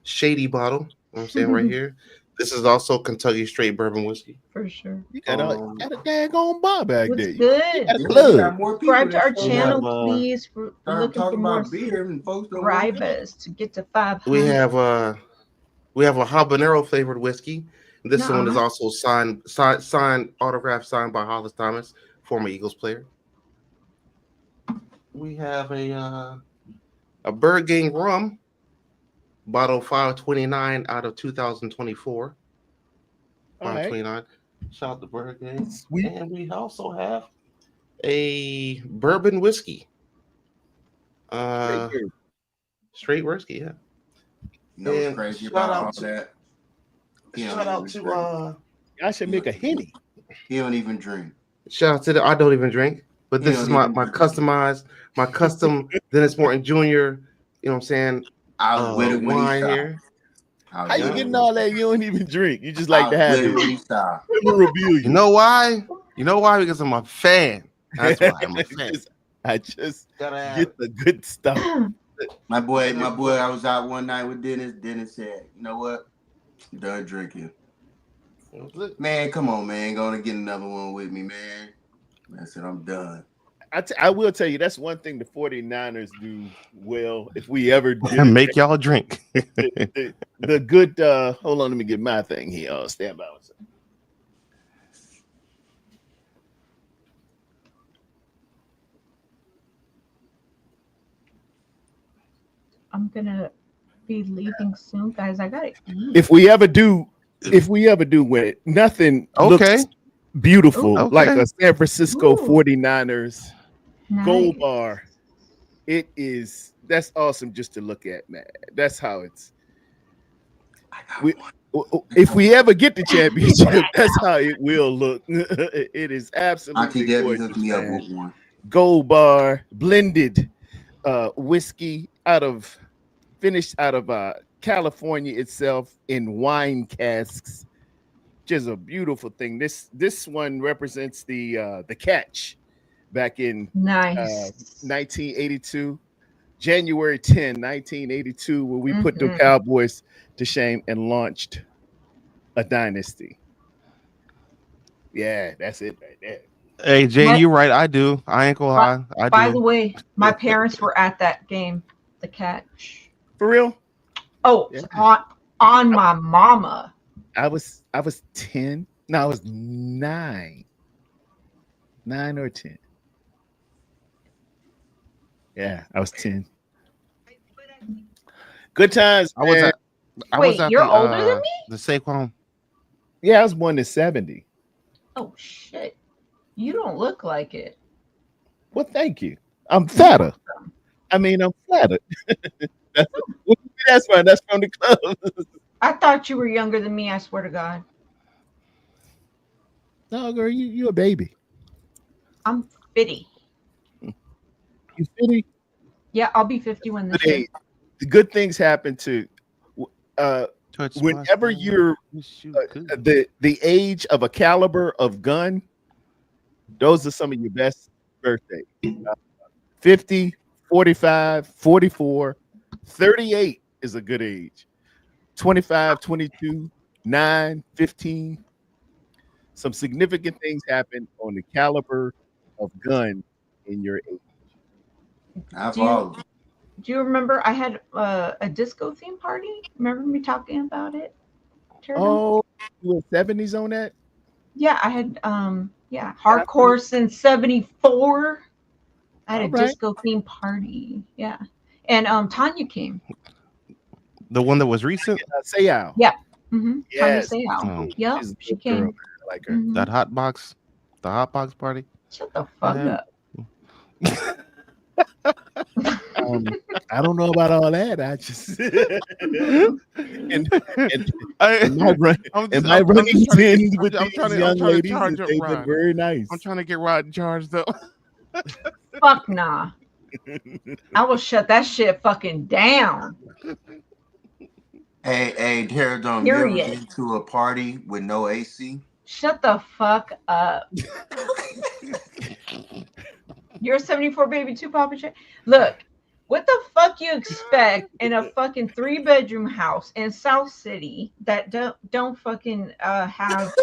shady bottle. You know what I'm saying right here. This is also Kentucky straight bourbon whiskey. For sure. You got a daggone bar back What's there. good? Subscribe to our channel, please. We're looking for more beer and folks don't subscribers to get to 500. We have a habanero flavored whiskey. This one is also signed autograph signed by Hollis Thomas, former Eagles player. We have a Bird Gang rum, bottle 529 out of 2024. 529. Shout out to Bird Gang. Sweet. And we also have a bourbon whiskey. Straight whiskey, yeah. You know what's crazy about all that? Shout out to I should make a Henny. He don't even drink. Shout out to I don't even drink, but this is my custom Dennis Morton Jr. You know what I'm saying? I was with it when he wine stopped. here. How you getting all that? You don't even drink. You just like to have it. You know why? You know why? Because I'm a fan. That's why I'm a fan. I just get the good stuff. My boy, I was out one night with Dennis. Dennis said, "You know what? I'm done drinking." Man, come on, man. Gonna get another one with me, man. I said, I'm done. I will tell you, that's one thing the 49ers do well. If we ever did make y'all drink. the good hold on, let me get my thing here. I'll stand by. I'm gonna be leaving soon, guys. I gotta eat. If we ever do win, nothing looks beautiful like a San Francisco 49ers gold bar. That's awesome just to look at, man. That's how it's. If we ever get the championship, that's how it will look. It is absolutely gorgeous, man. Gold bar, blended whiskey finished out of California itself in wine casks. Just a beautiful thing. This one represents the catch back in 1982, January 10, 1982, when we put the Cowboys to shame and launched a dynasty. Yeah, that's it right there. Hey Jay, you're right. I do. I ain't gonna lie. I do. By the way, my parents were at that game. The catch. For real? Oh, yeah. on my mama. I was 10. No, I was 9. 9 or 10. Yeah, I was 10. Good times. Wait, you're older than me? The Saquon. Yeah, I was born in 70. Oh shit. You don't look like it. Well, thank you. I'm fatter. I'm flattered. That's fine. That's from the club. I thought you were younger than me, I swear to God. No, girl, you a baby. I'm 50. You 50? Yeah, I'll be 51 this year. The good things happen to whenever you're the age of a caliber of gun. Those are some of your best birthdays. 50, 45, 44, 38 is a good age. 25, 22, 9, 15. Some significant things happen on the caliber of gun in your age. Do you remember I had a disco theme party? Remember me talking about it? Oh, you were 70s on that? Yeah, I had hardcore since 74. I had a disco theme party. Yeah. And Tanya came. The one that was recent? Sayal. Yeah. Mm-hmm. Yes. Tanya Sayal. Yep. She came. Girl. I like her. Mm-hmm. The hot box party. Shut the fuck up. I don't know about all that. I just I'm very nice. I'm trying to get Rod in charge though. Fuck nah. I will shut that shit fucking down. Hey, Terradome, you ever been to a party with no AC? Shut the fuck up. You're a 74 baby too, Papa J. Look, what the fuck you expect in a fucking 3-bedroom house in South City that don't fucking have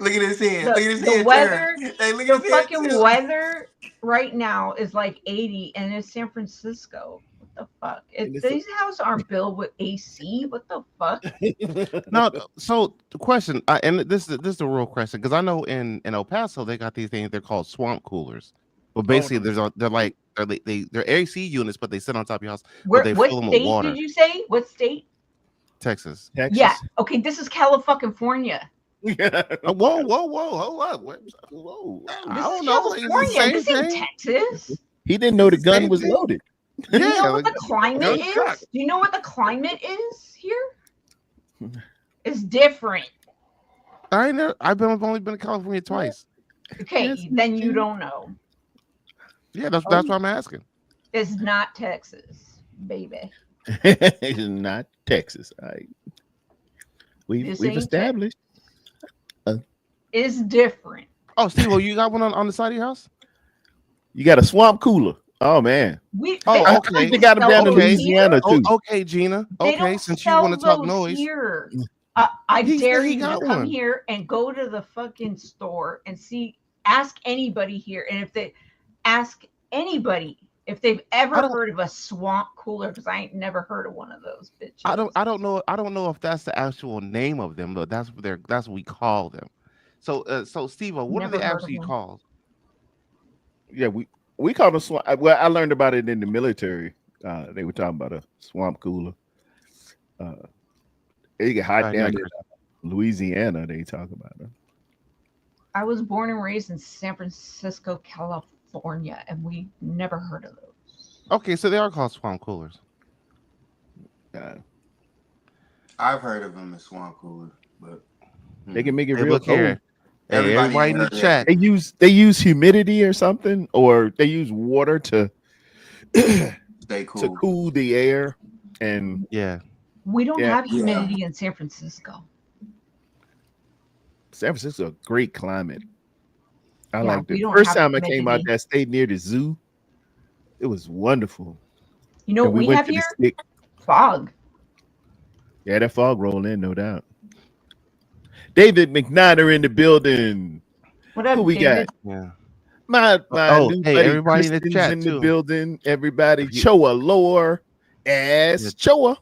look at his head. Look at his head. The weather, hey, look at the fucking weather right now is like 80 and it's San Francisco. What the fuck? These houses aren't built with AC. What the fuck? No, so the question, and this is a real question, because I know in El Paso they got these things they're called swamp coolers. But basically, they're AC units, but they sit on top of your house. What they fill them with water. Did you say? What state? Texas. Yeah. Okay. This is California. Yeah. Whoa! Hold up! Whoa! I don't know. California. This ain't Texas. He didn't know the gun was loaded. Do you know what the climate is? Do you know what the climate is here? It's different. I've only been to California twice. Okay, then you don't know. Yeah, that's what I'm asking. It's not Texas, baby. It's not Texas. We've established. It's different. Oh, Steve, you got one on the side of your house? You got a swamp cooler. Oh man. Oh, I okay. think they got them down in Okay. Louisiana too. Okay, Gina. They Okay, don't since you sell want to talk those noise, here. I He said dare he you to got come one. here and go to the fucking store and ask anybody here, and if they ask anybody if they've ever heard of a swamp cooler, because I ain't never heard of one of those bitches. I don't know if that's the actual name of them, but that's what we call them. So Steve, what Never are they heard of actually them. called? Yeah, we call them swamp. Well, I learned about it in the military. They were talking about a swamp cooler. They get hot down in Louisiana. They talk about it. I was born and raised in San Francisco, California, and we never heard of those. Okay, so they are called swamp coolers. I've heard of them as swamp coolers, but they can make it Hey, real look cold. here. Hey, everybody in the chat. They use humidity or something, or they use water to stay cool, to cool the air. And yeah, we don't have humidity in San Francisco. San Francisco, a great climate. I Yeah, liked it. we don't First have time I came out humidity. there, stayed near the zoo. It was wonderful. You know And what we went have to the here? stick. Fog. Yeah, that fog rolled in, no doubt. David McNiner in the building. What up, Who we David? got? Yeah. My Oh, new hey, buddy everybody in the Kristen's chat in the too. building. Everybody, Choa Lower ass Choa.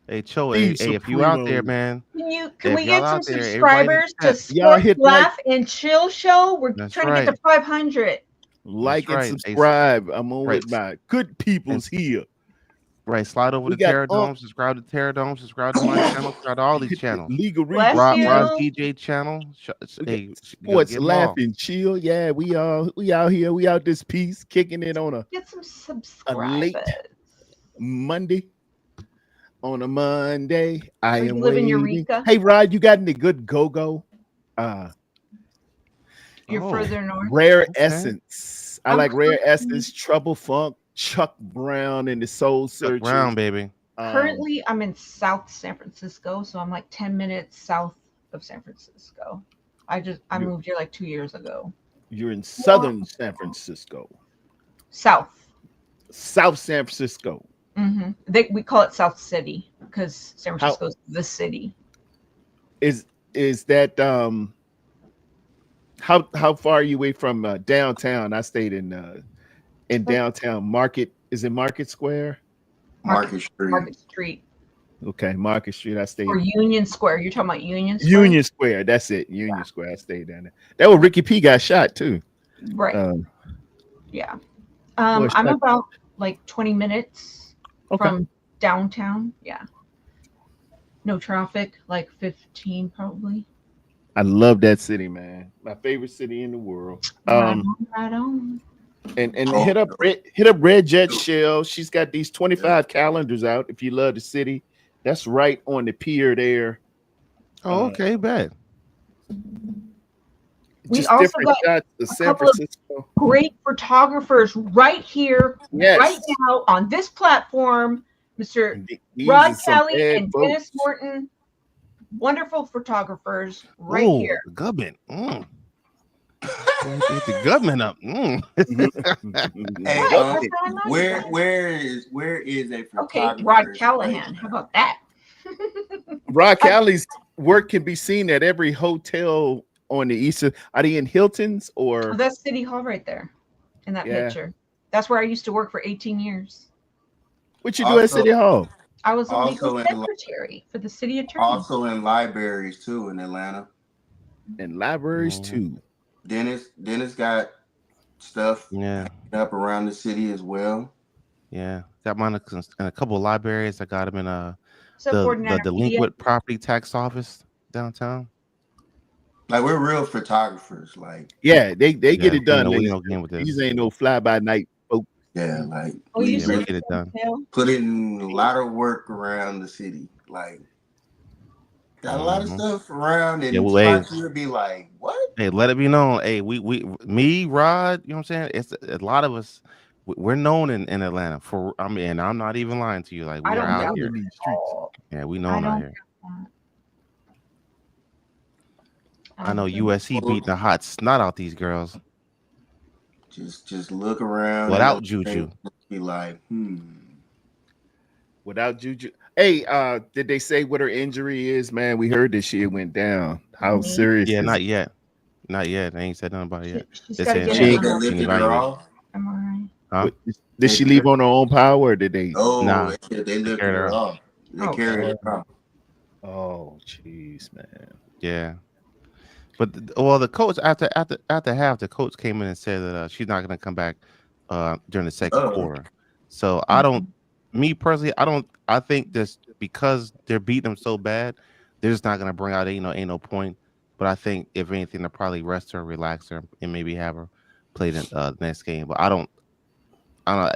Hey, Cho, hey, if you out there, man. Can we if y'all get some out there, everybody in the subscribers to chat, Y'all Sports hit Laugh and Chill Show? We're That's trying to right. get to 500. Like right. and Hey, subscribe. I'm on right. with my good peoples here. Right, slide over We to got Terradome, subscribe to Terradome, subscribe to my channel, subscribe to all these channels. Legal Bless Reason. you. Rod's DJ channel. Hey, Sports get 'em Laugh all. and Chill. Yeah, we out here. We out this piece, kicking it on a Get some late subscribers. Monday. On a Monday, I Are am you living waiting. Eureka? Hey, Rod, you got any good go-go? You're further north. Rare Essence. I I'm like Rare currently- Essence, Trouble Funk, Chuck Brown, and the Soul Searchers. Brown, baby. Currently, I'm in South San Francisco, so I'm like 10 minutes south of San Francisco. I moved here like 2 years ago. You're in Southern San Francisco. South San Francisco. Mm-hmm. We call it South City because San Francisco is the city. Is that how far are you away from downtown? I stayed in downtown Market. Is it Market Square? Market Street. Market Street. Okay, Market Street. I stayed. Or Union Square. You're talking about Union Square? Union Square. That's it. Union Square. I stayed down there. That was Ricky P got shot too. Right. Yeah. I'm about like 20 minutes from downtown. Yeah. No traffic, like 15 probably. I love that city, man. My favorite city in the world. Right on. And hit up Red Jet Shell. She's got these 25 calendars out. If you love the city, that's right on the pier there. Oh, okay, bad. We also got a couple of great photographers right here, right now on this platform. Mr. Rod Kelly and Dennis Morton, wonderful photographers right here. The government. Get the government up. Hey, where is a photographer? Okay, Rod Callahan. How about that? Rod Calley's work can be seen at every hotel on the east. Are they in Hilton's or? Oh, that's City Hall right there in that picture. That's where I used to work for 18 years. What you do at City Hall? I was a legal secretary for the city attorney. Also in libraries too in Atlanta. And libraries too. Dennis got stuff up around the city as well. Yeah, got mine in a couple of libraries. I got them in the delinquent property tax office downtown. Like we're real photographers. Like they get it done. We don't game with this. These ain't no fly by night folk. Yeah, like we get it done. Put in a lot of work around the city. Like got a lot of stuff around, and you'll be like, "What?" Hey, let it be known. Hey, me, Rod. You know what I'm saying? It's a lot of us. We're known in Atlanta for. I mean, I'm not even lying to you. Like we are out here. Yeah, we known out here. I know USC beat the hot snot out these girls. Just look around without and Juju. be like, Without Juju. Hey, did they say what her injury is, man? We heard this shit went down. How serious Yeah, is not it? yet. Not yet. They ain't said nothing about it yet. She's They got to said get She it ain't- they on lifted her evaluate. off. MRI. Huh? Did she leave on her own power or did they? Oh, Nah. they lifted carried her her off. They Oh, carried her off. Oh, jeez, man. Yeah. But the coach after half, the coach came in and said that she's not going to come back during the second quarter. So I don't, me personally, I think this because they're beating them so bad, they're just not going to bring out ain't no point. But I think if anything, they'll probably rest her, relax her, and maybe have her play the next game. But I don't know.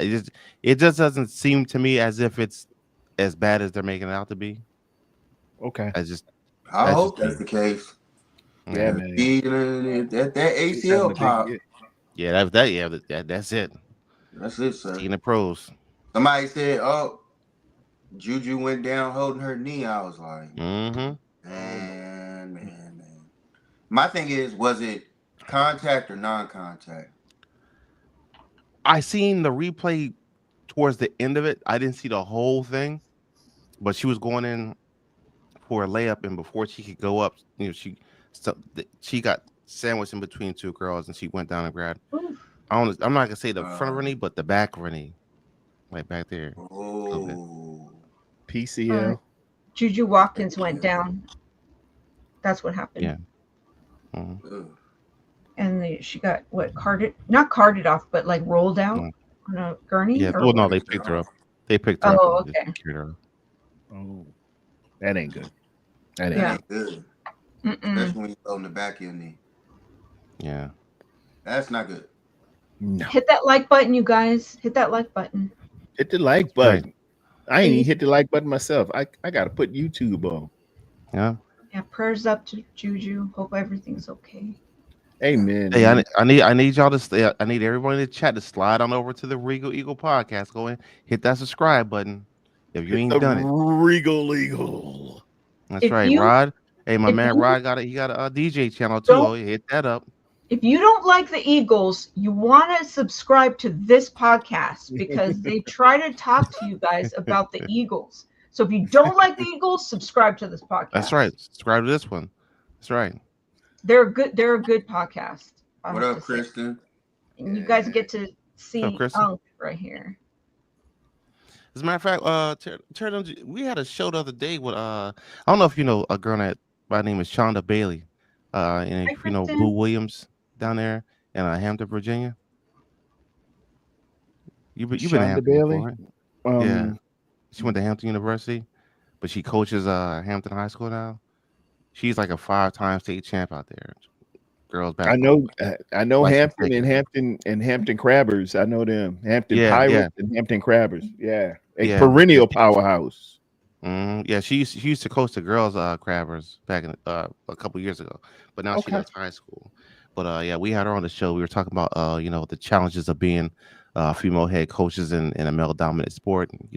It just doesn't seem to me as if it's as bad as they're making it out to be. Okay. I hope that's the case. Yeah, man. That ACL pop. Yeah, that's it. That's it, sir. Seeing the pros. Somebody said, "Oh, Juju went down holding her knee." I was like, man. My thing is, was it contact or non-contact? I seen the replay towards the end of it. I didn't see the whole thing, but she was going in for a layup, and before she could go up, she got sandwiched in between two girls, and she went down and grabbed. I'm not gonna say the front of her knee, but the back of her knee, like back there. Oh, PCL. Juju Watkins went down. That's what happened. Yeah. Mm-hmm. And she got not carted off, but like rolled out on a gurney. Yeah. Well, no, they picked her up. They picked her up. Oh, okay. Oh, that ain't good. That ain't good. Mm-mm. Especially when you're on the back of your knee. Yeah. That's not good. No. Hit that like button, you guys. Hit that like button. Hit the like button. Right. I ain't even hit the like button myself. I gotta put YouTube on. Yeah. Yeah. Prayers up to Juju. Hope everything's okay. Amen. Hey, I need y'all to stay. I need everyone in the chat to slide on over to the Regal Eagle podcast. Go in, hit that subscribe button if you ain't done it. Regal Eagle. That's right, Rod. Hey, my man Rod got he got a DJ channel too. Oh, hit that up. If you don't like the Eagles, you want to subscribe to this podcast because they try to talk to you guys about the Eagles. So if you don't like the Eagles, subscribe to this podcast. That's right. Subscribe to this one. That's right. They're a good podcast. What up, Kristen? And you guys get to see Unk right here. As a matter of fact, we had a show the other day with I don't know if you know a girl that by name is Shonda Bailey. And if you know Boo Williams down there in Hampton, Virginia. You've been to Hampton Bailey? Before, right? Yeah. She went to Hampton University, but she coaches Hampton High School now. She's like a 5-time state champ out there. Girls basketball. I know Hampton and Hampton Crabbers. I know them. Hampton Pirates and Hampton Crabbers. Yeah. A perennial powerhouse. Yeah, she used to coach the girls Crabbers back in a couple years ago, but now she does high school. But yeah, we had her on the show. We were talking about the challenges of being female head coaches in a male dominant sport. Things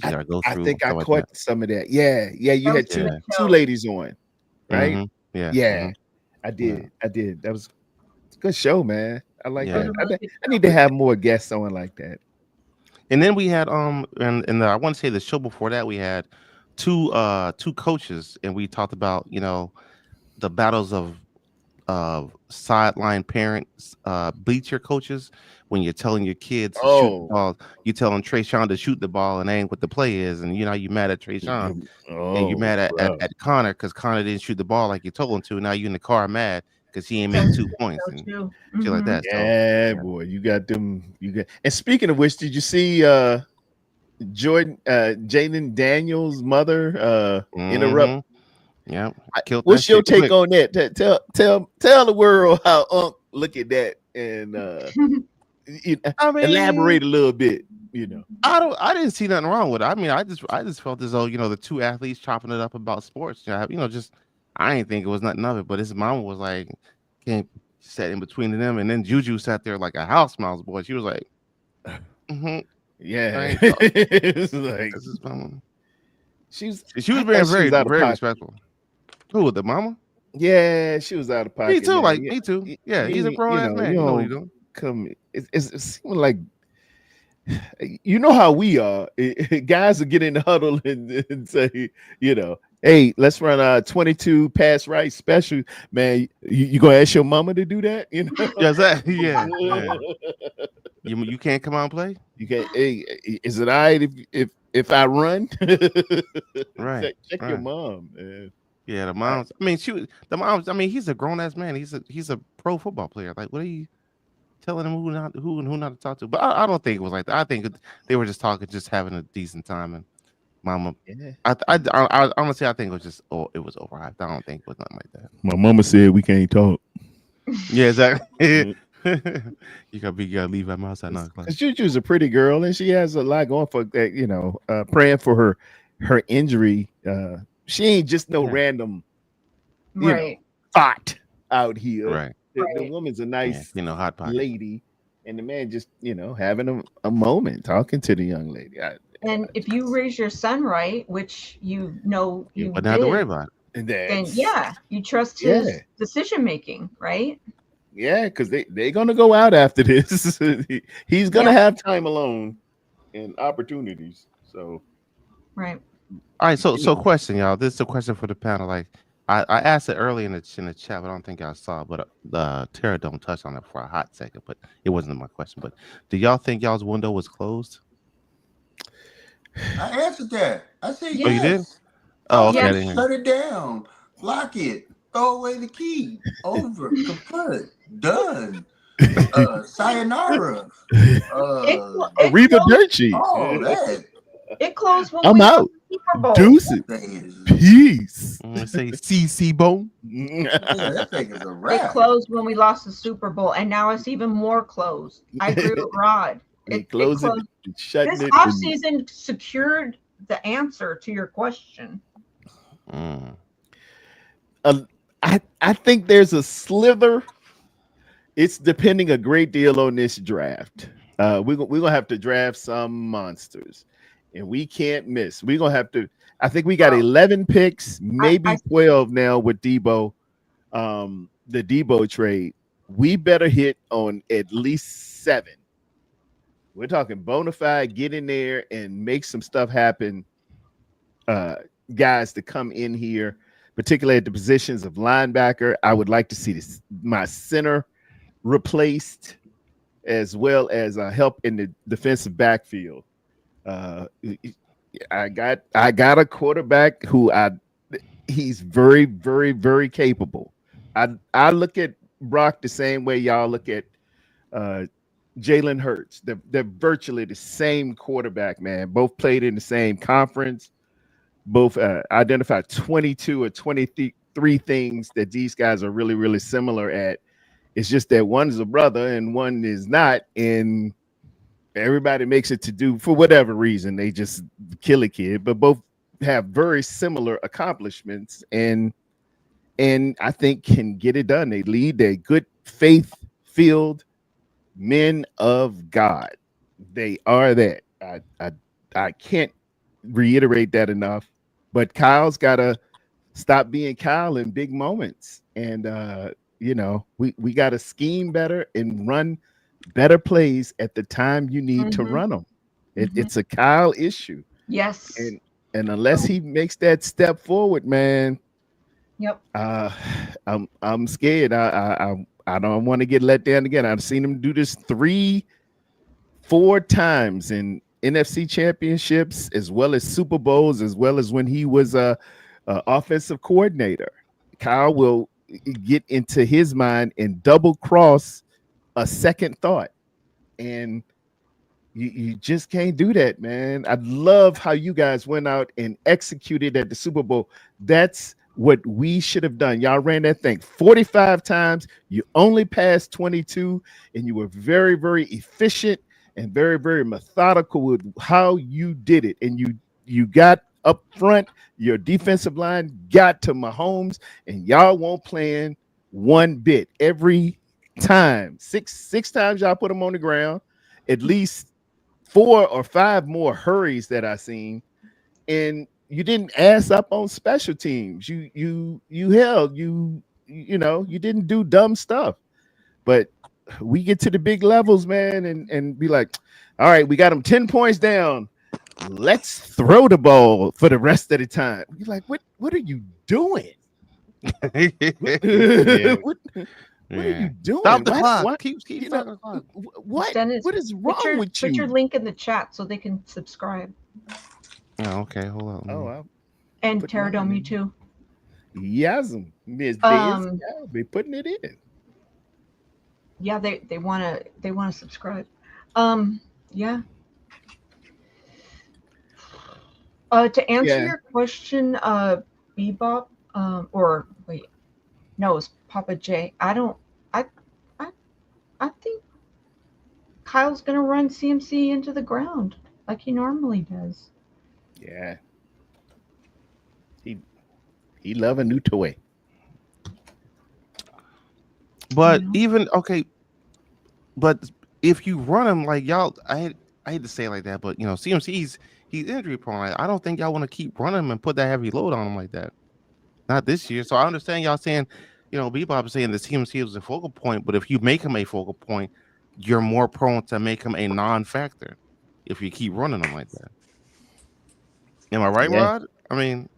you gotta go through. I think I caught some of that. Yeah, you had two ladies on, right? Mm-hmm. Yeah. Mm-hmm. I did. That was a good show, man. I like that. I need to have more guests on like that. And then we had and I want to say the show before that we had two coaches, and we talked about the battles of sideline parents, bleacher coaches, when you're telling your kids to shoot the ball, you telling Trayshawn to shoot the ball and that ain't what the play is, and you mad at Trayshawn and you're mad at Connor because Connor didn't shoot the ball like you told him to. Now you in the car mad because he ain't make 2 points and shit like that. Yeah, boy, you got them. And speaking of which, did you see Jaden Daniels' mother interrupt? Yeah. What's your take on that? Tell the world how Unc look at that and elaborate a little bit. I didn't see nothing wrong with it. I mean, I just felt as though the two athletes chopping it up about sports. I didn't think it was nothing of it. But his mama was like, can't sat in between them, and then Juju sat there like a house mouse boy. She was like, yeah. It's like, this is mama. She was being very very respectful. Who, the mama? Yeah, she was out of pocket. Me too. Me too. Yeah, he's a grown ass man. You know what he's doing. it's seeming like, you know how we are. Guys will get in the huddle and say, hey, let's run a 22 pass right special. Man, you gonna ask your mama to do that? Yeah, yeah. You can't come out and play. You can't. Hey, is it all right if I run? Right. Check your mom, man. Yeah, the moms. I mean, the moms. I mean, he's a grown ass man. He's a pro football player. Like, what are you telling him who not to talk to? But I don't think it was like that. I think they were just talking, just having a decent time. And mama, Yeah. I honestly, I think it was just it was overhyped. I don't think it was nothing like that. My mama said we can't talk. Yeah, exactly. You gotta leave that mouse at 9 o'clock. Juju's a pretty girl, and she has a lot going for that. Praying for her injury. She ain't just no random, thought out here. Right. The woman's a nice, hot pocket lady, and the man just, having a moment talking to the young lady. And if you raise your son right, which you wouldn't have to worry about it. Then you trust his decision making, right? Yeah, because they're gonna go out after this. He's gonna have time alone and opportunities. So right. All right, so question, y'all. This is a question for the panel. Like I asked it early in the chat, but I don't think y'all saw. But Tara don't touch on it for a hot second. But it wasn't my question. But do y'all think y'all's window was closed? I answered that. I said yes. Oh, you did? Oh, okay. Yes. Shut it down. Lock it. Throw away the key. Over. Kaput. Done. Sayonara. Arrivederci. Oh, that. It closed when I'm out. Super Bowl. Deuces. Peace. Say CC Bone. That thing is a wrap. It closed when we lost the Super Bowl, and now it's even more closed. I agree with Rod. It closed. This offseason secured the answer to your question. I think there's a slither. It's depending a great deal on this draft. We're gonna have to draft some monsters, and we can't miss. We're gonna have to. I think we got 11 picks, maybe 12 now with Debo. The Debo trade. We better hit on at least 7. We're talking bona fide, get in there and make some stuff happen. Guys to come in here, particularly at the positions of linebacker. I would like to see my center replaced, as well as help in the defensive backfield. I got a quarterback who he's very, very, very capable. I look at Brock the same way y'all look at Jalen Hurts. They're virtually the same quarterback, man. Both played in the same conference. Both identified 22 or 23 things that these guys are really, really similar at. It's just that one is a brother and one is not, and everybody makes it to do for whatever reason. They just kill a kid, but both have very similar accomplishments, and I think can get it done. They lead. They're good, faith-filled men of God. They are that. I can't reiterate that enough. But Kyle's got to stop being Kyle in big moments, and we got to scheme better and run better plays at the time you need to run them. It's a Kyle issue. Yes. And unless he makes that step forward, man. Yep. I'm scared. I don't want to get let down again. I've seen him do this 3-4 times in NFC championships, as well as Super Bowls, as well as when he was a offensive coordinator. Kyle will get into his mind and double cross a second thought, and you just can't do that, man. I love how you guys went out and executed at the Super Bowl. That's what we should have done. Y'all ran that thing 45 times. You only passed 22, and you were very, very efficient and very, very methodical with how you did it. And you got up front. Your defensive line got to Mahomes, and y'all won't plan one bit. Every time, six times y'all put them on the ground, at least 4 or 5 more hurries that I seen, and you didn't ass up on special teams. You held, you didn't do dumb stuff. But we get to the big levels, man, and be like, all right, we got them 10 points down. Let's throw the ball for the rest of the time. You're like, what are you doing? Yeah. What are you Yeah. doing? Stop the Why- clock. why- Keep you stopping know, the clock. what Dennis, what is wrong with Put your you? link in the chat so they can subscribe. Oh, okay, hold on. Oh, I'll And put mine Pterodome, you in. too. Yes, Miss Daisy, Um, I'll be putting it in. yeah, they wanna subscribe. Yeah. To answer Yeah. your question, Bebop, or wait, no, it's Papa J. I think Kyle's gonna run CMC into the ground like he normally does. Yeah. He love a new toy. But You know? even okay, but if you run him like y'all, I hate to say it like that, but CMC's he's injury prone. I don't think y'all want to keep running him and put that heavy load on him like that. Not this year. So I understand y'all saying, Bebop is saying the CMC was a focal point, but if you make him a focal point, you're more prone to make him a non-factor if you keep running him like that. Am I right, Yeah. Rod? I mean,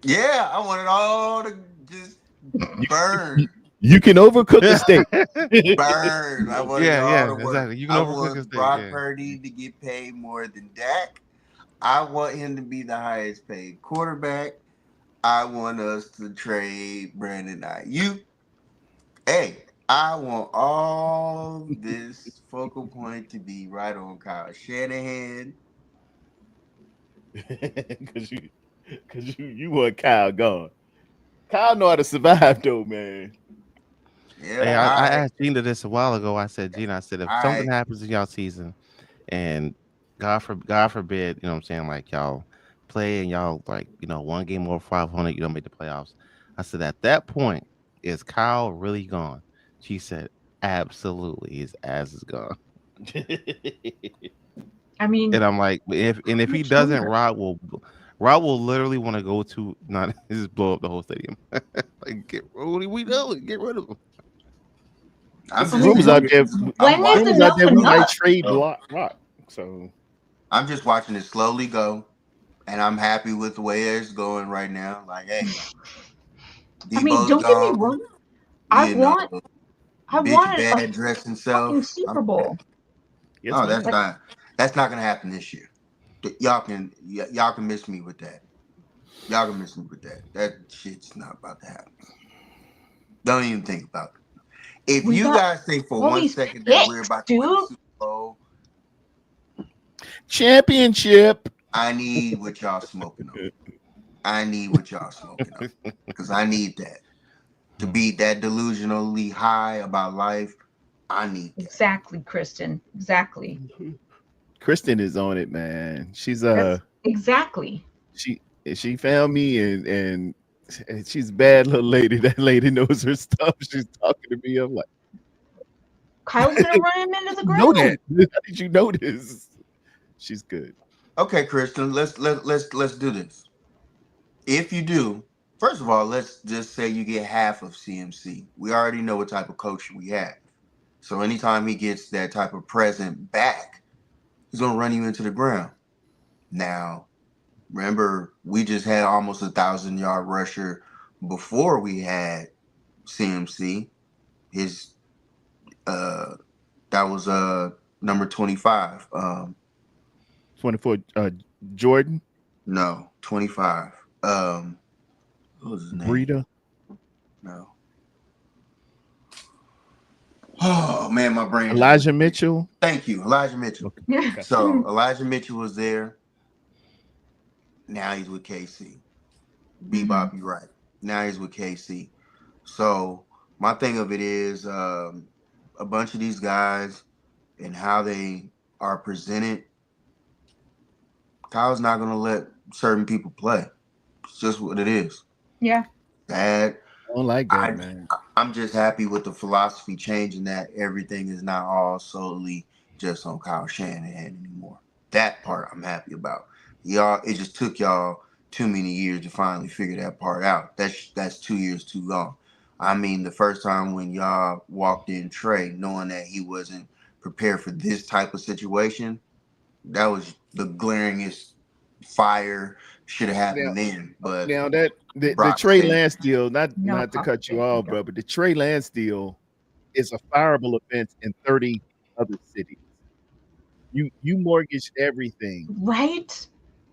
Yeah, I want it all to just burn. You can overcook a steak. Burn. I want it all yeah, to work. exactly. You can I overcook his want thing. Brock Yeah. Purdy to get paid more than Dak. I want him to be the highest paid quarterback. I want us to trade Brandon Ayuk. Hey, I want all this focal point to be right on Kyle Shanahan. Because you want Kyle gone. Kyle know how to survive though, man. Yeah, Hey, all I right. asked Gina this a while ago. I said, Gina, if All something right. happens in y'all season and God forbid, what I'm saying, like y'all play and y'all like, one game over 500, you don't make the playoffs. I said, at that point, is Kyle really gone? She said, absolutely. His ass is gone. I mean, And I'm like, if he much doesn't, longer? Rod will literally want to go to not just blow up the whole stadium. Like, what are we doing? Get rid of him. I'm Some just rumors out there. I'm when is Rumors out enough there we might enough? trade Rock. So I'm just watching it slowly go, and I'm happy with the way it's going right now. Like, hey, I mean, Debo's don't get me gone. wrong. I You know, wanted Big a Dad dressed fucking himself. Super Bowl. yes, Oh, man. that's not gonna happen this year. Y'all can miss me with that. Y'all can miss me with that. That shit's not about to happen. Don't even think about it. If We you got guys think for all 1 these second that we're picks, about to win the dude. Super Bowl, Championship. I need what y'all smoking on. I need what y'all smoking on. Because I need that. To be that delusionally high about life, I need that. Exactly, Kristen. Exactly. Kristen is on it, man. She's That's exactly. she found me and she's a bad little lady. That lady knows her stuff. She's talking to me. I'm like, Kyle's gonna run him into the you know ground. that? How did you know this? She's good. Okay, Kristen, let's do this. If you do, first of all, let's just say you get half of CMC. We already know what type of coach we have. So anytime he gets that type of present back, he's gonna run you into the ground. Now, remember, we just had almost 1,000-yard rusher before we had CMC. His that was number 25. 24. Jordan. No, 25. What was his name? Breida. No. Oh man, my brain. Elijah Mitchell. Thank you, Elijah Mitchell. Okay. So Elijah Mitchell was there. Now he's with KC. Bebop, you're right. Now he's with KC. So my thing of it is a bunch of these guys and how they are presented. Kyle's not gonna let certain people play. It's just what it is. Yeah. Bad. I don't like that, man. I'm just happy with the philosophy changing that everything is not all solely just on Kyle Shanahan anymore. That part I'm happy about. Y'all, it just took y'all too many years to finally figure that part out. That's 2 years too long. I mean, the first time when y'all walked in Trey, knowing that he wasn't prepared for this type of situation, that was the glaringest fire should have Now, happened then. But now that the Brock Trey said, Lance deal, not No, not to Papa, cut you you off, don't. bro, but the Trey Lance deal is a fireable offense in 30 other cities. You mortgage everything, Right?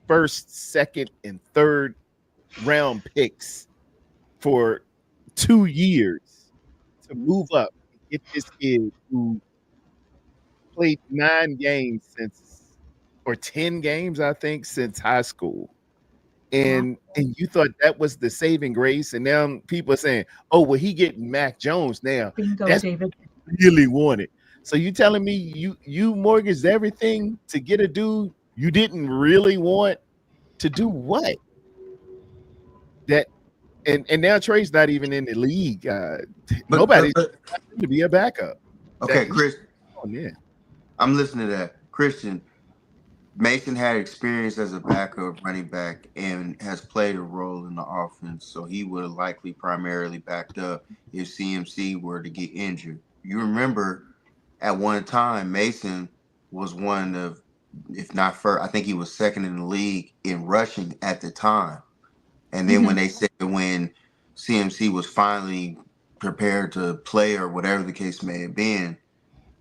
first, second, and third round picks for 2 years to move up and get this kid who played 9 games since, or 10 games, I think, since high school. And you thought that was the saving grace, and now people are saying, "Oh, well, he getting Mac Jones now. Bingo, That's David. what he really wanted." So you telling me you mortgaged everything to get a dude you didn't really want to do what? That and now Trey's not even in the league. Nobody's but to be a backup. okay, That Chris, oh, yeah. I'm listening to that. Christian, Mason had experience as a backup running back and has played a role in the offense, so he would have likely primarily backed up if CMC were to get injured. You remember at one time, Mason was one of, if not first, I think he was second in the league in rushing at the time. And then when they said when CMC was finally prepared to play or whatever the case may have been,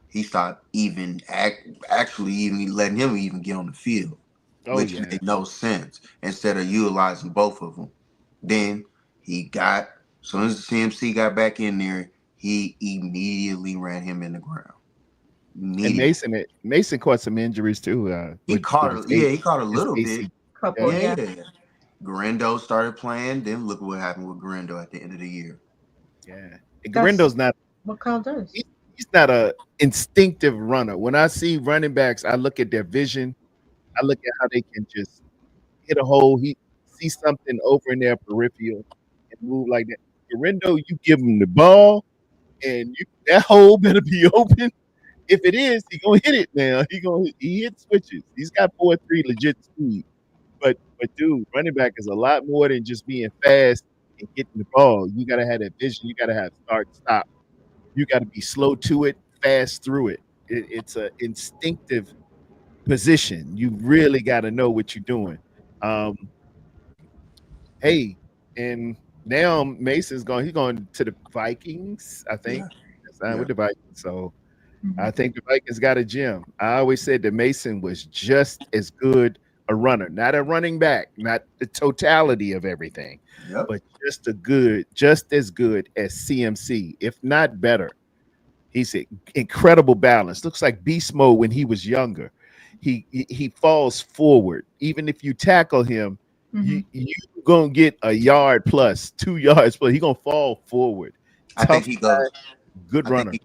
he stopped even actually even letting him even get on the field, Oh which yeah. made no sense. Instead of utilizing both of them, then he got, as soon as the CMC got back in there, he immediately ran him in the ground. And Immediately. Mason caught some injuries too. He With caught his it. Yeah, he caught a his little bit. AC. Couple, Yeah. yeah. Garendo started playing. Then look what happened with Garendo at the end of the year. Yeah. That's Garindo's not what Kyle does. he's not a instinctive runner. When I see running backs, I look at their vision. I look at how they can just hit a hole. He see something over in their peripheral and move like that. Garindo, you give him the ball, and that hole better be open. If it is, he gonna hit it now. He hit switches. He's got 4.3 legit speed. But dude, running back is a lot more than just being fast and getting the ball. You gotta have that vision. You gotta have start stop. You gotta be slow to it, fast through it. It's an instinctive position. You really gotta know what you're doing. Um, hey, and now Mason's going. He's going to the Vikings, I think. Yeah. Signed with the Vikings. So Mhm. I think the Vikings got a gem. I always said that Mason was just as good a runner, not a running back, not the totality of everything, Yep. but just as good as CMC, if not better. He's an incredible balance. Looks like beast mode when he was younger. He falls forward. Even if you tackle him, Mhm. you gonna get a yard plus, 2 yards plus. He gonna fall forward. I think Tough he guy, goes. good I think runner. he,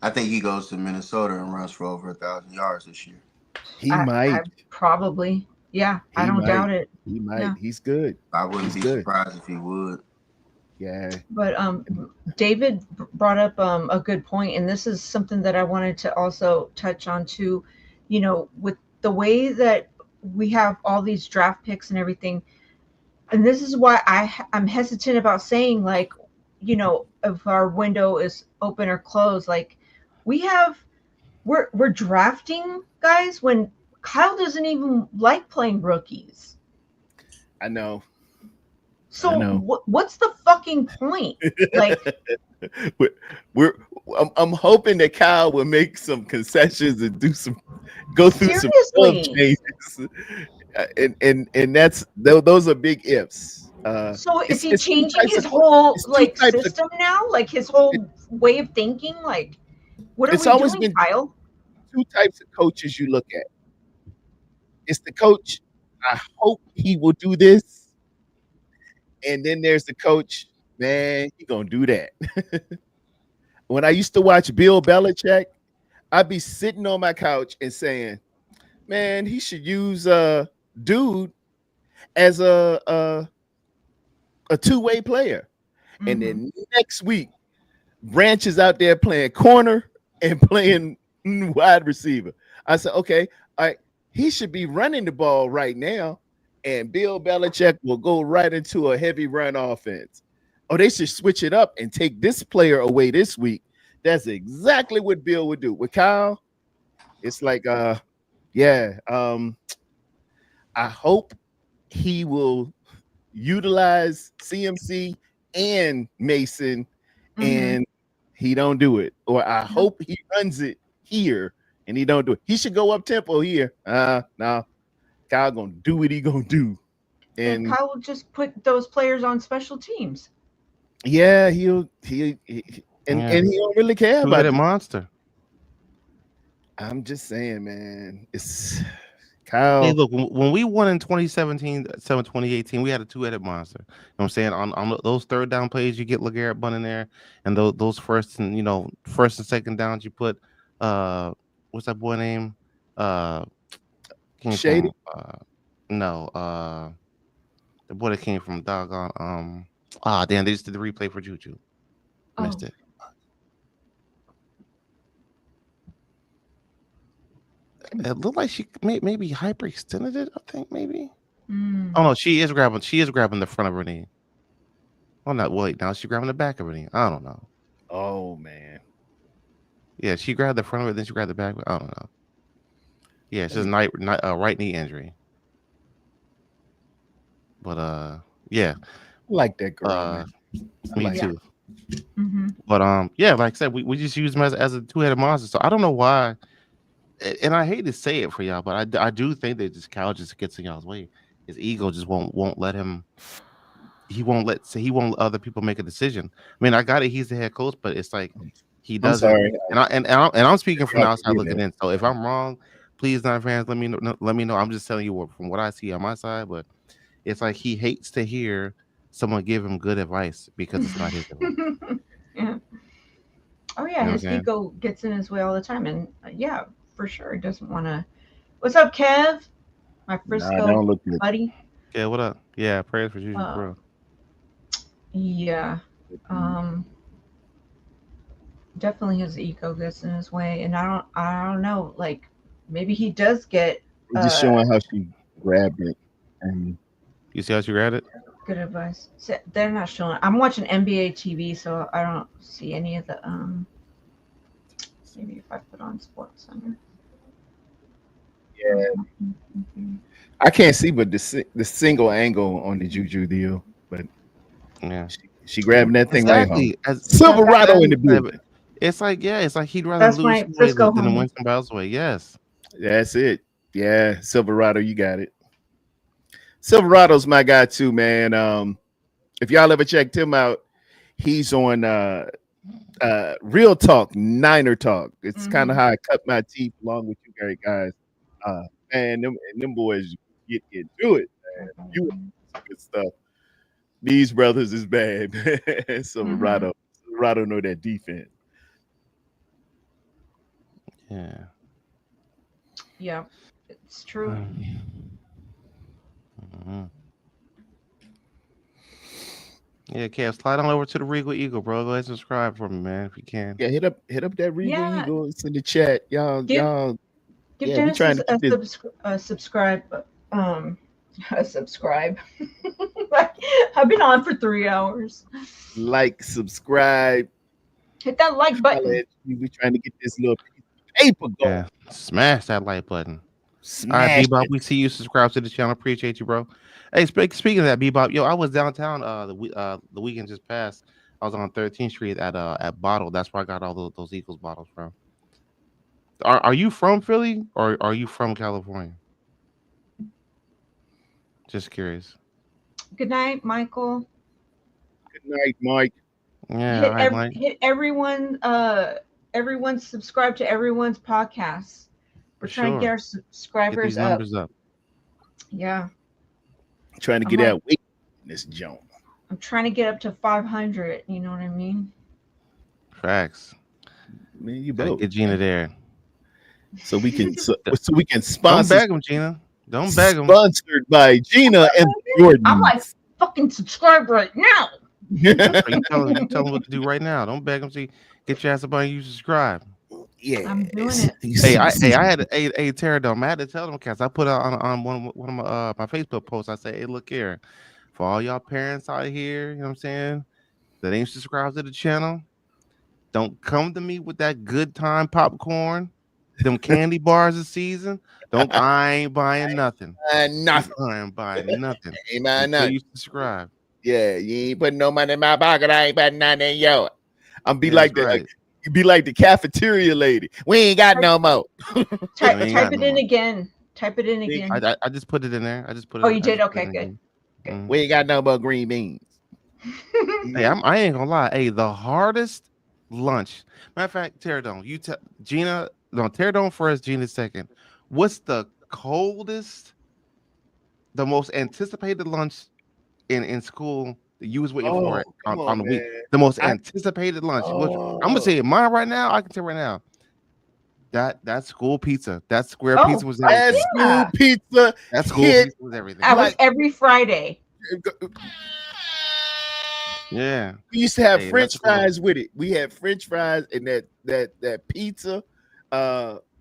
I think he goes to Minnesota and runs for over 1,000 yards this year. He I might. probably, yeah, I He don't might. doubt it. He might. Yeah. He's good. I wouldn't He's be good. surprised if he would. Yeah. But David brought up a good point, and this is something that I wanted to also touch on too. You know, with the way that we have all these draft picks and everything, and this is why I'm hesitant about saying, like, you know, if our window is open or closed. Like, we're drafting guys when Kyle doesn't even like playing rookies. I know. So know. what's the fucking point? Like, I'm hoping that Kyle will make some concessions and go through some seriously. changes. And those are big ifs. So is he it's two changing types his of- whole it's two like types of- system now? Like his whole way of thinking? Like, what are It's we always doing, been- Kyle? two types of coaches you look at. It's the coach, I hope he will do this. And then there's the coach, man, he gonna do that. When I used to watch Bill Belichick, I'd be sitting on my couch and saying, man, he should use dude as a two-way player. And Mhm. then next week, Branch is out there playing corner and playing wide receiver. I said, okay, he should be running the ball right now, and Bill Belichick will go right into a heavy run offense. oh, they should switch it up and take this player away this week. That's exactly what Bill would do. With Kyle, it's like, I hope he will utilize CMC and Mason, and he don't do it. Or I hope he runs it here and he don't do it. He should go up tempo here. No. Kyle gonna do what he gonna do. And Kyle will just put those players on special teams. Yeah, he don't really care about it. Monster. I'm just saying, man. It's Kyle. Hey, look, when we won in 2018, we had a two-headed monster. You know what I'm saying? On those third down plays, you get LeGarrette Blount in there, and those first and second downs, you put what's that boy name? Shady. The boy that came from doggone damn, they just did the replay for Juju. Missed it. It looked like she maybe hyperextended it. I think maybe. Oh no, she is grabbing the front of her knee. Oh no, wait, now she's grabbing the back of her knee. I don't know. Oh man. Yeah, she grabbed the front of it, then she grabbed the back. I don't know. Yeah, it's just right knee injury. But yeah, I like that girl. Me too. But like I said, we just use him as a two-headed monster. So I don't know why. And I hate to say it for y'all, but I do think that this Cal just gets in y'all's way. His ego just won't let him. He won't let other people make a decision. I mean, I got it. He's the head coach, but it's like he doesn't. And I'm speaking from the outside looking in. So if I'm wrong, please, Nine fans, let me know. I'm just telling you from what I see on my side, but it's like he hates to hear someone give him good advice because it's not his advice. Yeah. Oh yeah, his ego gets in his way all the time, and yeah. For sure, he doesn't want to. What's up, Kev? My Frisco buddy. Yeah, what up? Yeah, prayers for you, bro. Yeah, definitely his ego gets in his way, and I don't know. Like maybe he does get. Just showing how she grabbed it, and you see how she grabbed it. Good advice. So they're not showing. I'm watching NBA TV, so I don't see any of the. Maybe if I put on Sports Center. Yeah, I can't see, but the single angle on the Juju deal, but yeah, she grabbing that thing exactly. Right home. Silverado in the building. It's like he'd rather lose than win somebody else's way. Yes, that's it. Yeah, Silverado, you got it. Silverado's my guy too, man. If y'all ever checked him out, he's on Real Talk, Niner Talk. It's kind of how I cut my teeth along with you guys. Man, them boys get into it, man. You good stuff. These brothers is bad. Silverado know that defense. Yeah, it's true. Yeah, Kev, slide on over to the Regal Eagle, bro. Go ahead and subscribe for me, man, if you can. Yeah, hit up that Regal Eagle. It's in the chat, y'all. Give Dennis a subscribe. Subscribe. I've been on for 3 hours. Like, subscribe. Hit that like button. We trying to get this little piece of paper going. Yeah, smash that like button. All right, Bebop, we see you. Subscribe to the channel. Appreciate you, bro. Hey, speaking of that, Bebop, yo, I was downtown the weekend just passed. I was on 13th Street at Bottle. That's where I got all those Eagles bottles from. Are you from Philly or are you from California? Just curious. Good night, Michael. Good night, Mike. Yeah, Mike. Hit everyone. Everyone subscribe to everyone's podcast. We're trying to get our subscribers get these numbers up. Yeah. Trying to get that weight in this joint. I'm trying to get up to 500. You know what I mean? Facts. Man, you better get Gina there. So we can sponsor. Don't beg them, Gina. Don't beg them. Sponsored by Gina and Jordan. I'm like, fucking subscribe right now. You tell them what to do right now. Don't beg them. See, get your ass up on you subscribe. Yeah, I'm doing it. Hey, I had a Terradome. I had to tell them cats. I put out on one of my Facebook posts. I say, hey, look here, for all y'all parents out here, you know what I'm saying? that ain't subscribed to the channel, don't come to me with that good time popcorn, them candy bars this season. I ain't buying nothing. Nothing. I ain't buying nothing. Ain't buying Until nothing. you subscribe. Yeah, you ain't putting no money in my pocket. I ain't putting nothing in yours. I'm be Yeah, like that's the right. you be like the cafeteria lady. We ain't got no more. Type ain't got it no in more. again. Type it in again. I just put it in there. I just put it. Oh, you I did? just put Okay, it in good. again. Mhm. We ain't got no more green beans. Hey, I ain't gonna lie. Hey, the hardest lunch. Matter of fact, Pterodon, you tell Gina. No, Pterodon first, Gina second. What's the coldest, the most anticipated lunch in school that you was waiting for it on the week? The most anticipated lunch. Which I'm gonna say mine right now. I can tell right now. That school pizza, that square pizza was that everything. school pizza. That school hit. pizza was everything. That was every Friday. Yeah. We used to have Hey, French that's cool. fries with it. We had French fries and that pizza.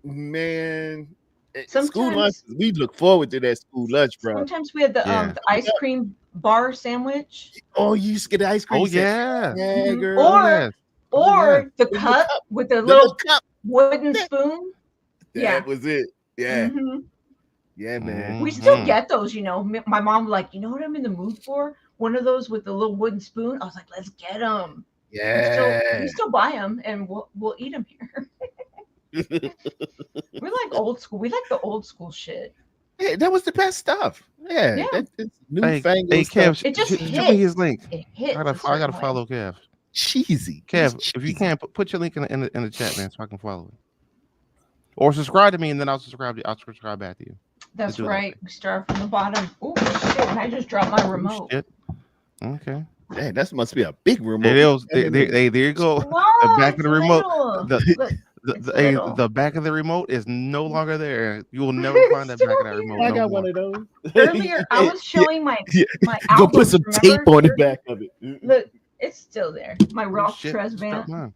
Man, school lunch. We look forward to that school lunch, bro. Sometimes we had the ice cream bar sandwich. Oh, you used to get the ice cream. Oh yeah. Yeah, girl. Or the cup with the little cup. wooden spoon. That was it. Yeah. Mhm. Yeah, man. We still get those, you know. My mom like, you know what I'm in the mood for? One of those with the little wooden spoon. I was like, let's get them. Yeah. We still buy them and we'll eat them here. We like old school. We like the old school shit. Yeah, that was the best stuff. Yeah. That's newfangled hey, stuff. Kev, It just show me his link. It hits. I gotta follow Kev. Cheesy. Kev, if you can put your link in the chat, man, so I can follow it. Or subscribe to me, and then I'll subscribe back to you. That's right. We start from the bottom. Oh shit! And I just dropped my remote. Shit. Okay. Dang, that must be a big remote. It is. There you go. No, the back of the remote. The back of the remote is no longer there. You will never find that back of that remote. I got one of those. Earlier, I was showing my Go album. put some tape on the back of it. Look, it's still there. My Rock Trez band.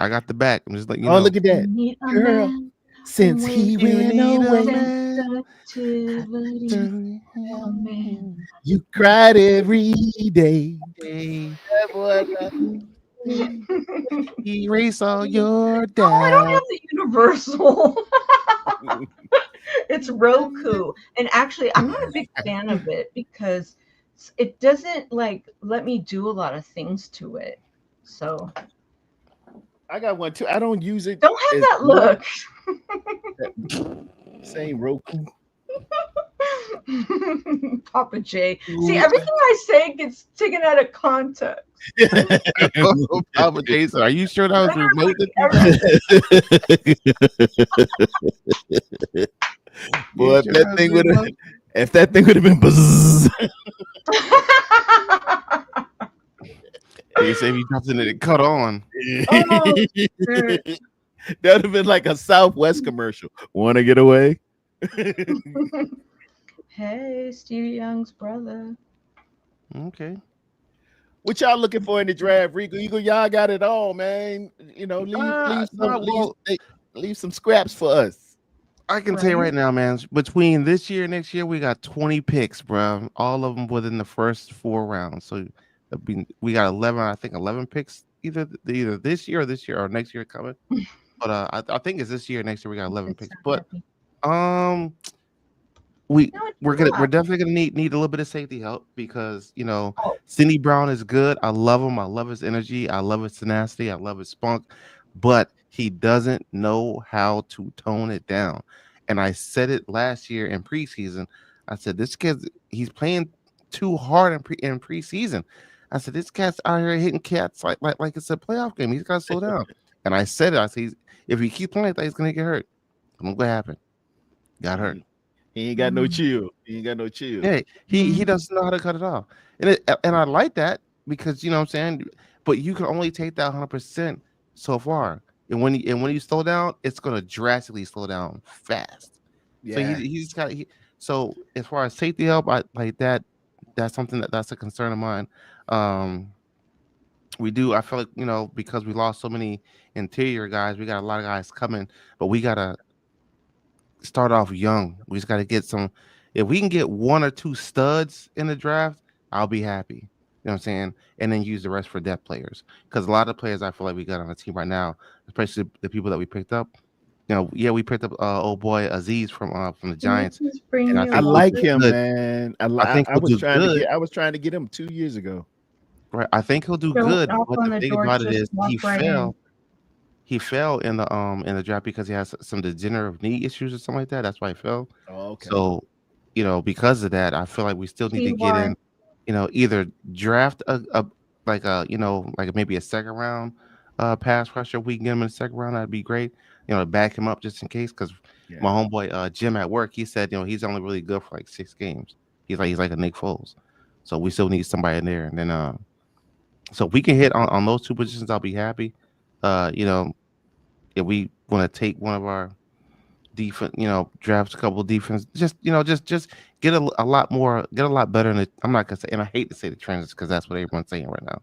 I got the back. I'm just letting you know. Oh, look at that, girl. Since he went away, you cried every day. Erase all your doubt. Oh, I don't have the Universal. It's Roku, and actually, I'm not a big fan of it because it doesn't like let me do a lot of things to it. So I got one too. I don't use it. Don't have that look. Same Roku. Papa J. See, everything I say gets taken out of context. Papa J, are you sure that was remote? Boy, if that thing would have been buzz. You say if you dropped it and it cut on. That would have been like a Southwest commercial. Want to get away? Hey, Stevie Young's brother. Okay. What y'all looking for in the draft, Rico? Y'all got it all, man. You know, leave some scraps for us. I can tell you right now, man. Between this year and next year, we got 20 picks, bro. All of them within the first 4 rounds. So we got 11 picks either this year or next year coming. But I think it's this year, next year we got 11 picks. But we're definitely gonna need a little bit of safety help because Cindy Brown is good. I love him. I love his energy. I love his tenacity. I love his spunk, but he doesn't know how to tone it down. And I said it last year in preseason. I said this kid, he's playing too hard in preseason. I said this cat's out here hitting cats like it's a playoff game. He's got to slow down. And I said it. I said if he keeps playing like that, he's gonna get hurt. Look what happened. Got hurt. He ain't got no chill. Yeah, he doesn't know how to cut it off. And I like that because you know what I'm saying. But you can only take that 100% so far. And when you slow down, it's gonna drastically slow down fast. Yeah. So he's got. So as far as safety help, I like that. That's something that's a concern of mine. We do. I feel like because we lost so many interior guys, we got a lot of guys coming, but we gotta start off young. We just got to get some. If we can get 1 or 2 studs in the draft, I'll be happy. what I'm saying? And then use the rest for depth players. Because a lot of players I feel like we got on the team right now, especially the people that we picked up. We picked up old boy Aziz from the Giants, and I I think like he'll him, do good. man. I think I he'll was do trying to good. get him 2 years ago. Right, I think he'll do Don't good. knock But on the the thing door, about it just is walk he right fell. in. He fell in the draft because he has some degenerative knee issues or something like that. That's why he fell. Oh, okay. So, because of that, I feel like we still need to get TY. in, either draft like maybe a second round pass rusher. If we can get him in the second round, that'd be great. Back him up just in case. Because Yeah. my homeboy Jim at work, he said, he's only really good for like 6 games. He's like a Nick Foles. So we still need somebody in there. And then so if we can hit on those 2 positions, I'll be happy. If we want to take one of our defense, draft a couple of defense, just get a lot better in it. I'm not gonna say, and I hate to say the trends because that's what everyone's saying right now,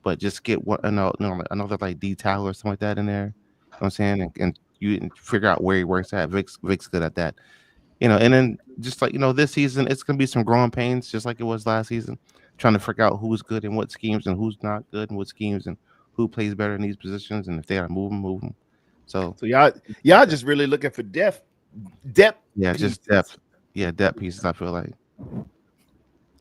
but just get another like D tackle or something like that in there. You know what I'm saying, and you figure out where he works at. Vic's good at that, and then just like this season, it's gonna be some growing pains, just like it was last season, trying to figure out who's good in what schemes and who's not good in what schemes and who plays better in these positions, and if they gotta move them. So y'all just really looking for depth. Yeah, just depth. Yeah, depth pieces. I feel like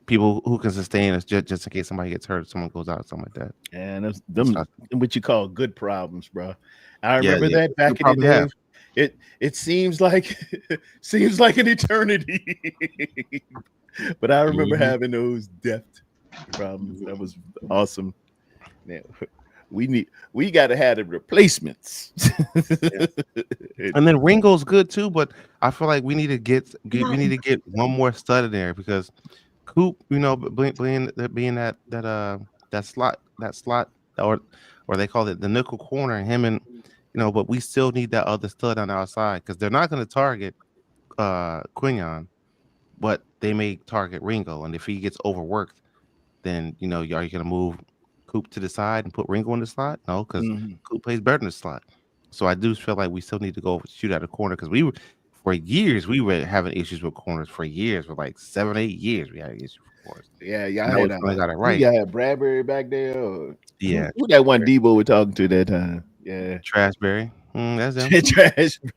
people who can sustain us just in case somebody gets hurt, someone goes out, or something like that. And them what you call good problems, bro. I remember that back in the have. day. It seems like an eternity, but I remember having those depth problems. That was awesome. Man, we got to have the replacements. And then Ringo's good too, but I feel like we need to get one more stud in there because Coop, being that slot or they call it the nickel corner, and him and but we still need that other stud on the outside because they're not going to target Quinion, but they may target Ringo, and if he gets overworked, then are you going to move Coop to the side and put Ringo in the slot? No, because Coop plays better in the slot. So I do feel like we still need to go shoot at a corner because for years we were having issues with corners for like 7-8 years we had issues with corners. Yeah, I got it right. You got Bradbury back there. Yeah, who that one Debo we're talking to that time? Yeah, Trashberry. That's him. Trashberry.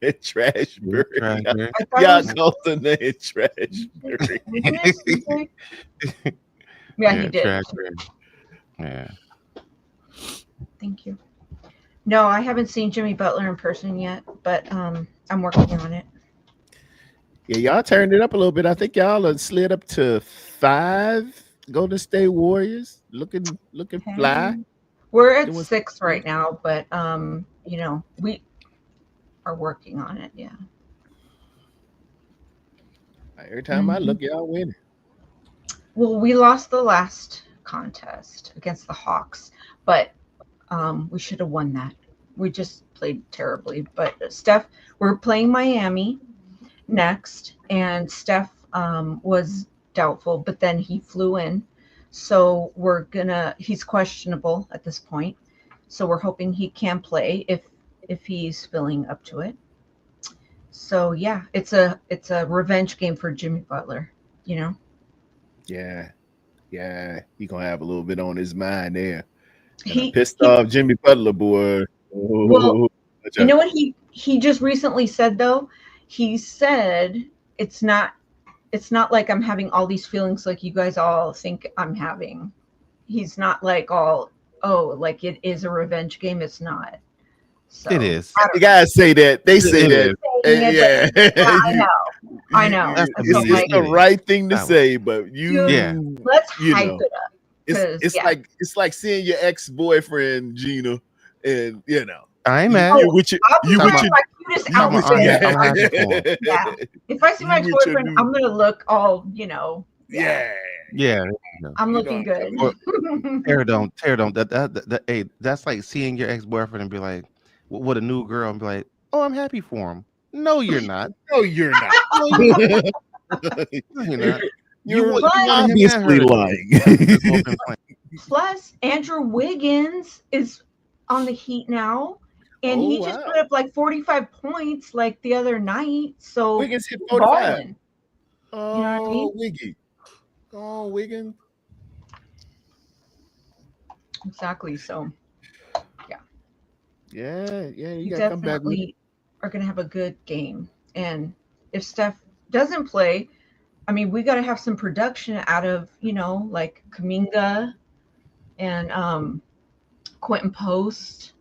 Y'all called the name Trashberry. Yeah, he did. Trashberry. Yeah. Thank you. No, I haven't seen Jimmy Butler in person yet, but I'm working on it. Yeah, y'all turned it up a little bit. I think y'all have slid up to 5 Golden State Warriors. Looking fly. We're at 6 right now, but we are working on it. Yeah. Every time I look, y'all winning. Well, we lost the last contest against the Hawks, but we should have won that. We just played terribly. But Steph, we're playing Miami next, and Steph was doubtful, but then he flew in. So he's questionable at this point. So we're hoping he can play if he's feeling up to it. So yeah, it's a revenge game for Jimmy Butler, Yeah. He gonna have a little bit on his mind there. He pissed off Jimmy Butler, boy. Well, you know what he just recently said though? He said it's not like I'm having all these feelings like you guys all think I'm having. He's not like like it is a revenge game. It's not. So, it is. The guys say that. They say that. Yeah. I know. It's the right thing to say, but let's hype it up. It's like seeing your ex-boyfriend Gina, and I ain't mad. I'll be wearing my cutest outfit. Yeah. If I see my ex-boyfriend, I'm gonna look all Yeah. I'm looking good. Tara don't. Hey, that's like seeing your ex-boyfriend and be like, with a new girl and be like, oh, I'm happy for him. No, you're not. No, you're not. You're not. You're obviously lying. Plus, Andrew Wiggins is on the Heat now, and he just put up like 45 points like the other night. So Wiggins hit 45. Balling. Oh, you know what I mean? Wiggins. Exactly. So Yeah, you you gotta come back with it. definitely are going to have a good game. And if Steph doesn't play, I mean, we got to have some production out of, like Kaminga and Quentin Post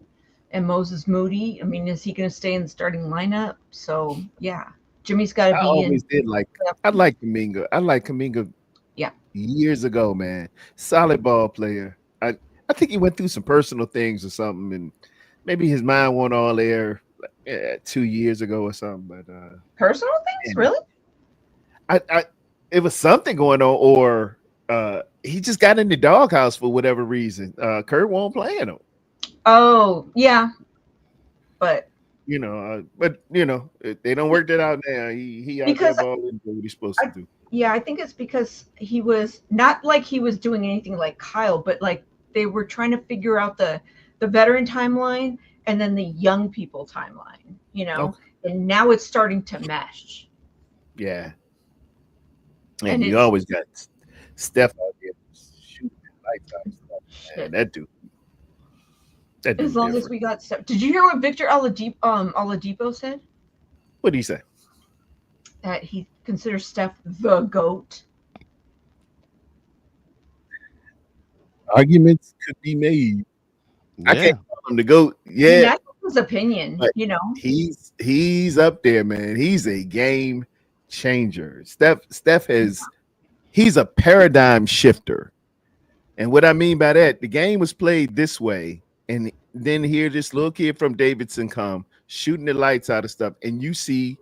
and Moses Moody. I mean, is he going to stay in the starting lineup? So, yeah, Jimmy's got to I be in. always did like. I like Kaminga. I like Kaminga. Yeah. Years ago, man, solid ball player. I think he went through some personal things or something, and maybe his mind went all there 2 years ago or something. But Personal things, man, really? it was something going on, or he just got in the doghouse for whatever reason. Kurt won't play him. Oh, yeah, but they don't work that out now. He out there because balling, what he's supposed to do. yeah, I think it's because he was not like he was doing anything like Kyle, but like they were trying to figure out the veteran timeline and then the young people timeline, Okay. and now it's starting to mesh. Yeah. And And you it's- always got Steph out there shooting lights out and stuff. Man, that dude. As long as we got Steph. Did you hear what Victor Oladipo said? What do you say? That he considers Steph the GOAT. Arguments could be made. Yeah. I can't call him the GOAT. I mean, Yeah, that's his opinion, But- you know. he's up there, man. He's a game changer. Steph he's a paradigm shifter. And what I mean by that, the game was played this way, and then here this little kid from Davidson come shooting the lights out of stuff, and you see,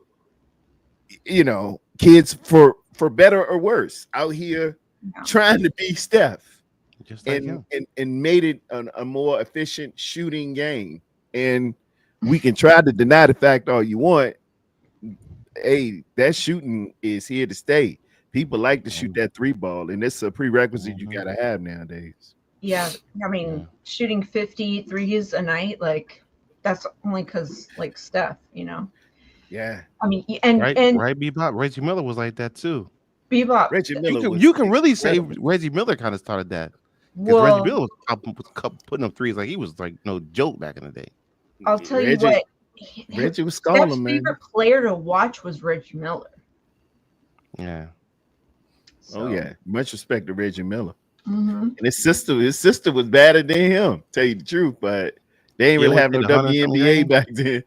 kids for better or worse out here Yeah. trying to be Steph, Just like him. and made it a more efficient shooting game. And we can try to deny the fact all you want. Hey, that shooting is here to stay. People like to shoot that three ball, and it's a prerequisite you gotta have nowadays. Yeah, I mean, shooting 50 threes a night, like that's only because like Steph, Yeah, I mean, and Right, and Bebop. Reggie Miller was like that too. Bebop. Reggie Miller. You can really say incredible. Reggie Miller kind of started that. Because Well, Reggie Miller was putting up threes like he was like no joke back in the day. I'll tell you Reggie- what. Reggie was Steph's stalling, man. favorite player to watch was Reggie Miller. Yeah. Oh yeah, much respect to Reggie Miller. Mhm. And his sister was better than him. Tell you the truth, but they ain't Yeah, really what, have no did the 100 WNBA something back then.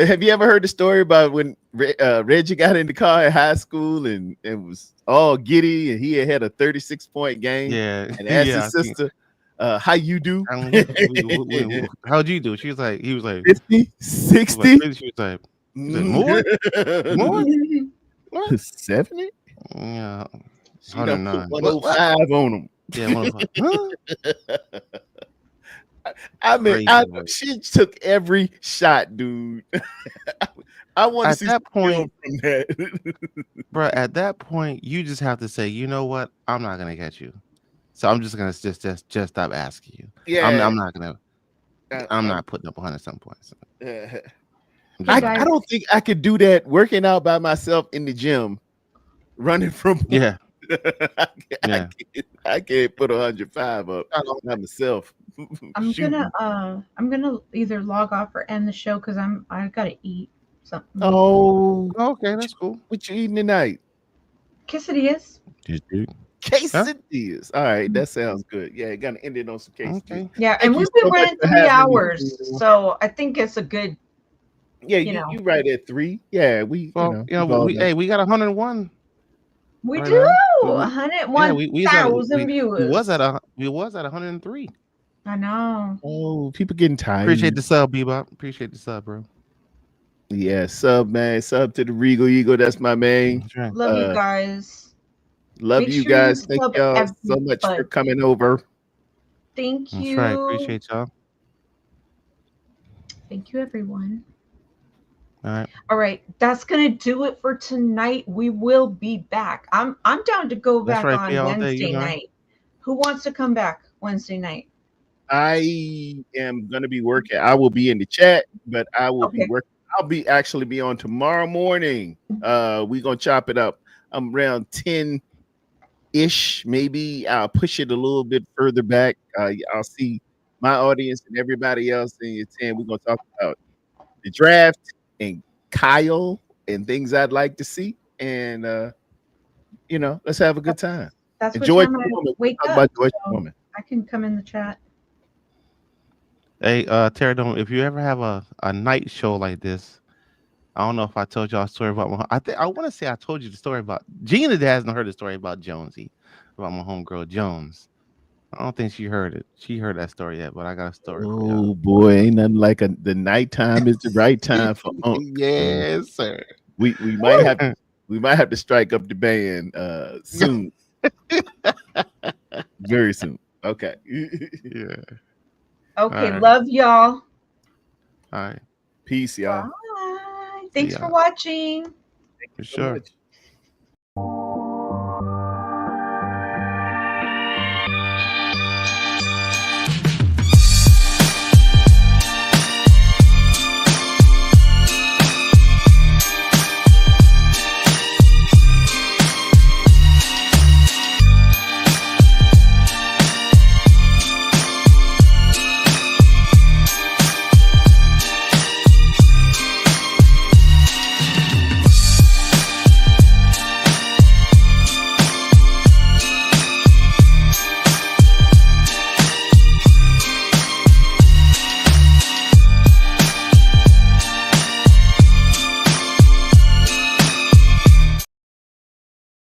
Have you ever heard the story about when Reggie got in the car in high school and was all giddy and he had a 36-point game? Yeah. And asked Yeah, his sister, how you do? How'd you do? He was like 50, 60? She was like more? More? What? 70? Yeah. She done 109. put 105 on him. Yeah, 105. Huh? I mean, Crazy. she took every shot, dude. I want to At see that some film point- from that. Bro, at that point, you just have to say, you know what? I'm not gonna get you. So I'm just gonna just stop asking you. Yeah, I'm not gonna. I'm not putting up 100 some points. I'm just I not. don't think I could do that working out by myself in the gym, running from. Yeah. I can't put 105 up. Not myself. I'm Shooting. gonna either log off or end the show because I gotta eat something. Oh, Okay, that's cool. what you eating tonight? Quesadillas. Quesadillas. All right, that sounds good. Yeah, gonna end it on some quesadillas. Okay. Yeah, Thank and you we've so been much running for 3 having me. hours, so I think it's a good. Yeah, You know. you right at 3. Yeah, we. Well, we've all done- we got 101. We Right do now. 101,000 viewers. We was at 103. I know. Oh, people getting tired. Appreciate the sub, Bebop. Appreciate the sub, bro. Yeah, sub man, sub to the Regal Eagle. That's my man. That's right. Love you guys. Love Make you sure you guys. Thank sub y'all so much for everybody. coming over. Thank That's you. right. Appreciate y'all. Thank you, everyone. All right. All right, that's gonna do it for tonight. We will be back. I'm down to go That's back right, on P, all day, Wednesday you know. night. Who wants to come back Wednesday night? I am gonna be working. I will be in the chat, but I will be Okay. working. I'll be actually be on tomorrow morning. We're gonna chop it up. I'm around 10 ish. Maybe I'll push it a little bit further back. I'll see my audience and everybody else in your 10. We're gonna talk about the draft and Kyle and things I'd like to see. And let's have a good time. That's what Enjoy time I Woman. wake Talk up. about Georgia So Woman. I can come in the chat. Hey, Pterodome, if you ever have a night show like this, I don't know if I told y'all a story about my. I want to say I told you the story about Gina. Hasn't heard the story about Jonesy, about my homegirl Jones. I don't think she heard it. She heard that story yet, but I got a story for y'all. Oh boy, ain't nothing like the nighttime is the right time for Yes, sir. We might have to strike up the band soon. Very soon. Okay. Yeah. Okay, All right. love y'all. All right. Peace, y'all. Bye. Thanks ya. for watching. Thank For you so sure. much.